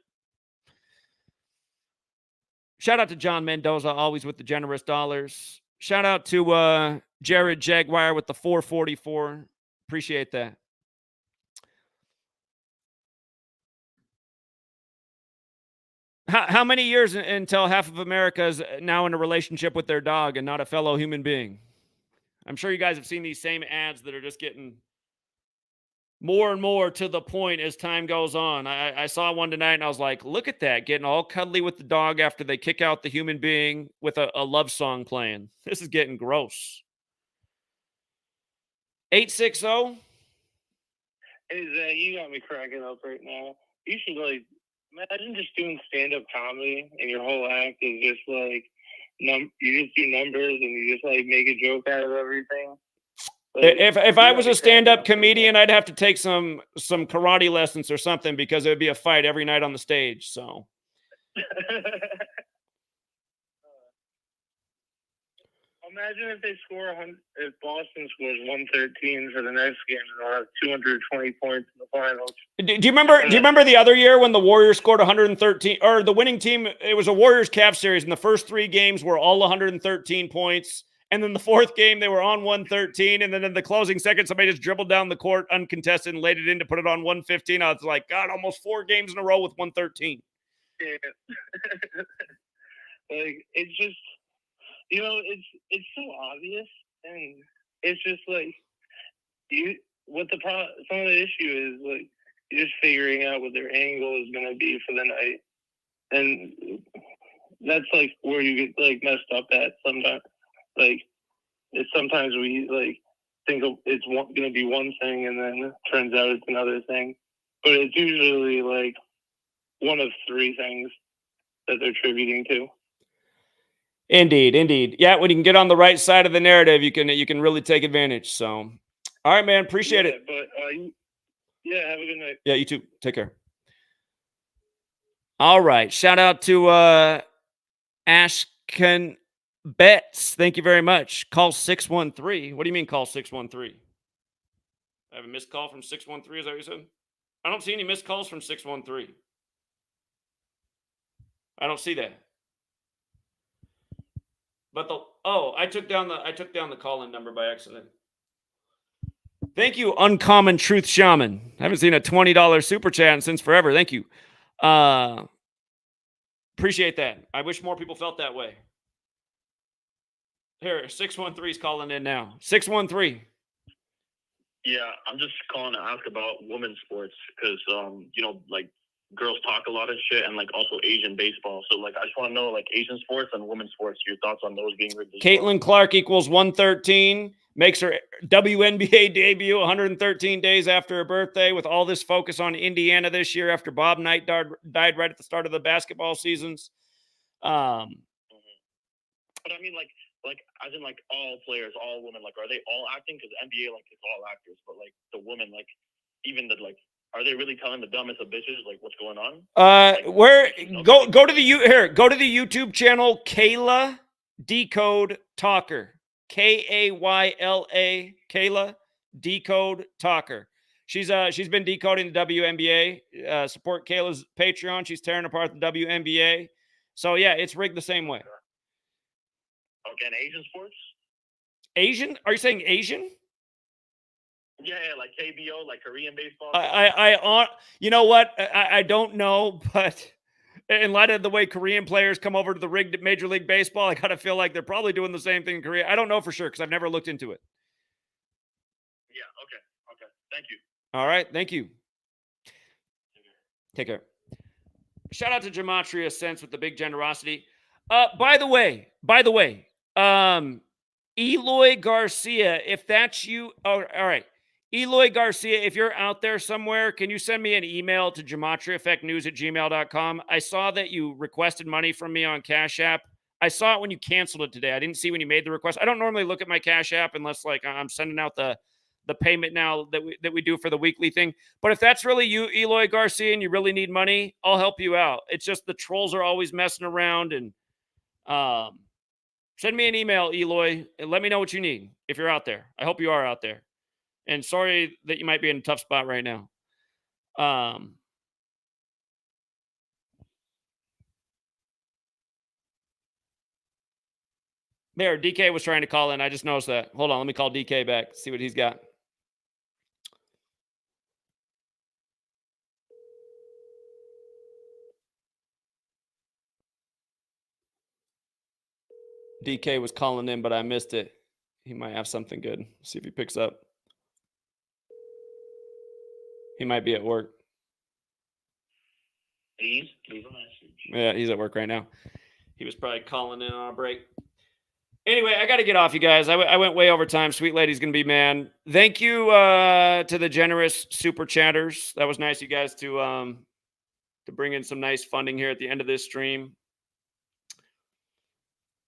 Shout out to John Mendoza, always with the generous dollars. Shout out to Jared Jaguar with the 444. Appreciate that. How many years until half of America is now in a relationship with their dog and not a fellow human being? I'm sure you guys have seen these same ads that are just getting more and more to the point as time goes on. I saw one tonight and I was like, look at that, getting all cuddly with the dog after they kick out the human being with a love song playing. This is getting gross. 860? Hey, Zach, you got me cracking up right now. You should, like, imagine just doing stand-up comedy and your whole act is just, like, you just do numbers and you just, like, make a joke out of everything. Like, if I was a stand-up comedian, I'd have to take some karate lessons or something because it would be a fight every night on the stage, so. Imagine if they score if Boston scores 113 for the next game, and they'll have 220 points in the finals. Do you remember the other year when the Warriors scored 113, or the winning team? It was a Warriors Cavs series, and the first 3 games were all 113 points, and then the 4th game they were on 113, and then in the closing second, somebody just dribbled down the court uncontested and laid it in to put it on 115. I was like, God, almost 4 games in a row with 113. Yeah. Like, it's just. You know, it's so obvious, and it's just like some of the issue is like you're just figuring out what their angle is going to be for the night, and that's like where you get like messed up at sometimes. Like, it's sometimes we like think it's going to be one thing, and then it turns out it's another thing, but it's usually like one of 3 things that they're attributing to. Indeed. Yeah, when you can get on the right side of the narrative, you can really take advantage. So, all right, man, appreciate it. But yeah, have a good night. Yeah, you too. Take care. All right, shout out to Ashken Betts. Thank you very much. Call 613. What do you mean call 613? I have a missed call from 613. Is that what you said? I don't see any missed calls from 613. I don't see that. But I took down the call-in number by accident. Thank you, Uncommon Truth Shaman. I haven't seen a $20 super chat since forever. Thank you. Appreciate that. I wish more people felt that way. Here, 613 is calling in now. 613. Yeah, I'm just calling to ask about women's sports because, like, girls talk a lot of shit, and like also Asian baseball. So like I just want to know like Asian sports and women's sports, your thoughts on those being rigged. Caitlin Clark equals 113, makes her WNBA debut 113 days after her birthday with all this focus on Indiana this year after Bob Knight died right at the start of the basketball seasons. But I mean like as in like all players, all women, like are they all acting? Because NBA like it's all actors, but like the women, like even the like are they really telling the dumbest of bitches like what's going on? Go to the YouTube channel Kayla Decode Talker. Kayla Kayla Decode Talker. She's been decoding the WNBA. Support Kayla's Patreon. She's tearing apart the WNBA. So yeah, it's rigged the same way. Okay, and Asian sports? Asian? Are you saying Asian? Yeah, like KBO, like Korean baseball. You know what? I don't know, but in light of the way Korean players come over to the rigged Major League Baseball, I gotta feel like they're probably doing the same thing in Korea. I don't know for sure because I've never looked into it. Yeah. Okay. Thank you. All right. Thank you. Take care. Shout out to Gematria Sense with the big generosity. By the way, Eloy Garcia, if that's you, all right. Eloy Garcia, if you're out there somewhere, can you send me an email to GematriaEffectNews@gmail.com? I saw that you requested money from me on Cash App. I saw it when you canceled it today. I didn't see when you made the request. I don't normally look at my Cash App unless like I'm sending out the payment now that we do for the weekly thing. But if that's really you, Eloy Garcia, and you really need money, I'll help you out. It's just the trolls are always messing around. And send me an email, Eloy, and let me know what you need if you're out there. I hope you are out there. And sorry that you might be in a tough spot right now. There, DK was trying to call in. I just noticed that. Hold on, let me call DK back, see what he's got. DK was calling in, but I missed it. He might have something good. See if he picks up. He might be at work. Please leave a message. Yeah, he's at work right now. He was probably calling in on a break. Anyway, I got to get off, you guys. I went way over time. Sweet lady's going to be man. Thank you to the generous super chatters. That was nice, you guys, to bring in some nice funding here at the end of this stream.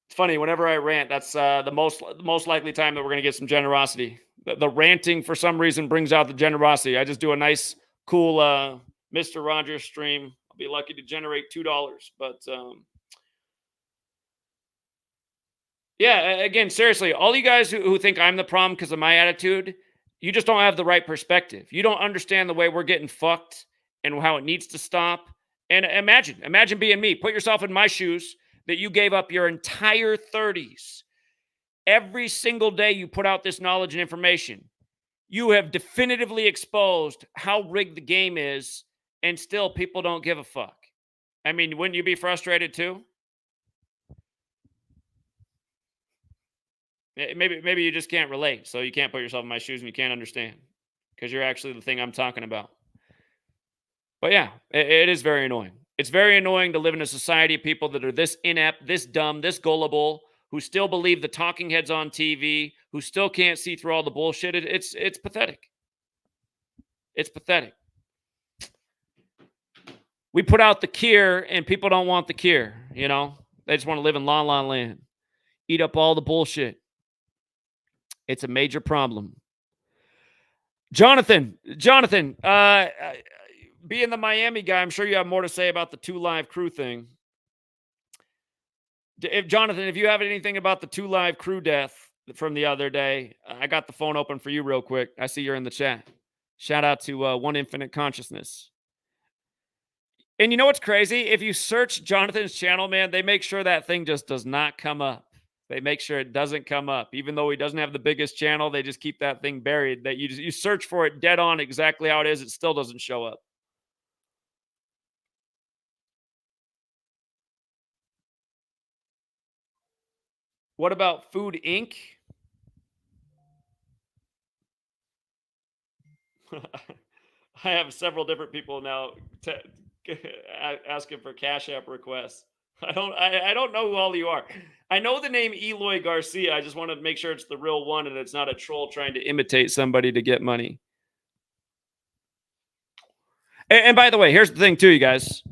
It's funny, whenever I rant, that's the most likely time that we're going to get some generosity. The ranting, for some reason, brings out the generosity. I just do a nice, cool Mr. Rogers stream. I'll be lucky to generate $2. But, yeah, again, seriously, all you guys who think I'm the problem because of my attitude, you just don't have the right perspective. You don't understand the way we're getting fucked and how it needs to stop. And imagine being me. Put yourself in my shoes. That you gave up your entire 30s. Every single day you put out this knowledge and information. You have definitively exposed how rigged the game is, and still people don't give a fuck. I mean, wouldn't you be frustrated too? Maybe you just can't relate, so you can't put yourself in my shoes and you can't understand because you're actually the thing I'm talking about. But yeah, it is very annoying. It's very annoying to live in a society of people that are this inept, this dumb, this gullible, who still believe the talking heads on TV, who still can't see through all the bullshit. It's pathetic. It's pathetic. We put out the cure, and people don't want the cure, you know? They just want to live in La La Land. Eat up all the bullshit. It's a major problem. Jonathan, being the Miami guy, I'm sure you have more to say about the 2 Live Crew thing. Jonathan, if you have anything about the 2 Live Crew death from the other day, I got the phone open for you real quick. I see you're in the chat. Shout out to One Infinite Consciousness. And you know what's crazy? If you search Jonathan's channel, man, they make sure that thing just does not come up. They make sure it doesn't come up. Even though he doesn't have the biggest channel, they just keep that thing buried. That you search for it dead on exactly how it is, it still doesn't show up. What about Food Inc? I have several different people now asking for Cash App requests. I don't know who all you are. I know the name Eloy Garcia. I just want to make sure it's the real one and it's not a troll trying to imitate somebody to get money. And by the way, here's the thing too, you guys.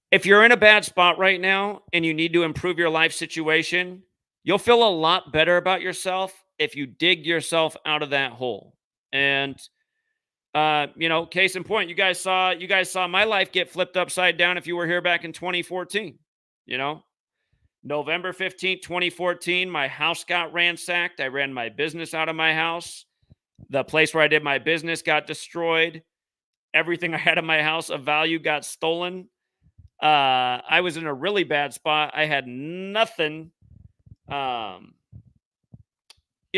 If you're in a bad spot right now and you need to improve your life situation, you'll feel a lot better about yourself if you dig yourself out of that hole. And you know, case in point, you guys saw my life get flipped upside down if you were here back in 2014. You know, November 15th, 2014, my house got ransacked. I ran my business out of my house. The place where I did my business got destroyed. Everything I had in my house of value got stolen. I was in a really bad spot. I had nothing. You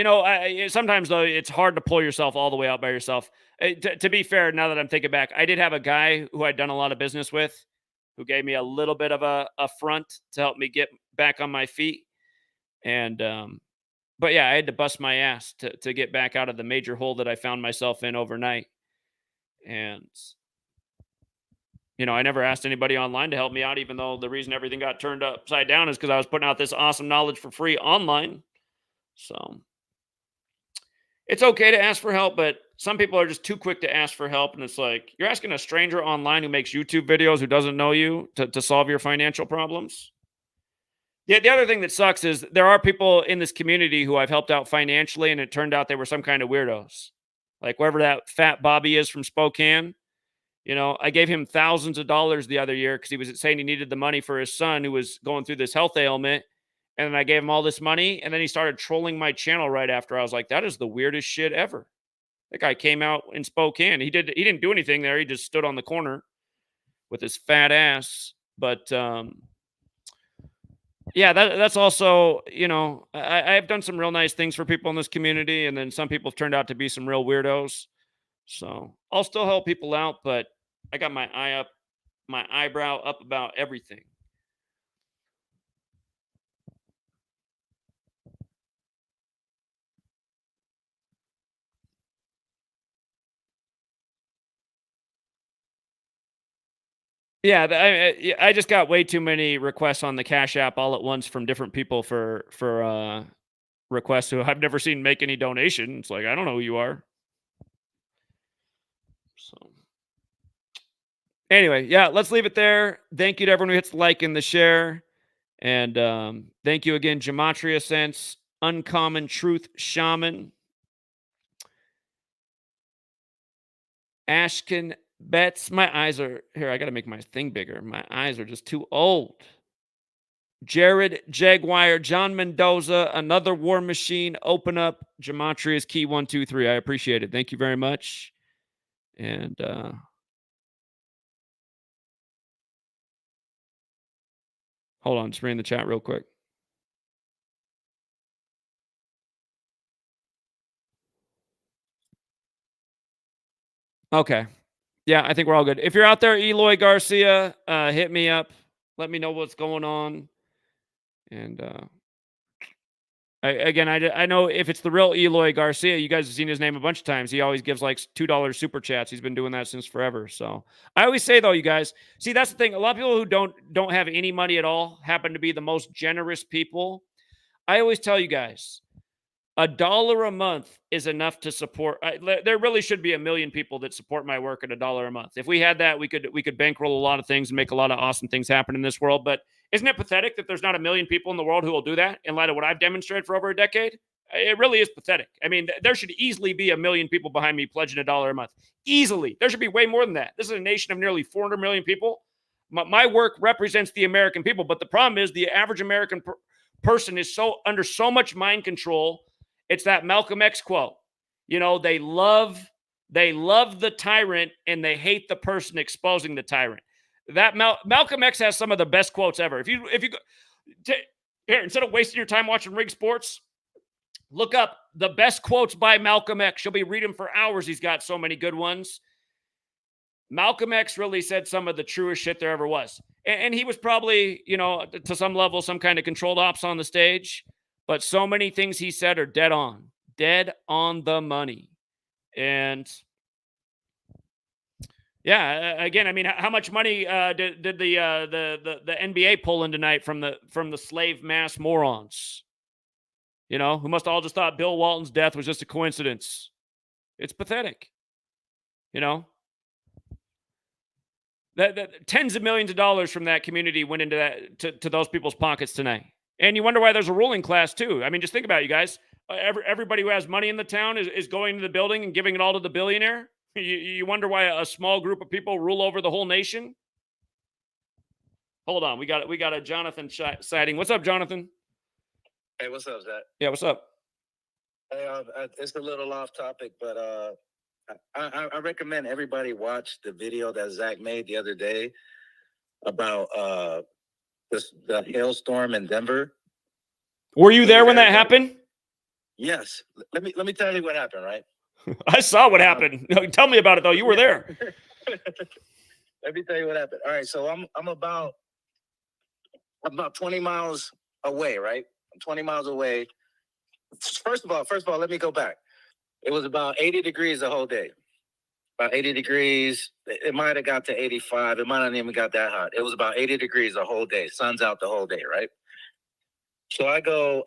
know, sometimes though, it's hard to pull yourself all the way out by yourself. To be fair, now that I'm thinking back, I did have a guy who I'd done a lot of business with who gave me a little bit of a front to help me get back on my feet. And, but yeah, I had to bust my ass to get back out of the major hole that I found myself in overnight. And You know, I never asked anybody online to help me out, even though the reason everything got turned upside down is because I was putting out this awesome knowledge for free online. So it's okay to ask for help, but some people are just too quick to ask for help. And it's like, you're asking a stranger online who makes YouTube videos who doesn't know you to solve your financial problems. Yeah, the other thing that sucks is there are people in this community who I've helped out financially, and it turned out they were some kind of weirdos. Like wherever that fat Bobby is from Spokane, you know, I gave him thousands of dollars the other year because he was saying he needed the money for his son who was going through this health ailment. And then I gave him all this money, and then he started trolling my channel right after. I was like, that is the weirdest shit ever. That guy came out in Spokane. He didn't do anything there. He just stood on the corner with his fat ass. But yeah, that's also, you know, I've done some real nice things for people in this community, and then some people have turned out to be some real weirdos. So I'll still help people out, but I got my eyebrow up about everything. Yeah, I just got way too many requests on the Cash App all at once from different people for requests who I've never seen make any donation. It's like, I don't know who you are. So anyway, yeah, let's leave it there. Thank you to everyone who hits the like and the share. And thank you again, Gematria Sense, Uncommon Truth Shaman, Ashkin Betts. My eyes are here. I got to make my thing bigger. My eyes are just too old. Jared Jaguar, John Mendoza, Another War Machine. Open up Gematria's key 123. I appreciate it. Thank you very much. And hold on, just reading the chat real quick. Okay. Yeah, I think we're all good. If you're out there, Eloy Garcia, hit me up. Let me know what's going on. And I know if it's the real Eloy Garcia, you guys have seen his name a bunch of times. He always gives like $2 super chats. He's been doing that since forever. So I always say though, you guys, see, that's the thing. A lot of people who don't have any money at all happen to be the most generous people. I always tell you guys, $1 a month is enough to support. There really should be 1 million people that support my work at $1 a month. If we had that, we could bankroll a lot of things and make a lot of awesome things happen in this world. But isn't it pathetic that there's not 1 million people in the world who will do that in light of what I've demonstrated for over a decade? It really is pathetic. I mean, there should easily be 1 million people behind me pledging $1 a month. Easily. There should be way more than that. This is a nation of nearly 400 million people. My work represents the American people. But the problem is the average American person is under so much mind control. It's that Malcolm X quote. You know, they love the tyrant and they hate the person exposing the tyrant. That Malcolm X has some of the best quotes ever. If you go here, instead of wasting your time watching Rig Sports, look up the best quotes by Malcolm X. You'll be reading for hours. He's got so many good ones. Malcolm X really said some of the truest shit there ever was. And he was probably, you know, to some level, some kind of controlled ops on the stage. But so many things he said are dead on the money. And yeah, again, I mean, how much money did the NBA pull in tonight from the slave mass morons? You know, who must all just thought Bill Walton's death was just a coincidence. It's pathetic. You know, that tens of millions of dollars from that community went into that to those people's pockets tonight. And you wonder why there's a ruling class too. I mean, just think about it, you guys. Everybody who has money in the town is going to the building and giving it all to the billionaire. You wonder why a small group of people rule over the whole nation. Hold on, we got a Jonathan sighting. What's up, Jonathan? Hey, what's up, Zach? Yeah, what's up? Hey, it's a little off topic, but I recommend everybody watch the video that Zach made the other day about the hailstorm in Denver. Were you there when that happened? Yes. Let me tell you what happened, right? I saw what happened. Tell me about it though. You were there. Let me tell you what happened. All right, so I'm about 20 miles away, right? I'm 20 miles away. First of all, let me go back. It was about 80 degrees the whole day. about 80 degrees. It might have got to 85. It might not even got that hot. It was about 80 degrees the whole day. Sun's out the whole day, right? So I go,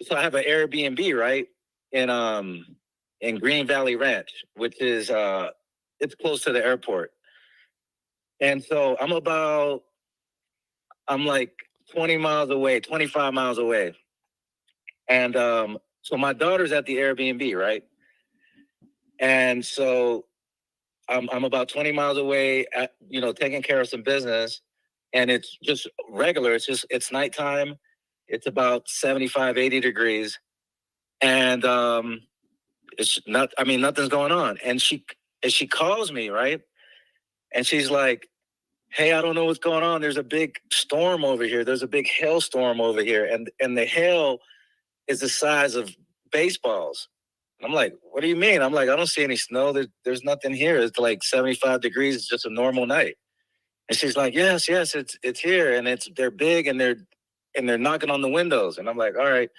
so I have an Airbnb, right? In Green Valley Ranch, which is it's close to the airport. And so I'm like 20 miles away, 25 miles away. And so my daughter's at the Airbnb, right? And so I'm about 20 miles away at, taking care of some business, and it's just regular. It's nighttime. It's about 75, 80 degrees. And nothing's going on. And she calls me, right? And she's like, hey, I don't know what's going on. There's a big storm over here. There's a big hailstorm over here. And the hail is the size of baseballs. I'm like, what do you mean? I'm like, I don't see any snow. There's nothing here. It's like 75 degrees. It's just a normal night. And she's like, yes, it's here. And they're big and they're knocking on the windows. And I'm like, all right.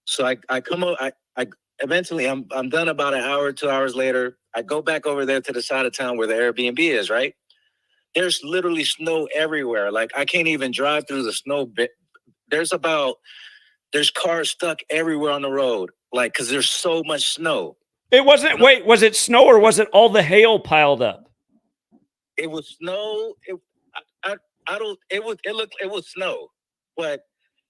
So I come over, I eventually I'm done about an hour, 2 hours later. I go back over there to the side of town where the Airbnb is, right? There's literally snow everywhere. Like I can't even drive through the snow. There's cars stuck everywhere on the road. Like, cause there's so much snow. It wasn't, wait, was it snow or was it all the hail piled up? It was snow. It was snow, but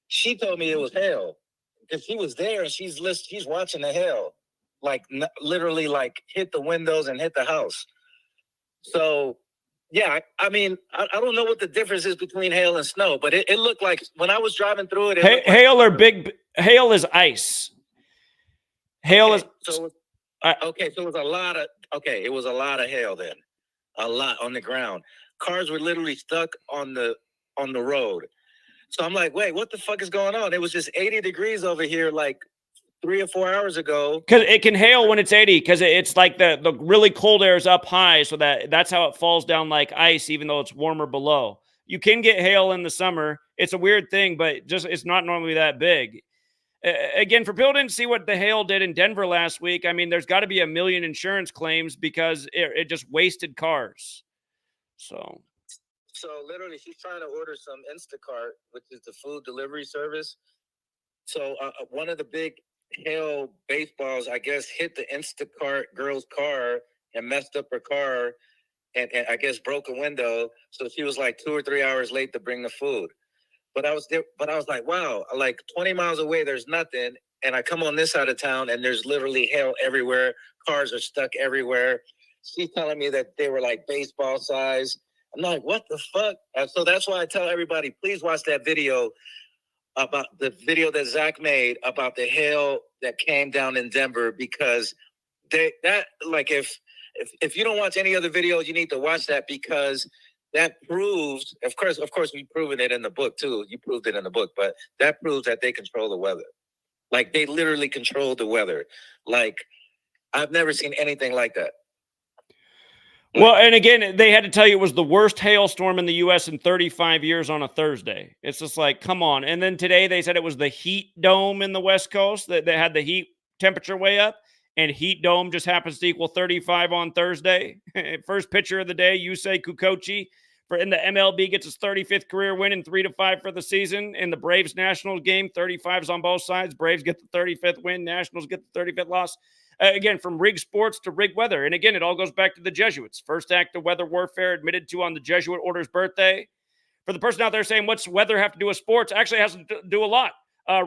she told me it was hail because she was there and she's watching the hail, like literally like hit the windows and hit the house. So yeah, I mean, I don't know what the difference is between hail and snow, but it looked like when I was driving through it. Hail or big hail is ice. Hail is so it was a lot of hail then, a lot on the ground. Cars were literally stuck on the road. So I'm like, wait, what the fuck is going on? It was just 80 degrees over here like 3 or 4 hours ago. Because it can hail when it's 80, because it's like the really cold air is up high, so that's how it falls down like ice, even though it's warmer below. You can get hail in the summer. It's a weird thing, but it's not normally that big. Again, for people who didn't see what the hail did in Denver last week, I mean, there's got to be 1 million insurance claims because it just wasted cars. So literally, she's trying to order some Instacart, which is the food delivery service. So one of the big hail baseballs, I guess, hit the Instacart girl's car and messed up her car, and I guess broke a window. So she was like 2 or 3 hours late to bring the food. But I was there. But I was like, wow, like 20 miles away, there's nothing. And I come on this side of town, and there's literally hail everywhere. Cars are stuck everywhere. She's telling me that they were like baseball size. I'm like, what the fuck? And so that's why I tell everybody, please watch that video about the video that Zach made about the hail that came down in Denver, because if you don't watch any other videos, you need to watch that, because that proves, of course, we've proven it in the book too. You proved it in the book, but that proves that they control the weather. Like they literally control the weather. Like I've never seen anything like that. Well, and again, they had to tell you it was the worst hailstorm in the U.S. in 35 years on a Thursday. It's just like, come on. And then today they said it was the heat dome in the West Coast that had the heat temperature way up, and heat dome just happens to equal 35 on Thursday. First pitcher of the day, Yusei Kikuchi in the MLB gets his 35th career win in 3-5 for the season. In the Braves Nationals game, 35s on both sides. Braves get the 35th win. Nationals get the 35th loss. Again, from rig sports to rig weather. And again, it all goes back to the Jesuits. First act of weather warfare admitted to on the Jesuit order's birthday. For the person out there saying, what's weather have to do with sports? Actually, it has to do a lot.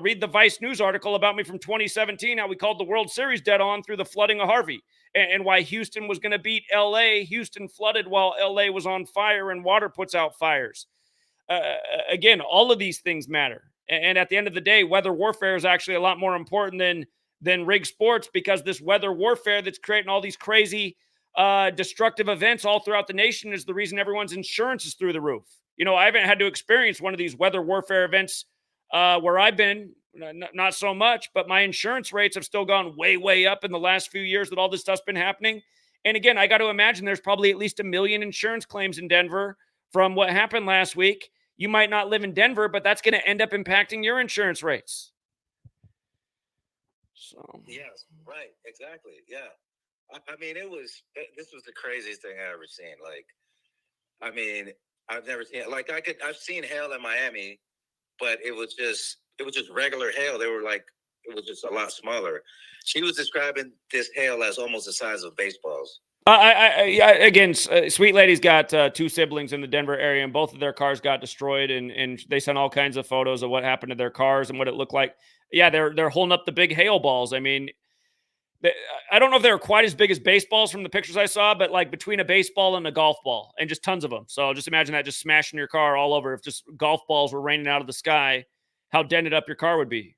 Read the Vice News article about me from 2017, how we called the World Series dead on through the flooding of Harvey, and why Houston was going to beat L.A. Houston flooded while L.A. was on fire, and water puts out fires. Again, all of these things matter. And at the end of the day, weather warfare is actually a lot more important than rig sports, because this weather warfare that's creating all these crazy destructive events all throughout the nation is the reason everyone's insurance is through the roof. You know, I haven't had to experience one of these weather warfare events where I've been, not so much, but my insurance rates have still gone way, way up in the last few years that all this stuff's been happening. And again, I got to imagine there's probably at least 1 million insurance claims in Denver from what happened last week. You might not live in Denver, but that's going to end up impacting your insurance rates. So yes, right, exactly, yeah. I mean, this was the craziest thing I ever seen. Like, I mean, I've never seen like I've seen hail in Miami, but it was just regular hail. They were like, it was just a lot smaller. She was describing this hail as almost the size of baseballs. Again, Sweet Lady's got 2 siblings in the Denver area, and both of their cars got destroyed, and they sent all kinds of photos of what happened to their cars and what it looked like. Yeah, they're holding up the big hail balls. I mean, I don't know if they were quite as big as baseballs from the pictures I saw, but like between a baseball and a golf ball, and just tons of them. So just imagine that just smashing your car all over. If just golf balls were raining out of the sky, how dented up your car would be.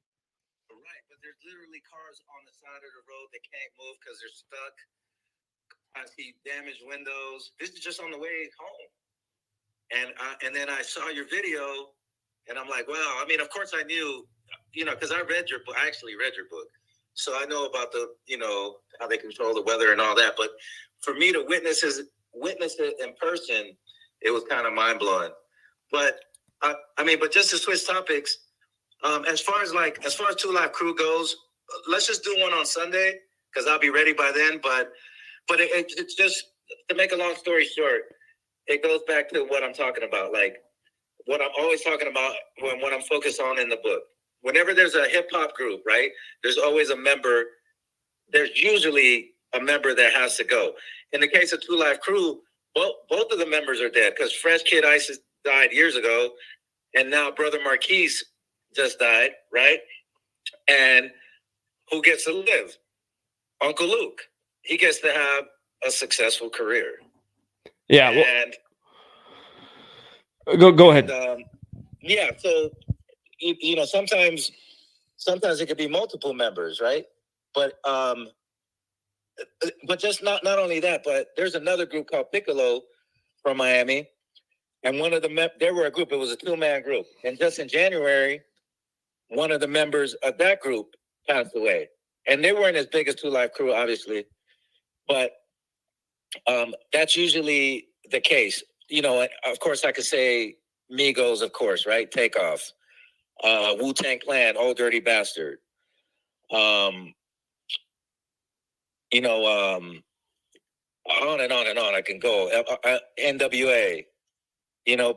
Right, but there's literally cars on the side of the road that can't move because they're stuck. I see damaged windows. This is just on the way home. And then I saw your video, and I'm like, well, I mean, of course I knew, because I read your book. I actually read your book. So I know about the, how they control the weather and all that. But for me to witness it in person, it was kind of mind blowing. But but just to switch topics, as far as 2 Live Crew goes, let's just do one on Sunday because I'll be ready by then. But it's just, to make a long story short, it goes back to what I'm talking about, like what I'm always talking about when what I'm focused on in the book. Whenever there's a hip hop group, right, there's always a member. There's usually a member that has to go. In the case of 2 Live Crew, both of the members are dead because Fresh Kid Isis died years ago, and now Brother Marquise just died, right? And who gets to live? Uncle Luke. He gets to have a successful career. Yeah. And go ahead. Yeah. So, sometimes it could be multiple members, right? But just not only that, but there's another group called Piccolo from Miami, and one of they were a group. It was a 2-man group, and just in January, one of the members of that group passed away, and they weren't as big as 2 Live Crew, obviously, but that's usually the case. Of course, I could say Migos, of course, right? Takeoff. Wu-Tang Clan, Old Dirty Bastard. On and on and on I can go. NWA,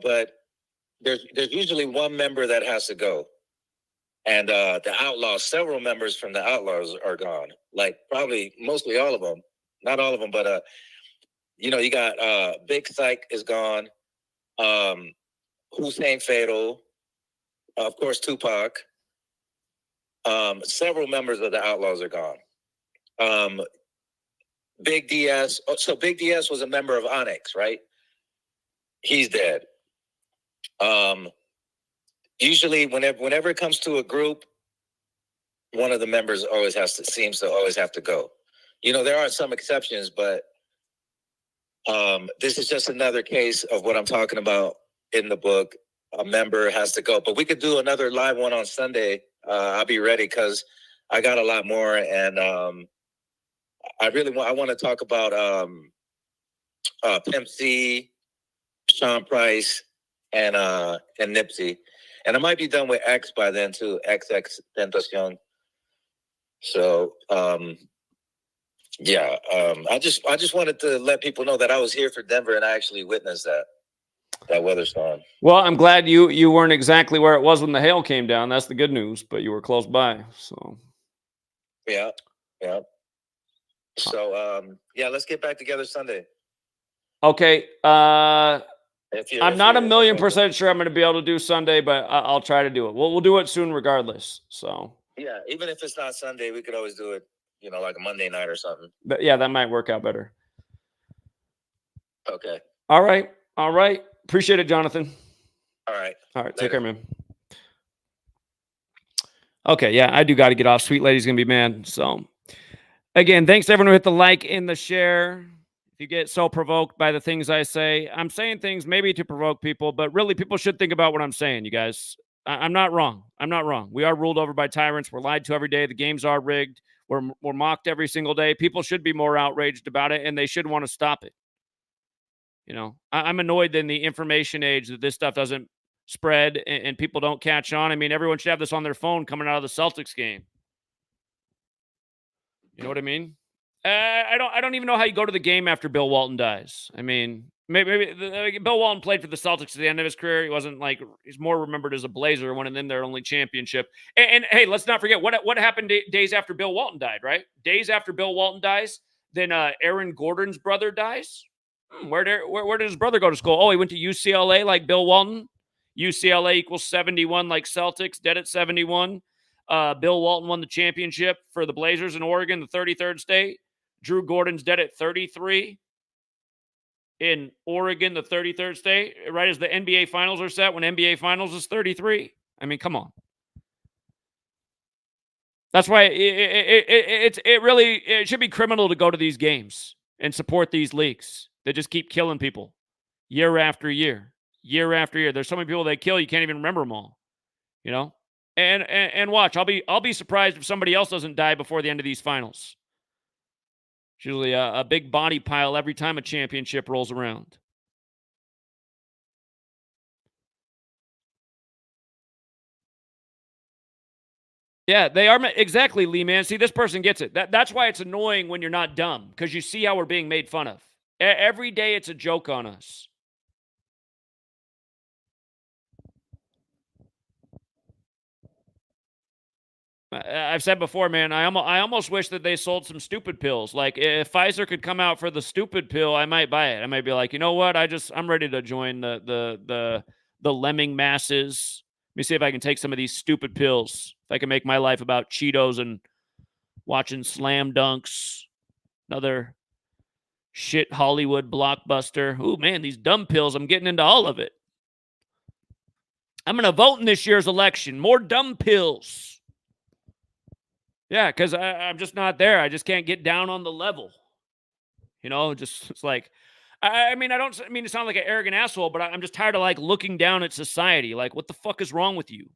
but there's usually one member that has to go. And the Outlaws, several members from the Outlaws are gone. Like probably mostly all of them. Not all of them, but you got Big Psych is gone. Hussein Fatal, of course, Tupac. Several members of the Outlaws are gone. Big DS. So Big DS was a member of Onyx, right? He's dead. Usually, whenever it comes to a group, one of the members seems to always have to go. There are some exceptions, but this is just another case of what I'm talking about in the book. A member has to go, but we could do another live one on Sunday. I'll be ready because I got a lot more, and I want to talk about Pimp C, Sean Price, and Nipsey, and I might be done with X by then too. XX Tentacion. So I just wanted to let people know that I was here for Denver and I actually witnessed that weather storm. Well, I'm glad you weren't exactly where it was when the hail came down. That's the good news, but you were close by. So yeah. So let's get back together Sunday. Okay. I'm not 1,000,000% sure I'm going to be able to do Sunday, but I'll try to do it. We'll do it soon regardless. So yeah, even if it's not Sunday, we could always do it, like a Monday night or something. But yeah, that might work out better. Okay. All right. Appreciate it, Jonathan. All right. Later. Take care, man. Okay, yeah, I do got to get off. Sweet Lady's going to be mad. So again, thanks to everyone who hit the like and the share. If you get so provoked by the things I say, I'm saying things maybe to provoke people, but really people should think about what I'm saying, you guys. I'm not wrong. We are ruled over by tyrants. We're lied to every day. The games are rigged. We're mocked every single day. People should be more outraged about it, and they should want to stop it. I'm annoyed in the information age that this stuff doesn't spread and people don't catch on. I mean, everyone should have this on their phone coming out of the Celtics game. You know what I mean? I don't even know how you go to the game after Bill Walton dies. I mean, maybe Bill Walton played for the Celtics at the end of his career. He wasn't like, he's more remembered as a Blazer, winning in their only championship. And hey, let's not forget what happened days after Bill Walton died, right? Days after Bill Walton dies, then Aaron Gordon's brother dies. Where did his brother go to school? Oh, he went to UCLA like Bill Walton. UCLA equals 71 like Celtics, dead at 71. Bill Walton won the championship for the Blazers in Oregon, the 33rd state. Drew Gordon's dead at 33 in Oregon, the 33rd state, right as the NBA Finals are set when NBA Finals is 33. I mean, come on. That's why it should be criminal to go to these games and support these leagues. They just keep killing people year after year, year after year. There's so many people they kill you can't even remember them all. You know, and watch. I'll be surprised if somebody else doesn't die before the end of these finals. It's usually a big body pile every time a championship rolls around. Yeah, they are. Exactly, Lee, man. See, this person gets it. That's why it's annoying when you're not dumb, because you see how we're being made fun of. Every day it's a joke on us. I've said before, man, I almost wish that they sold some stupid pills. Like, if Pfizer could come out for the stupid pill, I might buy it. I might be like, you know what? I'm ready to join the lemming masses. Let me see if I can take some of these stupid pills. If I can make my life about Cheetos and watching slam dunks. Another shit Hollywood blockbuster. Ooh, man, these dumb pills. I'm getting into all of it. I'm going to vote in this year's election. More dumb pills. Yeah, because I'm just not there. I just can't get down on the level. You know, just it's like, I mean, I don't mean to sound like an arrogant asshole, but I'm just tired of like looking down at society. Like, what the fuck is wrong with you?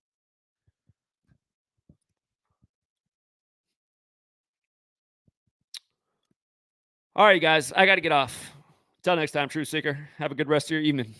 All right, guys, I got to get off. Until next time, Truth Seeker. Have a good rest of your evening.